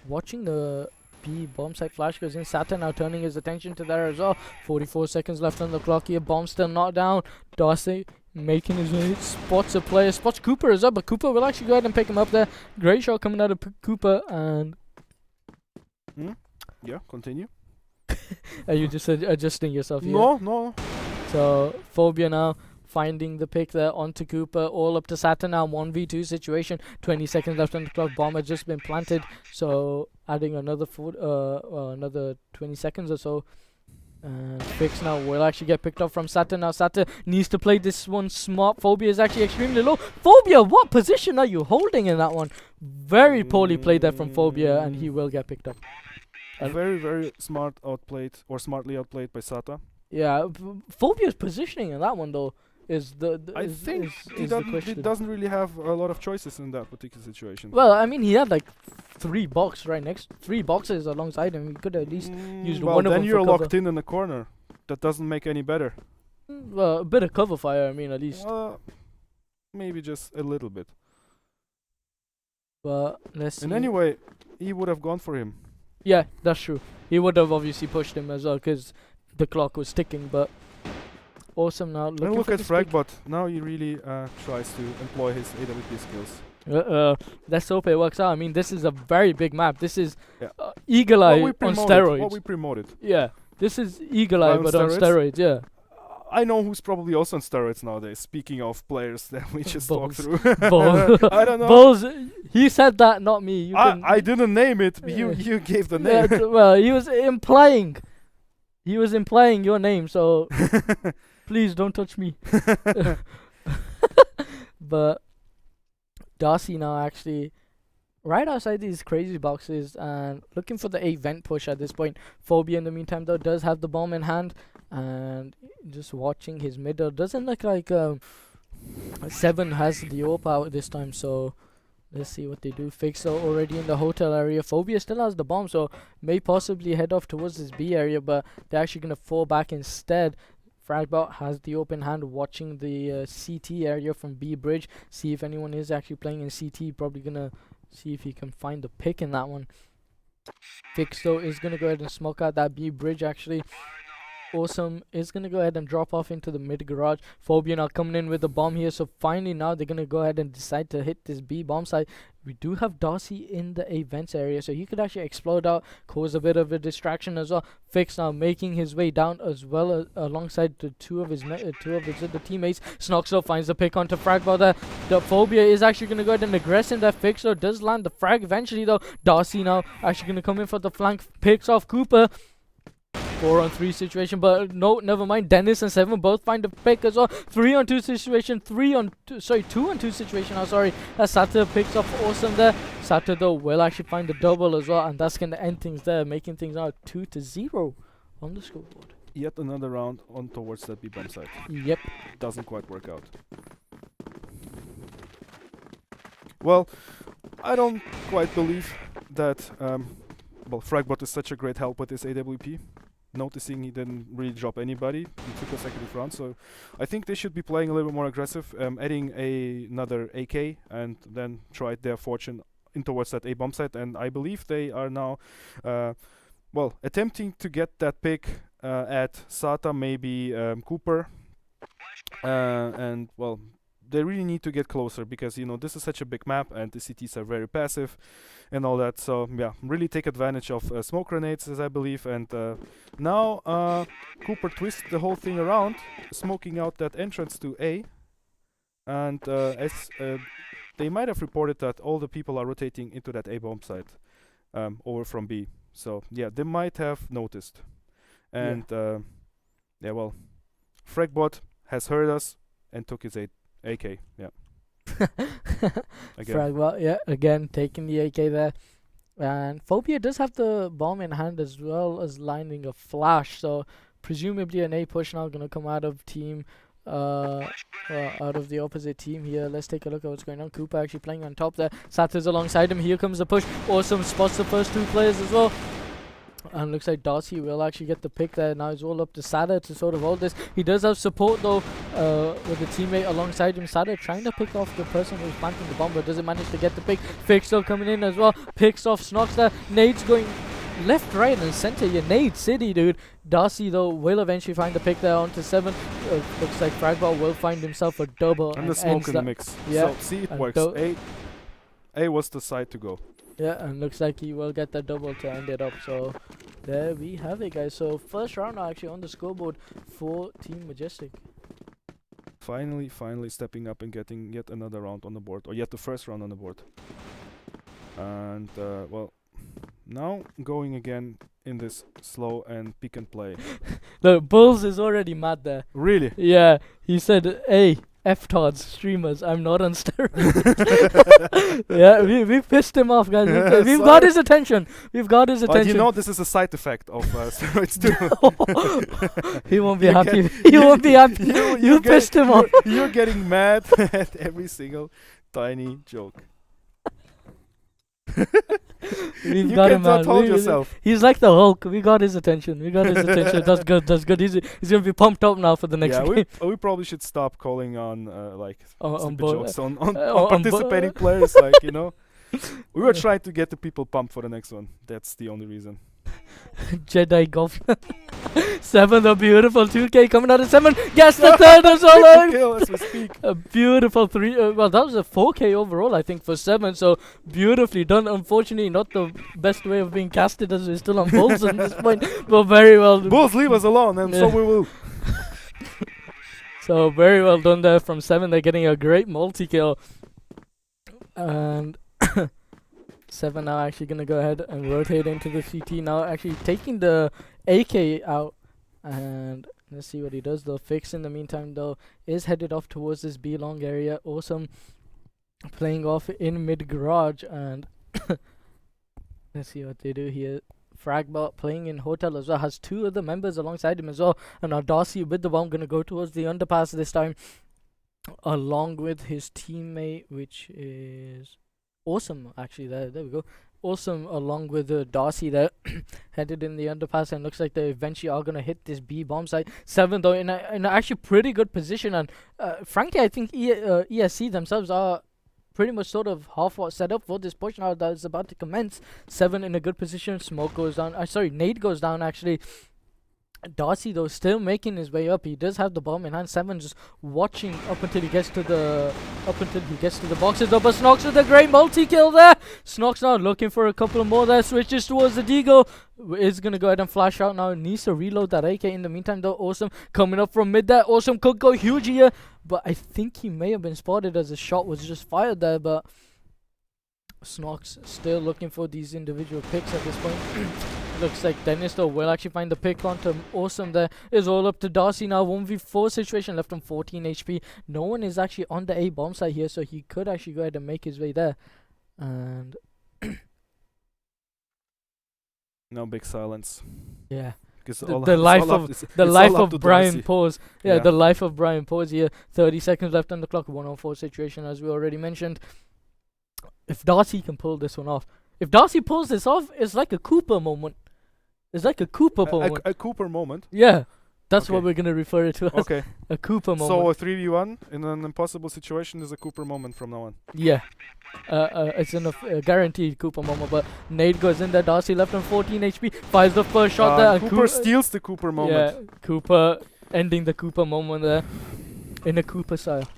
watching the B bomb site, flash goes in. Sata now turning his attention to there as well. 44 seconds left on the clock here. Bomb still not down. Darcy making his way, spots a player, spots Cooper as well, but Cooper will actually go ahead and pick him up there. Great shot coming out of Cooper, and Yeah, continue. are you just adjusting yourself here? No. So Phobia now finding the pick there onto Cooper, all up to Saturn now. 1v2 situation. 20 seconds left on the clock. Bomb has just been planted, so adding another another 20 seconds or so. And Fix now will actually get picked up from Saturn. Now Saturn needs to play this one smart. Phobia is actually extremely low. Phobia, what position are you holding in that one? Very poorly played there from Phobia, and he will get picked up. Very, very smartly outplayed by Sata. Yeah, Phobia's positioning in that one though is I think he the question. doesn't really have a lot of choices in that particular situation. Well, I mean, he had like 3 boxes alongside him. He could at least used well, one of then them you're for locked cover. in a corner. That doesn't make any better. Well, a bit of cover fire, I mean, at least. Maybe just a little bit. But let's see. And anyway, he would have gone for him. Yeah, that's true. He would have obviously pushed him as well, because the clock was ticking. But awesome now. And Looking look for at this pick. Fragbot. Now he really tries to employ his AWP skills. Let's hope it works out. I mean, this is a very big map. This is Yeah. Eagle Eye What on we steroids. promoted. Yeah, this is Eagle Eye On but on steroids? steroids. Yeah. I know who's probably also on steroids nowadays. Speaking of players that we just talked Balls. through. Balls. I don't know. Balls. He said that, not me. You can, I didn't name it. Yeah. You gave the Yeah, name. well, he was implying. He was implying your name, so please don't touch me. But Darcy now actually right outside these crazy boxes and looking for the event push at this point. Phobia in the meantime though does have the bomb in hand and just watching his middle. Doesn't look like 7 has the AWP out this time, so let's see what they do. Fixer already in the hotel area. Phobia still has the bomb, so may possibly head off towards this B area, but they're actually going to fall back instead. Fragbot has the open hand, watching the CT area from B bridge. See if anyone is actually playing in CT. Probably going to see if he can find the pick in that one. Fix though is going to go ahead and smoke out that B bridge actually. Awesome is going to go ahead and drop off into the mid garage. Phobia now coming in with the bomb here, so finally now they're going to go ahead and decide to hit this B bomb site. We do have Darcy in the events area, so he could actually explode out, cause a bit of a distraction as well. Fix now making his way down as well alongside the two of his other teammates. Snoxo finds the pick onto Fragbot there. The Phobia is actually going to go ahead and aggress in that. Fixer does land the frag eventually though. Darcy now actually going to come in for the flank, picks off Cooper. 4-on-3 situation, but no, never mind. Dennis and 7 both find a pick as well. 3-on-2 situation, 2-on-2 situation. I'm sorry. As Sata picks off Awesome there. Sata though will actually find a double as well, and that's gonna end things there, making things now 2-0 on the scoreboard. Yet another round on towards that B bomb site. Yep. Doesn't quite work out. Well, I don't quite believe that Fragbot is such a great help with his AWP. Noticing he didn't really drop anybody in two consecutive rounds, so I think they should be playing a little bit more aggressive, adding another AK and then try their fortune in towards that A bomb site. And I believe they are now, attempting to get that pick at Sata, maybe Cooper, and well, they really need to get closer because this is such a big map and the CTs are very passive and all that. So yeah, really take advantage of smoke grenades, as I believe. And now Cooper twists the whole thing around, smoking out that entrance to A. And as they might have reported that all the people are rotating into that A bomb site over from B. So yeah, they might have noticed. And Fragbot has heard us and took his AK, yeah. Fragbot, yeah, again taking the AK there. And Phobia does have the bomb in hand as well as lining a flash, so presumably an A push now gonna come out of team out of the opposite team here. Let's take a look at what's going on. Cooper actually playing on top there. Sata's alongside him. Here comes the push. Awesome spots the first 2 players as well. And looks like Darcy will actually get the pick there. Now it's all up to Sada to sort of hold this. He does have support though with the teammate alongside him. Sada trying to pick off the person who's planting the bomb, but doesn't manage to get the pick. Fix still coming in as well. Picks off Snox there. Nade's going left, right and center. Yeah, Nade City, dude. Darcy though will eventually find the pick there onto 7. Looks like Fragbot will find himself a double. And the smoke in the mix. Yeah. So see, it works. A was the side to go. Yeah, and looks like he will get that double to end it up. So there we have it, guys. So first round actually on the scoreboard for Team Majestic. Finally stepping up and getting yet another round on the board, or yet the first round on the board. And now going again in this slow and pick and play. Look, Bulls is already mad there. Really? Yeah, he said, "Hey, F-Tods streamers, I'm not on steroids." Yeah, we pissed him off, guys. We've got his attention. We've got his attention. But this is a side effect of steroids too. He won't be happy. He won't be happy. You pissed him off. You're getting mad at every single tiny joke. We've got him, man. Hold yourself. He's like the Hulk. We got his attention. That's good. That's good. He's gonna be pumped up now for the next game. We probably should stop calling on stupid jokes on on participating players. We were trying to get the people pumped for the next one. That's the only reason. Jedi golf. Seven, the beautiful 2K coming out of Seven. Gets the third as well. Kill as we speak. A beautiful 3. Well, that was a 4K overall, I think, for Seven. So beautifully done. Unfortunately, not the best way of being casted as we're still on Bulls at this point. But very well. Bulls, leave us alone, and so we will. So very well done there from Seven. They're getting a great multi-kill. And Seven now actually going to go ahead and rotate into the CT now, actually taking the AK out. And let's see what he does though. Fix in the meantime though is headed off towards this B long area. Awesome playing off in mid garage, and let's see what they do here. Fragbot playing in hotel as well, has 2 other members alongside him as well. And now Darcy with the bomb gonna go towards the underpass this time, along with his teammate, which is Awesome. Actually, there we go. Awesome, along with Darcy there, headed in the underpass, and looks like they eventually are gonna hit this B bomb site. Seven though in a actually pretty good position, and frankly, I think ESC themselves are pretty much sort of half set up for this push now that is about to commence. Seven in a good position. Smoke goes down. Sorry, Nade goes down actually. Darcy though still making his way up. He does have the bomb in hand. Seven just watching up until he gets to the boxes though. But Snox with a great multi-kill there. Snox now looking for a couple more there. Switches towards the Deagle. Is gonna go ahead and flash out now. Needs to reload that AK in the meantime though. Awesome coming up from mid there. Awesome could go huge here, but I think he may have been spotted as a shot was just fired there. But Snox still looking for these individual picks at this point. Looks like Dennis though will actually find the pick onto Awesome there. Is all up to Darcy now. 1v4 situation, left on 14 HP. No one is actually on the A bomb site here, so he could actually go ahead and make his way there. And no, big silence. Yeah. Because The life of Brian Pause. Yeah, the life of Brian Pause here. 30 seconds left on the clock. 1-on-4 situation as we already mentioned. If Darcy can pull this one off. If Darcy pulls this off, it's like a Cooper moment. It's like a Cooper moment. A Cooper moment? Yeah. That's Okay. what we're going to refer it to as. Okay. A Cooper moment. So a 3v1 in an impossible situation is a Cooper moment from now on. Yeah. It's a guaranteed Cooper moment. But Nade goes in there. Darcy left on 14 HP. Fires the first shot there. Cooper steals the Cooper moment. Yeah. Cooper ending the Cooper moment there. In a Cooper style.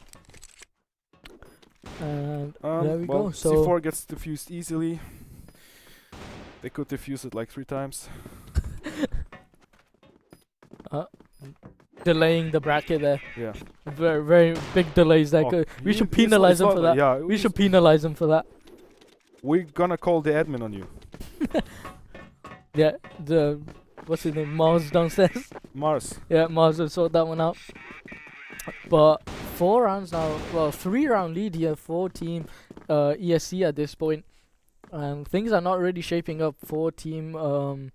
And there we go. So C4 gets defused easily. They could defuse it like 3 times. Delaying the bracket there. Yeah. Very, very big delays there. We should penalize them for that. Yeah, we should penalize them for that. We're gonna call the admin on you. Yeah, what's his name? Mars downstairs. Mars. Yeah, Mars will sort that one out. But 4 rounds now. Well, 3-round lead here for Team ESC at this point. And things are not really shaping up for Team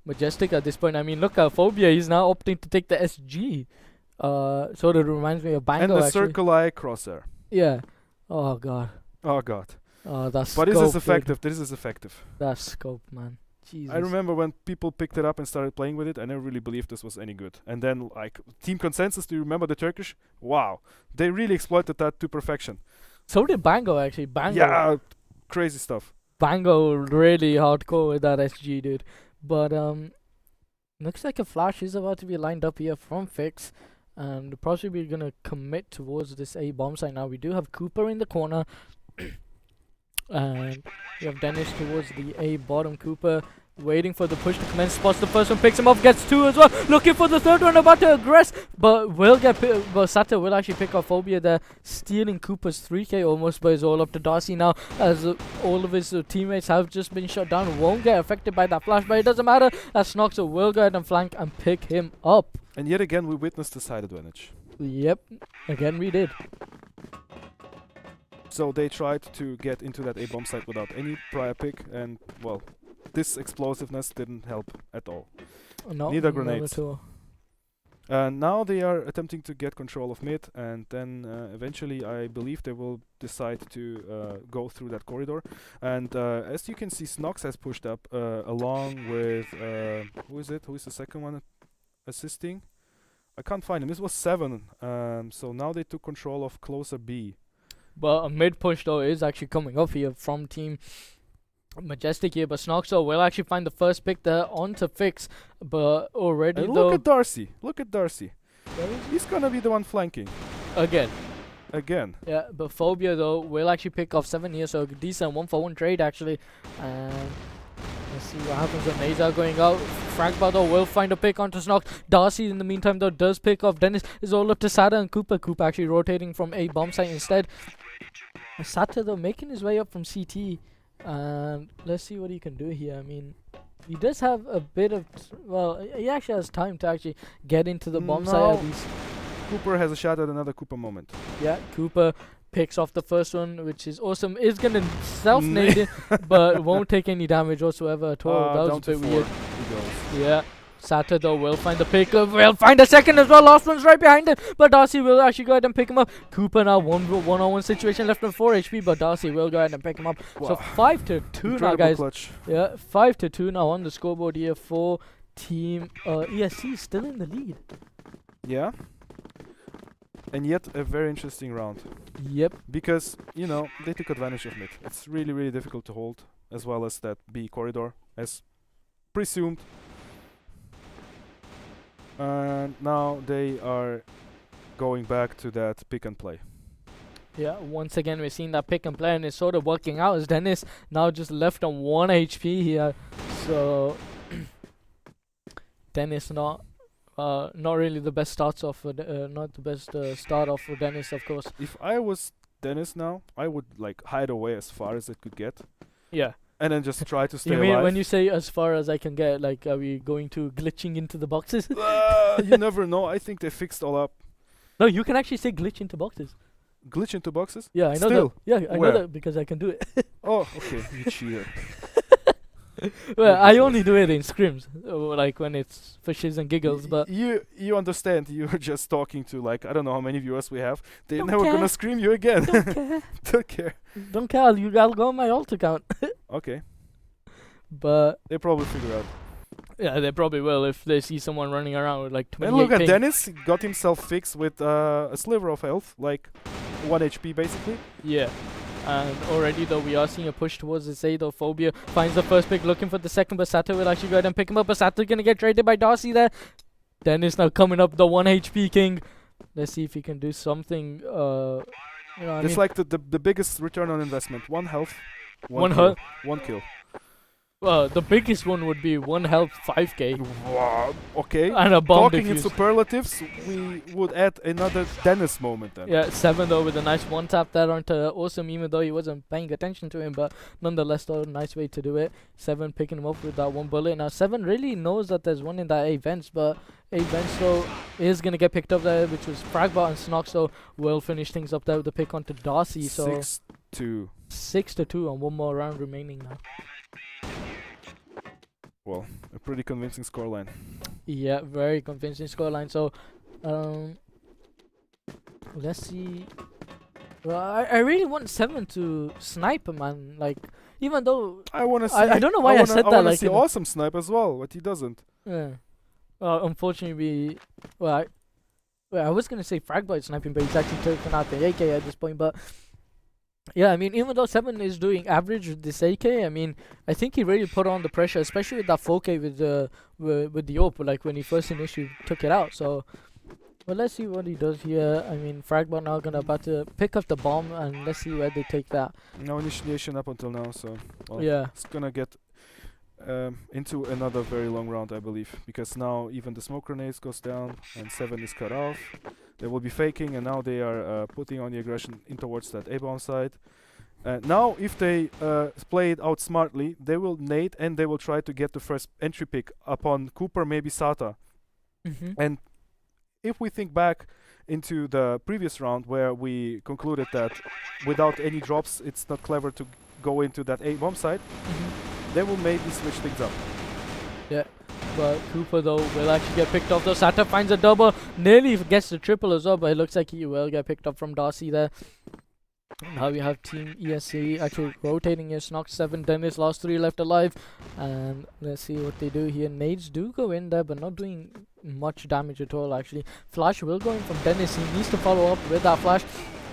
Majestic at this point. I mean, look at Phobia. He's now opting to take the SG. Sort of reminds me of Bango. And the actually. Circle Eye Crosshair. Yeah. Oh god. Oh god. Oh, that's. But scope, this is dude. effective. This is effective. That's scope, man. Jesus. I remember when people picked it up and started playing with it, I never really believed this was any good. And then, like, Team Consensus, do you remember the Turkish? Wow. They really exploited that to perfection. So did Bango, actually. Bango. Yeah, crazy stuff. Bango really hardcore with that SG, dude. But, looks like a flash is about to be lined up here from Fix. And possibly gonna commit towards this A bomb site now. We do have Cooper in the corner. And we have Dennis towards the A bottom. Cooper waiting for the push to commence. Spots the first one, picks him up, gets 2 as well. Looking for the third one, about to aggress, but will get. But Sato will actually pick off Phobia there, stealing Cooper's 3K almost. But it's all up to Darcy now, as all of his teammates have just been shot down. Won't get affected by that flash, but it doesn't matter. As Snoxer will go ahead and flank and pick him up. And yet again, we witnessed the side advantage. Yep, again we did. So they tried to get into that A bomb site without any prior pick, and well, this explosiveness didn't help at all. No, Neither not grenades. at all. Now they are attempting to get control of mid, and then eventually I believe they will decide to go through that corridor. And as you can see, Snox has pushed up along with who is it? Who is the second one assisting? I can't find him. This was 7. So now they took control of closer B. But a mid push though is actually coming up here from Team Majestic here, but Snoxo will actually find the first pick there onto Fix, but already And though... look at Darcy. Look at Darcy. Where is he? He's gonna be the one flanking. Again. Yeah, but Phobia though will actually pick off 7 here, so decent 1-for-1 trade actually. And let's see what happens when Naza going out. Fragba though will find a pick onto Snox. Darcy in the meantime though does pick off Dennis. Is all up to Sata and Cooper. Cooper actually rotating from a bomb site instead. Sata though making his way up from CT. And let's see what he can do here. I mean, he does have a bit of... well, he actually has time to actually get into the bomb site at least. Cooper has a shot at another Cooper moment. Yeah, Cooper picks off the first one, which is awesome. Is going to self-nade it, but won't take any damage whatsoever at all. That was a bit weird. Yeah. Sata though will find the pick up, will find a second as well. Last one's right behind him, but Darcy will actually go ahead and pick him up. Cooper now one-on-one situation left on 4 HP, but Darcy will go ahead and pick him up. Wow. So 5-2 now, guys. Clutch. Yeah, 5-2 now on the scoreboard here for Team ESC, still in the lead. Yeah. And yet a very interesting round. Yep. Because, you know, they took advantage of it. It's really, really difficult to hold, as well as that B corridor, as presumed. And now they are going back to that pick and play. Yeah, once again we're seeing that pick and play, and it's sort of working out as Dennis now just left on 1 HP here. So Dennis not really the best starts off for not the best start off for Dennis, of course. If I was Dennis now, I would like hide away as far as it could get. Yeah. And then just try to stay You mean alive. when you say as far as I can get, like, are we going to glitching into the boxes? You never know. I think they fixed all up. No, you can actually say glitch into boxes. Glitch into boxes? Yeah, I know Still? that. Yeah, I Where? know that because I can do it. Oh, okay. You cheater. Well, I only do it in scrims, like when it's for shits and giggles. But you understand? You're just talking to, like, I don't know how many viewers we have. They're Don't never care. gonna scream you again. don't care. Don't care. Don't care. I'll go on my alt account. Okay. But They probably figure out. yeah, they probably will if they see someone running around with like 28 And look at ping. Dennis. He got himself fixed with a sliver of health, like 1 HP basically. Yeah. And already though we are seeing a push towards the Zay though. Phobia finds the first pick, looking for the second, but Sato will actually go ahead and pick him up. But Sato gonna get traded by Darcy there. Dennis now coming up, the 1 HP king. Let's see if he can do something. You know what I It's mean? like the biggest return on investment. 1 health, 1 kill, health. 1 kill. The biggest one would be 1 health 5k Wow. Okay. and a bomb Talking in defuse. superlatives, we would add another Dennis moment then. Yeah, 7 though with a nice one tap there onto Awesome, even though he wasn't paying attention to him, but nonetheless though, nice way to do it. 7 picking him up with that 1 bullet. Now 7 really knows that there's one in that A vents, but A vents though is gonna get picked up there, which was Fragbot, and Snox though will finish things up there with the pick onto Darcy. So 6-2. 6-2 and 1 more round remaining now. Well, a pretty convincing scoreline. Yeah, very convincing scoreline. So, let's see. Well, I really want 7 to snipe him, man. Like, even though I wanna see. I don't know why I said that, I wanna like, see in a- awesome snipe as well, but he doesn't. yeah. Well, unfortunately, I was gonna say Fragbite sniping, but he's actually taking out the AK at this point. But yeah, I mean, even though 7 is doing average with this AK, I mean, I think he really put on the pressure, especially with that 4K with the AWP, like when he first initially took it out. So, well, let's see what he does here. I mean, Fragbot now about to pick up the bomb, and let's see where they take that. No initiation up until now, so well, Yeah. it's gonna get into another very long round, I believe, because now even the smoke grenades goes down and 7 is cut off. They will be faking, and now they are putting on the aggression in towards that A-bomb side. Now, if they play it out smartly, they will nade and they will try to get the first entry pick upon Cooper, maybe Sata. And if we think back into the previous round where we concluded that without any drops, it's not clever to go into that A-bomb side, they will maybe switch things up. Yeah, but Cooper though will actually get picked off though. Sata finds a double, nearly gets the triple as well, but it looks like he will get picked up from Darcy there. Now we have Team ESC actually rotating here. Snox 7, Dennis last 3 left alive. And let's see what they do here. Nades do go in there, but not doing much damage at all actually. Flash will go in from Dennis. He needs to follow up with that flash.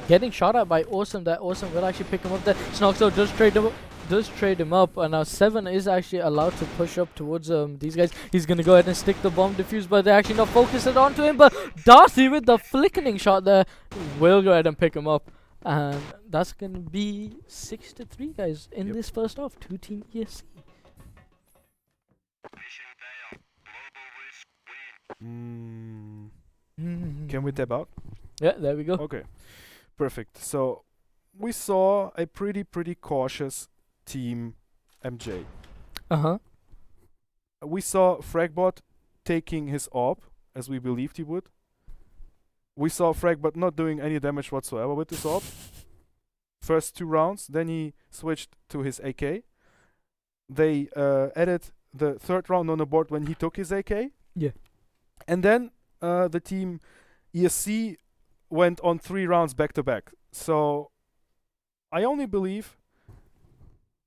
Getting shot at by Awesome. That Awesome will actually pick him up there. Snox though does trade him does trade him up, and now 7 is actually allowed to push up towards these guys. He's gonna go ahead and stick the bomb defuse, but they're actually not focusing onto him. But Darcy with the flicking shot there will go ahead and pick him up, and that's gonna be 6-3, guys, in this first half. 2 Team ESC. Can we tab out? Yeah, there we go. Okay, perfect. So we saw a pretty cautious team MJ. We saw Fragbot taking his AWP as we believed he would. We saw Fragbot not doing any damage whatsoever with his AWP. First 2 rounds, then he switched to his AK. They added the 3rd round on the board when he took his AK. Yeah. And then the team ESC went on 3 rounds back to back. So I only believe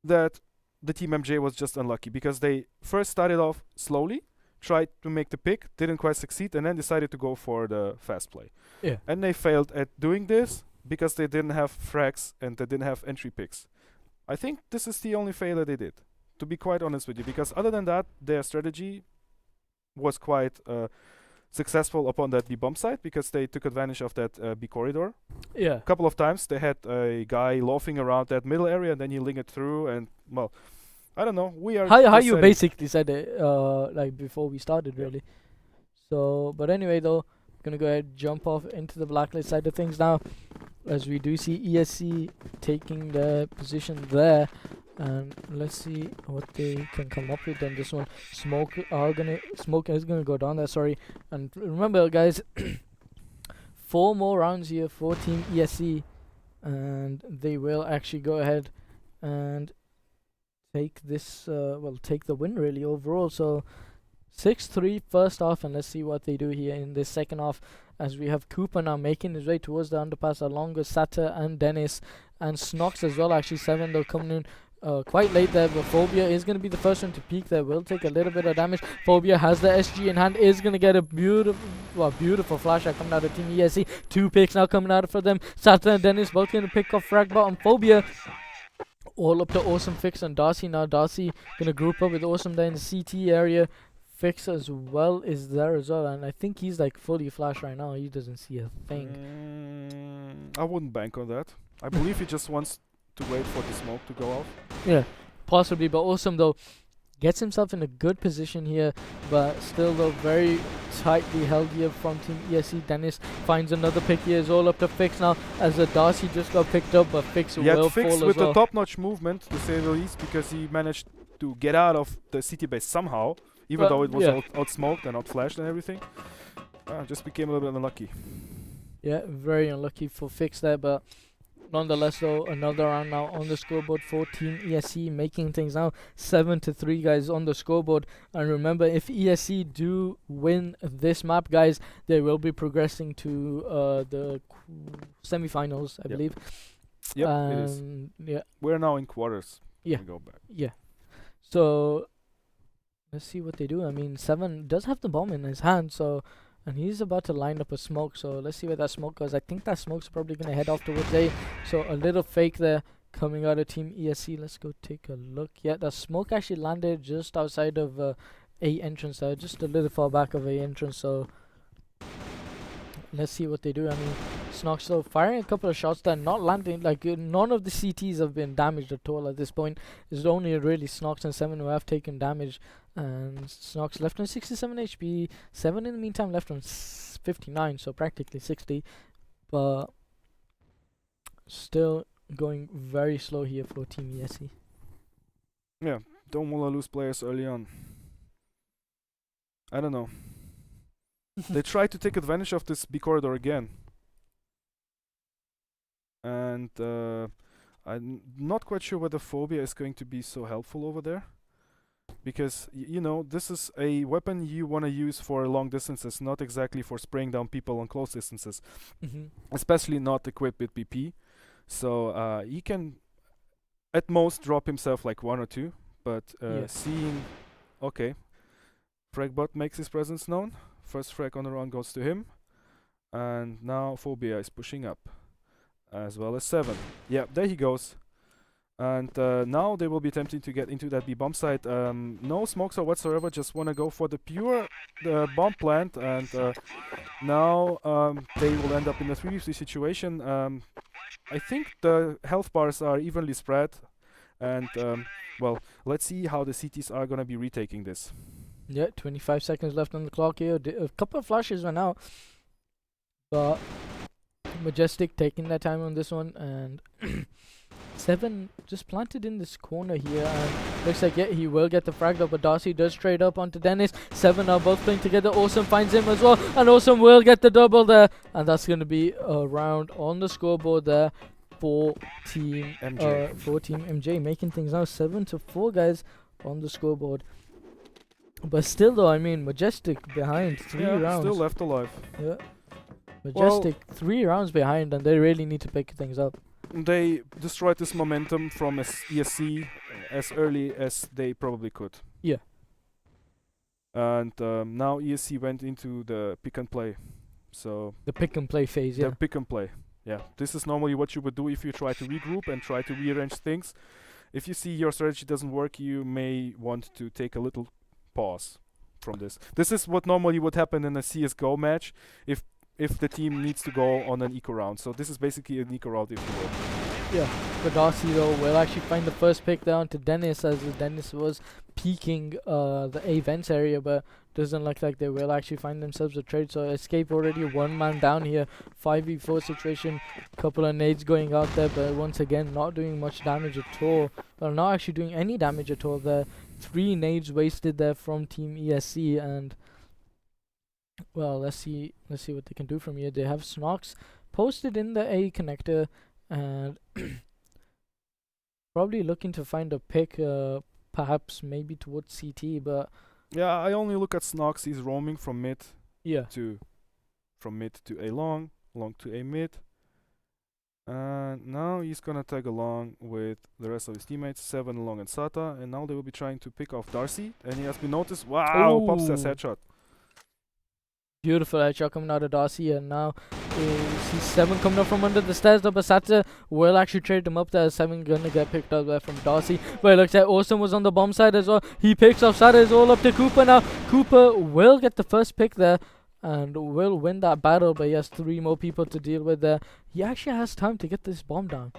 that the team MJ was just unlucky because they first started off slowly, tried to make the pick, didn't quite succeed, and then decided to go for the fast play. Yeah. And they failed at doing this because they didn't have frags and they didn't have entry picks. I think this is the only failure they did, to be quite honest with you, because other than that, their strategy was quite successful upon that B bomb side because they took advantage of that B corridor. Yeah. A couple of times they had a guy loafing around that middle area and then he lingered through and, well, I don't know. We are How you basically said it like before we started, really. So, but anyway, though, gonna go ahead jump off into the blacklist side of things now, as we do see ESC taking the position there, and let's see what they can come up with on this one. Smoke is gonna go down there. Sorry, and remember, guys, 4 more rounds here for Team ESC, and they will actually go ahead and take this, take the win really overall. So 6-3 first half, and let's see what they do here in this second half, as we have Cooper now making his way towards the underpass along with Sata and Dennis and Snox as well. Actually 7 though coming in quite late there, but Phobia is going to be the first one to peek there. Will take a little bit of damage. Phobia has the SG in hand, is going to get a beautiful flash out coming out of Team ESC. 2 picks now coming out for them. Sata and Dennis both going to pick off Fragbot and Phobia. All up to Awesome, Fix and Darcy. Now Darcy going to group up with Awesome there in the CT area. Fix as well is there as well, and I think he's like fully flash right now. He doesn't see a thing. I wouldn't bank on that. I believe he just wants to wait for the smoke to go off. Yeah, possibly, but Awesome though gets himself in a good position here, but still though very tightly held here from Team ESC. Dennis finds another pick here. Is all up to Fix now, as the Darcy just got picked up, but Fix will Fix fall with as well. a top-notch movement, to say the least, because he managed to get out of the city base somehow, even though it was out-smoked and out-flashed and everything. Just became a little bit unlucky. Yeah, very unlucky for Fix there, but nonetheless though, another round now on the scoreboard for Team ESC, making things now 7-3, guys, on the scoreboard. And remember, if ESC do win this map, guys, they will be progressing to the semi-finals, I believe. Yep, it is. Yeah, we're now in quarters. Yeah, we go back. Yeah. So let's see what they do. I mean, 7 does have the bomb in his hand, so, and he's about to line up a smoke, so let's see where that smoke goes. I think that smoke's probably going to head off towards A, so a little fake there coming out of Team ESC. Let's go take a look. Yeah, the smoke actually landed just outside of A entrance there, just a little far back of A entrance, so let's see what they do. I mean, Snox though firing a couple of shots that not landing, like none of the CTs have been damaged at all at this point. It's only really Snox and 7 who have taken damage, and Snox left on 67 HP, 7 in the meantime left on 59, so practically 60, but still going very slow here for Team ESC. Yeah, don't want to lose players early on. I don't know. They tried to take advantage of this B corridor again, and I'm not quite sure whether Phobia is going to be so helpful over there, because you know, this is a weapon you want to use for long distances, not exactly for spraying down people on close distances, especially not equipped with PP. So he can at most drop himself like 1 or 2, but seeing, okay, Fragbot makes his presence known. First frag on the round goes to him, and now Phobia is pushing up, as well as 7. Yeah, there he goes. And now they will be attempting to get into that B bomb site. No smokes or whatsoever, just want to go for the pure bomb plant. And now they will end up in a 3v3 situation. I think the health bars are evenly spread. And well, let's see how the CTs are going to be retaking this. Yeah, 25 seconds left on the clock here. A couple of flashes went out. But Majestic taking their time on this one. And 7 just planted in this corner here, and looks like he will get the frag up, but Darcy does trade up onto Dennis. 7 are both playing together. Awesome finds him as well, and Awesome will get the double there, and that's going to be a round on the scoreboard there for Team MJ, making things now 7-4, guys, on the scoreboard. But still, though, I mean, Majestic behind 3 rounds. Still left alive. Yeah, Majestic 3 rounds behind, and they really need to pick things up. They destroyed this momentum from ESC as early as they probably could. Yeah. And now ESC went into the pick and play. So the pick and play phase, yeah. The pick and play. Yeah. This is normally what you would do if you try to regroup and try to rearrange things. If you see your strategy doesn't work, you may want to take a little pause from this. This is what normally would happen in a CS:GO match if the team needs to go on an eco round. So this is basically an eco round, if you will. Yeah, but Darcy though will actually find the first pick down to Dennis, as Dennis was peeking the A vents area, but doesn't look like they will actually find themselves a trade. So Escape already 1 man down here, 5v4 situation, couple of nades going out there, but once again not doing much damage at all. Well, not actually doing any damage at all there. 3 nades wasted there from Team ESC, and well, let's see what they can do from here. They have Snox posted in the A connector, and probably looking to find a pick, perhaps maybe towards CT, but yeah, I only look at Snox. He's roaming from mid to A long to A mid, and now he's gonna tag along with the rest of his teammates, 7 along and SATA, and now they will be trying to pick off Darcy, and he has been noticed. Wow, Ooh. Pops says headshot. Beautiful headshot coming out of Darcy, and now sees 7 coming up from under the stairs. The Basata will actually trade him up there. 7 gonna get picked up there from Darcy, but it looks like Awesome was on the bomb side as well. He picks off Sata. It's all up to Cooper now. Cooper will get the first pick there and will win that battle, but he has 3 more people to deal with there. He actually has time to get this bomb down.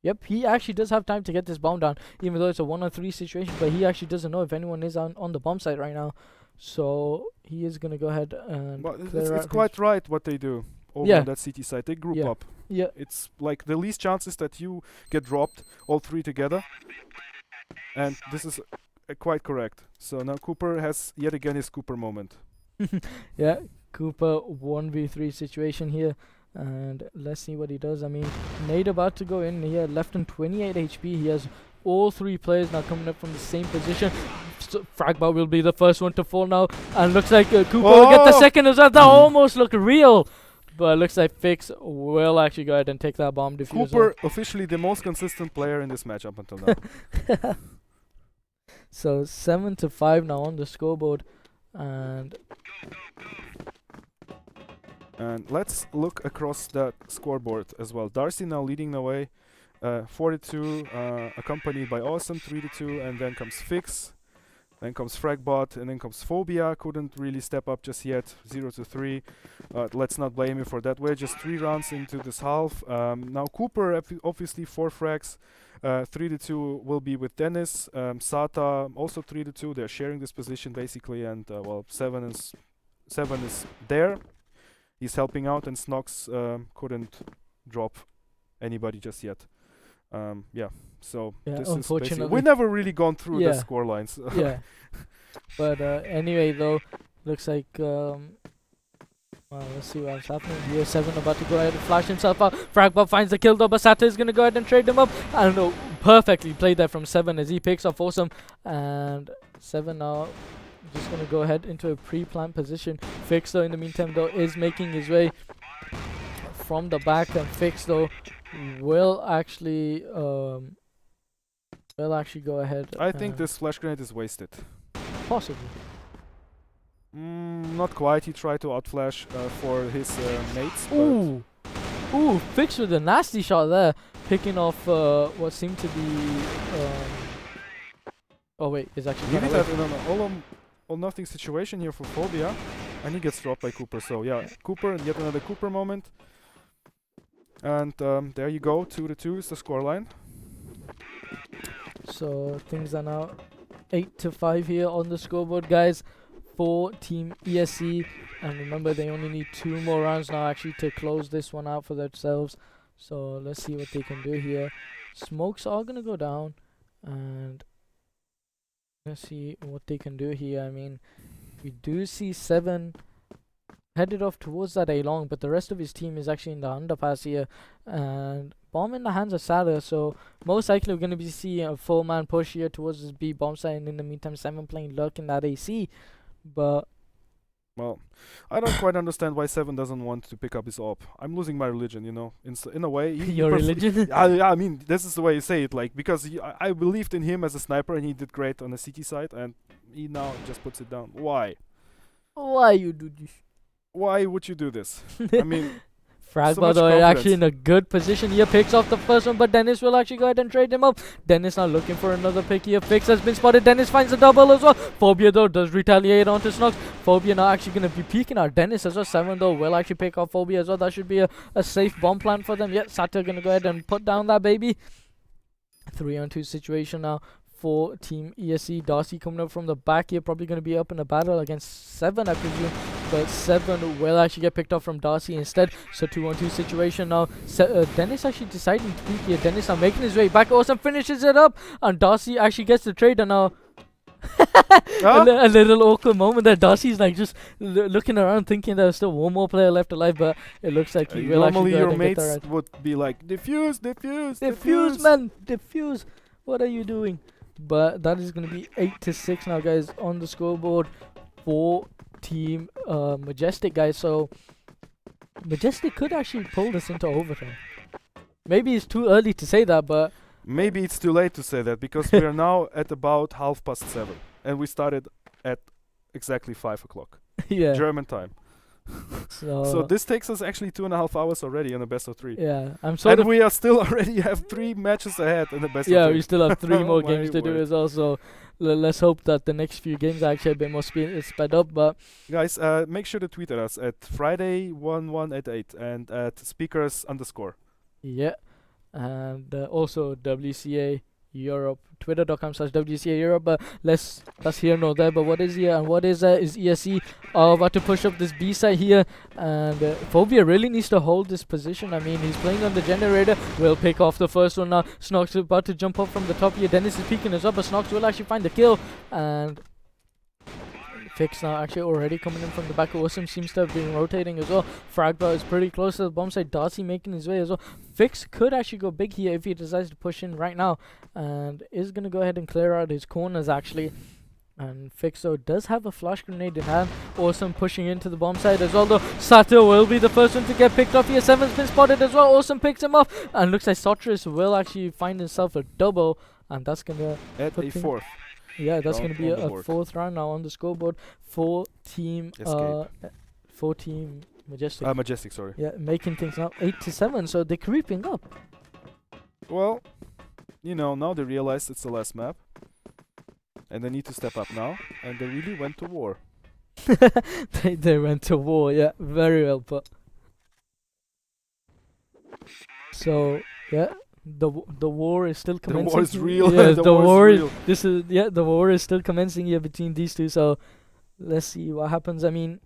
Yep, he actually does have time to get this bomb down, even though it's a 1-on-3 situation, but he actually doesn't know if anyone is on the bomb site right now. So he is gonna go ahead and it's quite right what they do over on that CT side. They group up. Yeah. It's like the least chances that you get dropped, all 3 together. And this is quite correct. So now Cooper has yet again his Cooper moment. Yeah, Cooper 1v3 situation here. And let's see what he does. I mean, Nate about to go in here, left on 28 HP. He has all 3 players now coming up from the same position. So Fragma will be the first one to fall now, and looks like Cooper will get the second as well. That almost looked real, but it looks like Fix will actually go ahead and take that bomb diffuser. Cooper officially the most consistent player in this match up until now. So 7-5 now on the scoreboard, and let's look across that scoreboard as well. Darcy now leading the way, 42, accompanied by Awesome, 3-2, and then comes Fix. Then comes Fragbot, and then comes Phobia. Couldn't really step up just yet, 0-3. Let's not blame him for that. We're just 3 rounds into this half. Now Cooper, obviously 4 frags. 3-2 will be with Dennis. SATA also 3-2. They're sharing this position basically, and well, 7 is there. He's helping out, and Snox couldn't drop anybody just yet. Yeah. So this is basically, we never really gone through the score lines. Yeah. But anyway, though, looks like well, let's see what's happening here. 7 about to go ahead and flash himself out. Fragbot finds the kill though, but Sata is gonna go ahead and trade him up. I don't know, perfectly played there from 7 as he picks off Awesome, and 7 now just gonna go ahead into a pre-plant position. Fix though in the meantime though is making his way from the back, and Fix though will actually go ahead. I think this flash grenade is wasted. Possibly. Not quite. He tried to outflash for his mates. Ooh, Fix with a nasty shot there. picking off what seemed to be. Oh wait, it's actually Leave it gone at all or nothing situation here for Phobia, and he gets dropped by Cooper. So yeah, Cooper and yet another Cooper moment. And there you go, 2-2 is the scoreline. So things are now 8-5 here on the scoreboard, guys, for Team ESC. And remember, they only need 2 more rounds now actually to close this one out for themselves. So let's see what they can do here. Smokes are gonna go down, and let's see what they can do here. I mean, we do see 7 headed off towards that A long, but the rest of his team is actually in the underpass here, and bomb in the hands of Sada. So most likely we're going to be seeing a 4-man push here towards this B bomb site, and in the meantime 7 playing Lurk in that AC. But well, I don't quite understand why 7 doesn't want to pick up his op. I'm losing my religion, you know. In a way, your religion? I mean, this is the way you say it, like, because I believed in him as a sniper, and he did great on the CT side, and he now just puts it down. Why? Why you do this? Why would you do this? I mean, Fragma though actually in a good position here, picks off the first one, but Dennis will actually go ahead and trade him up. Dennis now looking for another pick here. Fix has been spotted. Dennis finds a double as well. Phobia though does retaliate onto Snox. Phobia now actually going to be peeking out Dennis as well. 7 though will actually pick off Phobia as well. That should be a safe bomb plant for them. Yeah, Sato going to go ahead and put down that baby. 3-on-2 situation now for Team ESC. Darcy coming up from the back here, probably going to be up in a battle against 7, I presume. But 7 will actually get picked up from Darcy instead. So 2-on-2 situation now. Dennis actually deciding to peek here. Dennis now making his way back. Awesome finishes it up. And Darcy actually gets the trade. And now a little awkward moment there. Darcy's like just looking around thinking there's still one more player left alive. But it looks like he will actually normally go your ahead and mates get that right. would be like, defuse, defuse, Defuse, man. Defuse. What are you doing? But that is going to be 8-6 now, guys, on the scoreboard for Team Majestic, guys. So Majestic could actually pull this into overtime. Maybe it's too early to say that, but maybe it's too late to say that, because we are now at about 7:30, and we started at exactly 5 o'clock yeah. German time. So this takes us actually 2.5 hours already in a best of 3. Yeah, and we are still already have 3 matches ahead in the best of 3. Yeah, we still have 3 more Oh games to do word. as well. So let's hope that the next few games are actually a bit more sped up. But guys, make sure to tweet at us at Friday1188 and at speakers_. yeah, and also WCA Europe, twitter.com/WCA Europe. But that's here nor there. But what is here and what is ESC about to push up this B side here, and Phobia really needs to hold this position. I mean, he's playing on the generator. Will pick off the first one now. Snox is about to jump up from the top here. Dennis is peeking us up, but Snox will actually find the kill. And Fix now actually already coming in from the back. Awesome seems to have been rotating as well. Fragba is pretty close to the bomb site. Darcy making his way as well. Fix could actually go big here if he decides to push in right now, and is going to go ahead and clear out his corners actually. And Fix though does have a flash grenade in hand. Awesome pushing into the bomb site as well though. Sato will be the first one to get picked off here. 7's been spotted as well. Awesome picks him off, and looks like Sotris will actually find himself a double, and that's going to at a 4th. Yeah, that's going to be a 4th round now on the scoreboard for Team Majestic. Majestic, sorry. Yeah, making things now 8-7, so they're creeping up. Well, you know, now they realize it's the last map, and they need to step up now, and they really went to war. they went to war, yeah, very well put. So, yeah. The war is still commencing. The war is real. Yeah, the war is real. The war is still commencing here between these two. So let's see what happens. I mean,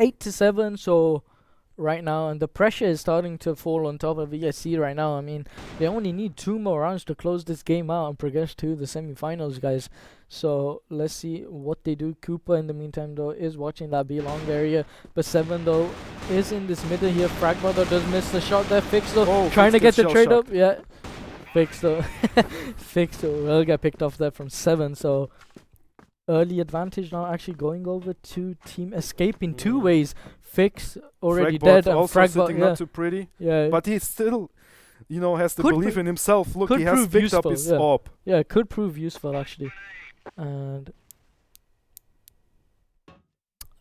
8-7. So right now, and the pressure is starting to fall on top of ESC right now. I mean, they only need 2 more rounds to close this game out and progress to the semi-finals, guys. So let's see what they do. Cooper, in the meantime, though, is watching that B long area. But 7, though, is in this middle here. Fragma, though, does miss the shot there. Fix, though, trying to get the trade up. Yeah. Fix, though. Fix, though, will get picked off there from 7. So early advantage now actually going over to Team Escape in 2 ways. Fix already dead, and also Fragbot sitting not too pretty. Yeah. But he still, you know, has to Could believe in himself. Look, could he has prove picked up useful, his yeah. op. Yeah, it could prove useful actually. And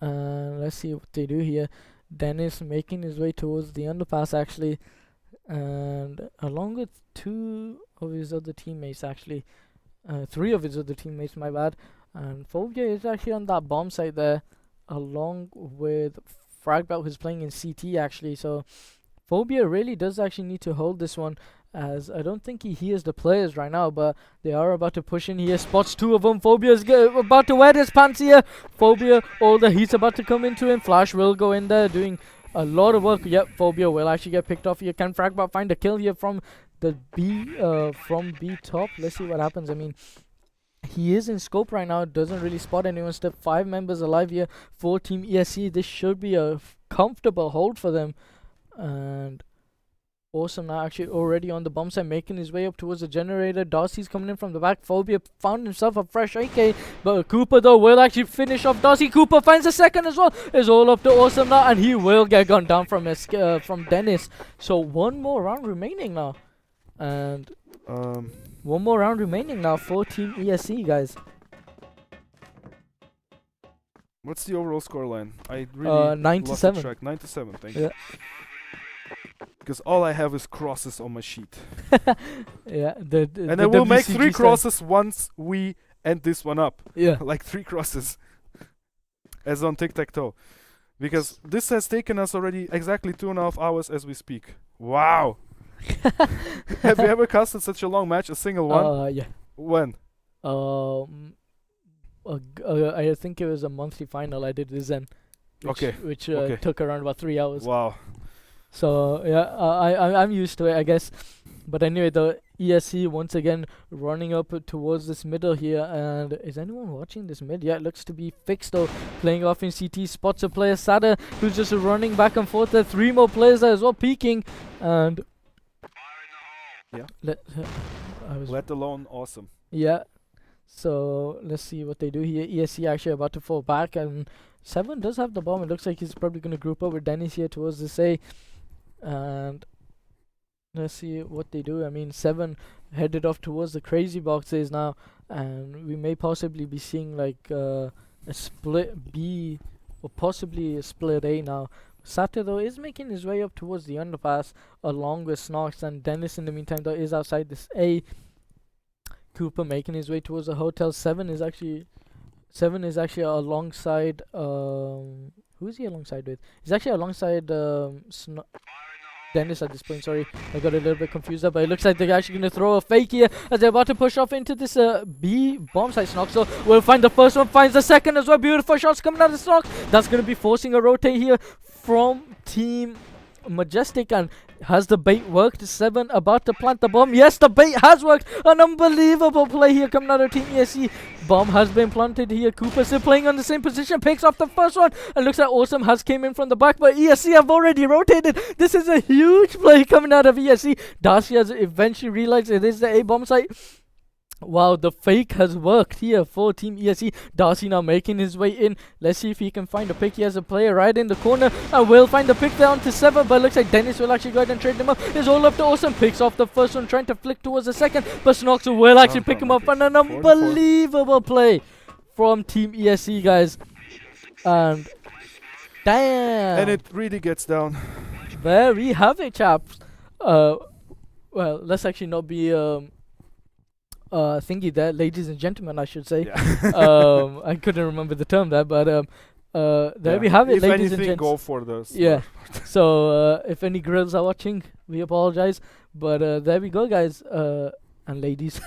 let's see what they do here. Dennis making his way towards the underpass actually, and along with two of his other teammates, actually, three of his other teammates, my bad. And Phobia is actually on that bomb site there, along with Fragbelt, who's playing in CT actually. So Phobia really does actually need to hold this one, as I don't think he hears the players right now, but they are about to push in here. Spots two of them. Phobia's about to wear his pants here. Phobia, all the heat's about to come into him. Flash will go in there, doing a lot of work. Yep, Phobia will actually get picked off here. Can Fragbelt find a kill here from the B top? Let's see what happens. I mean, he is in scope right now, doesn't really spot anyone. Still 5 members alive here for Team ESC. This should be a comfortable hold for them. And Awesome now actually already on the bomb site, making his way up towards the generator. Darcy's coming in from the back. Phobia found himself a fresh AK, but Cooper though will actually finish off Darcy. Cooper finds a second as well. It's all up to Awesome now, and he will get gunned down from Dennis. So one more round remaining now. And one more round remaining now for Team ESC, guys. What's the overall scoreline? I really 97. lost track. 97, thank you. Yeah. Because all I have is crosses on my sheet. Yeah, and I will make 3 crosses once we end this one up. Yeah. Like 3 crosses. As on tic-tac-toe. Because this has taken us already exactly 2.5 hours as we speak. Wow! Have you ever casted such a long match, a single one? Yeah. When? I think it was a monthly final I did with Zen. Which took around about 3 hours. Wow. So yeah, I'm used to it, I guess. But anyway, the ESC once again running up towards this middle here. And is anyone watching this mid? Yeah, it looks to be fixed though. Playing off in CT, spots a player, Sada, who's just running back and forth there. 3 more players there as well, peeking. And yeah, let alone Awesome. Yeah. So let's see what they do here. ESC actually about to fall back, and 7 does have the bomb. It looks like he's probably going to group up with Dennis here towards this A. And let's see what they do. I mean, 7 headed off towards the crazy boxes now, and we may possibly be seeing like a split B or possibly a split A now. Sato though is making his way up towards the underpass along with Snox, and Dennis in the meantime though is outside this A. Cooper making his way towards the hotel. 7 is actually alongside who's he alongside with? He's actually alongside Dennis at this point. Sorry, I got a little bit confused there, but it looks like they're actually going to throw a fake here as they're about to push off into this B bomb site. Snox so will find the first one, finds the second as well. Beautiful shots coming out of Snox. That's going to be forcing a rotate here from Team Majestic. And has the bait worked? 7 about to plant the bomb. Yes, the bait has worked. An unbelievable play here coming out of Team ESC. Bomb has been planted here. Cooper still playing on the same position, picks off the first one, and looks like Awesome has came in from the back, but ESC have already rotated. This is a huge play coming out of ESC. Darcy has eventually realized it is the A bomb site. Wow, the fake has worked here for Team ESC. Darcy now making his way in. Let's see if he can find a pick. He has a player right in the corner, and will find the pick there onto 7, but it looks like Dennis will actually go ahead and trade them up. It's all up to Awesome. Picks off the first one, trying to flick towards the second, but Snox will actually pick him up, and an unbelievable play from Team ESC, guys. And damn. And it really gets down. There we have it, chaps. Well, let's actually not be thingy there, ladies and gentlemen, I should say. Yeah. I couldn't remember the term there, but there we have it, ladies and gents. Go for those. Yeah. So if any girls are watching, we apologize, but there we go, guys and ladies.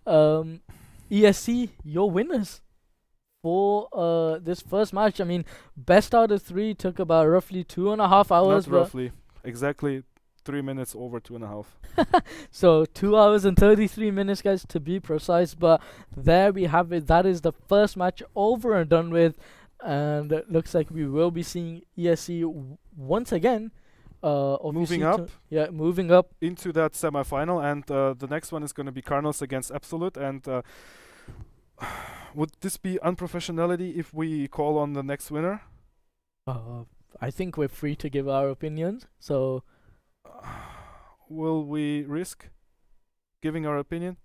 ESC, your winners for this first match. I mean, best out of 3 took about roughly 2.5 hours. Not roughly, exactly 3 minutes over 2.5. So 2 hours and 33 minutes, guys, to be precise. But there we have it. That is the first match over and done with, and it looks like we will be seeing ESC once again. Moving up. Moving up into that semi-final, and the next one is going to be Cardinals against Absolute. And would this be unprofessionality if we call on the next winner? I think we're free to give our opinions. So. Will we risk giving our opinion?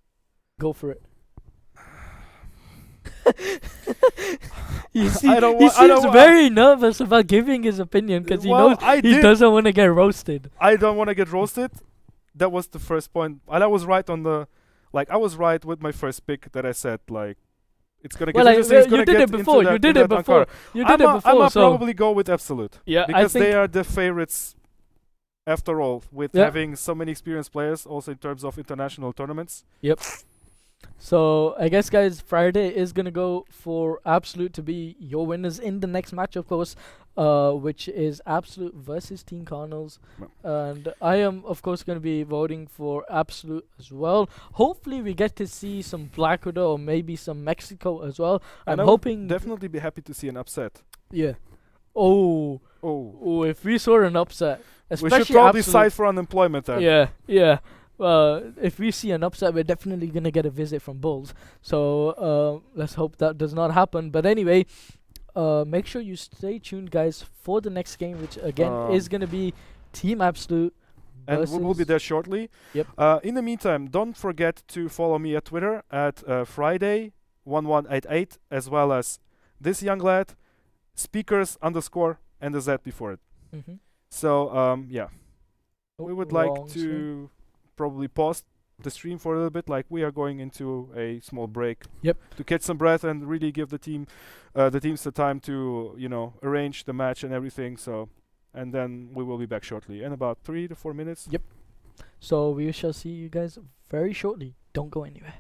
Go for it. he I seems very nervous about giving his opinion because he knows he doesn't want to get roasted. I don't want to get roasted. That was the first point, and I was right on the, I was right with my first pick that I said it's gonna get interesting. It's gonna you did get it before. into You did it before. You did it before. I'ma So probably go with Absolute. yeah, Because they are the favorites. After all, with having so many experienced players, also in terms of international tournaments. Yep. So I guess, guys, Friday is gonna go for Absolute to be your winners in the next match, of course, which is Absolute versus Team Cardinals, and I am, of course, gonna be voting for Absolute as well. Hopefully, we get to see some Black Widow or maybe some Mexico as well. I'm hoping definitely be happy to see an upset. Yeah. Oh. If we saw an upset, especially we should probably side for unemployment then. Yeah. If we see an upset, we're definitely gonna get a visit from Bulls. So let's hope that does not happen. But anyway, make sure you stay tuned, guys, for the next game, which again is gonna be Team Absolute. And we will be there shortly. Yep. In the meantime, don't forget to follow me at Twitter at Friday1188, as well as this young lad, speakers_ and the Z before it. Mm-hmm. So we would like to probably pause the stream for a little bit, we are going into a small break. Yep. To catch some breath and really give the teams the time to arrange the match and everything. So, and then we will be back shortly in about 3 to 4 minutes. Yep. So we shall see you guys very shortly. Don't go anywhere.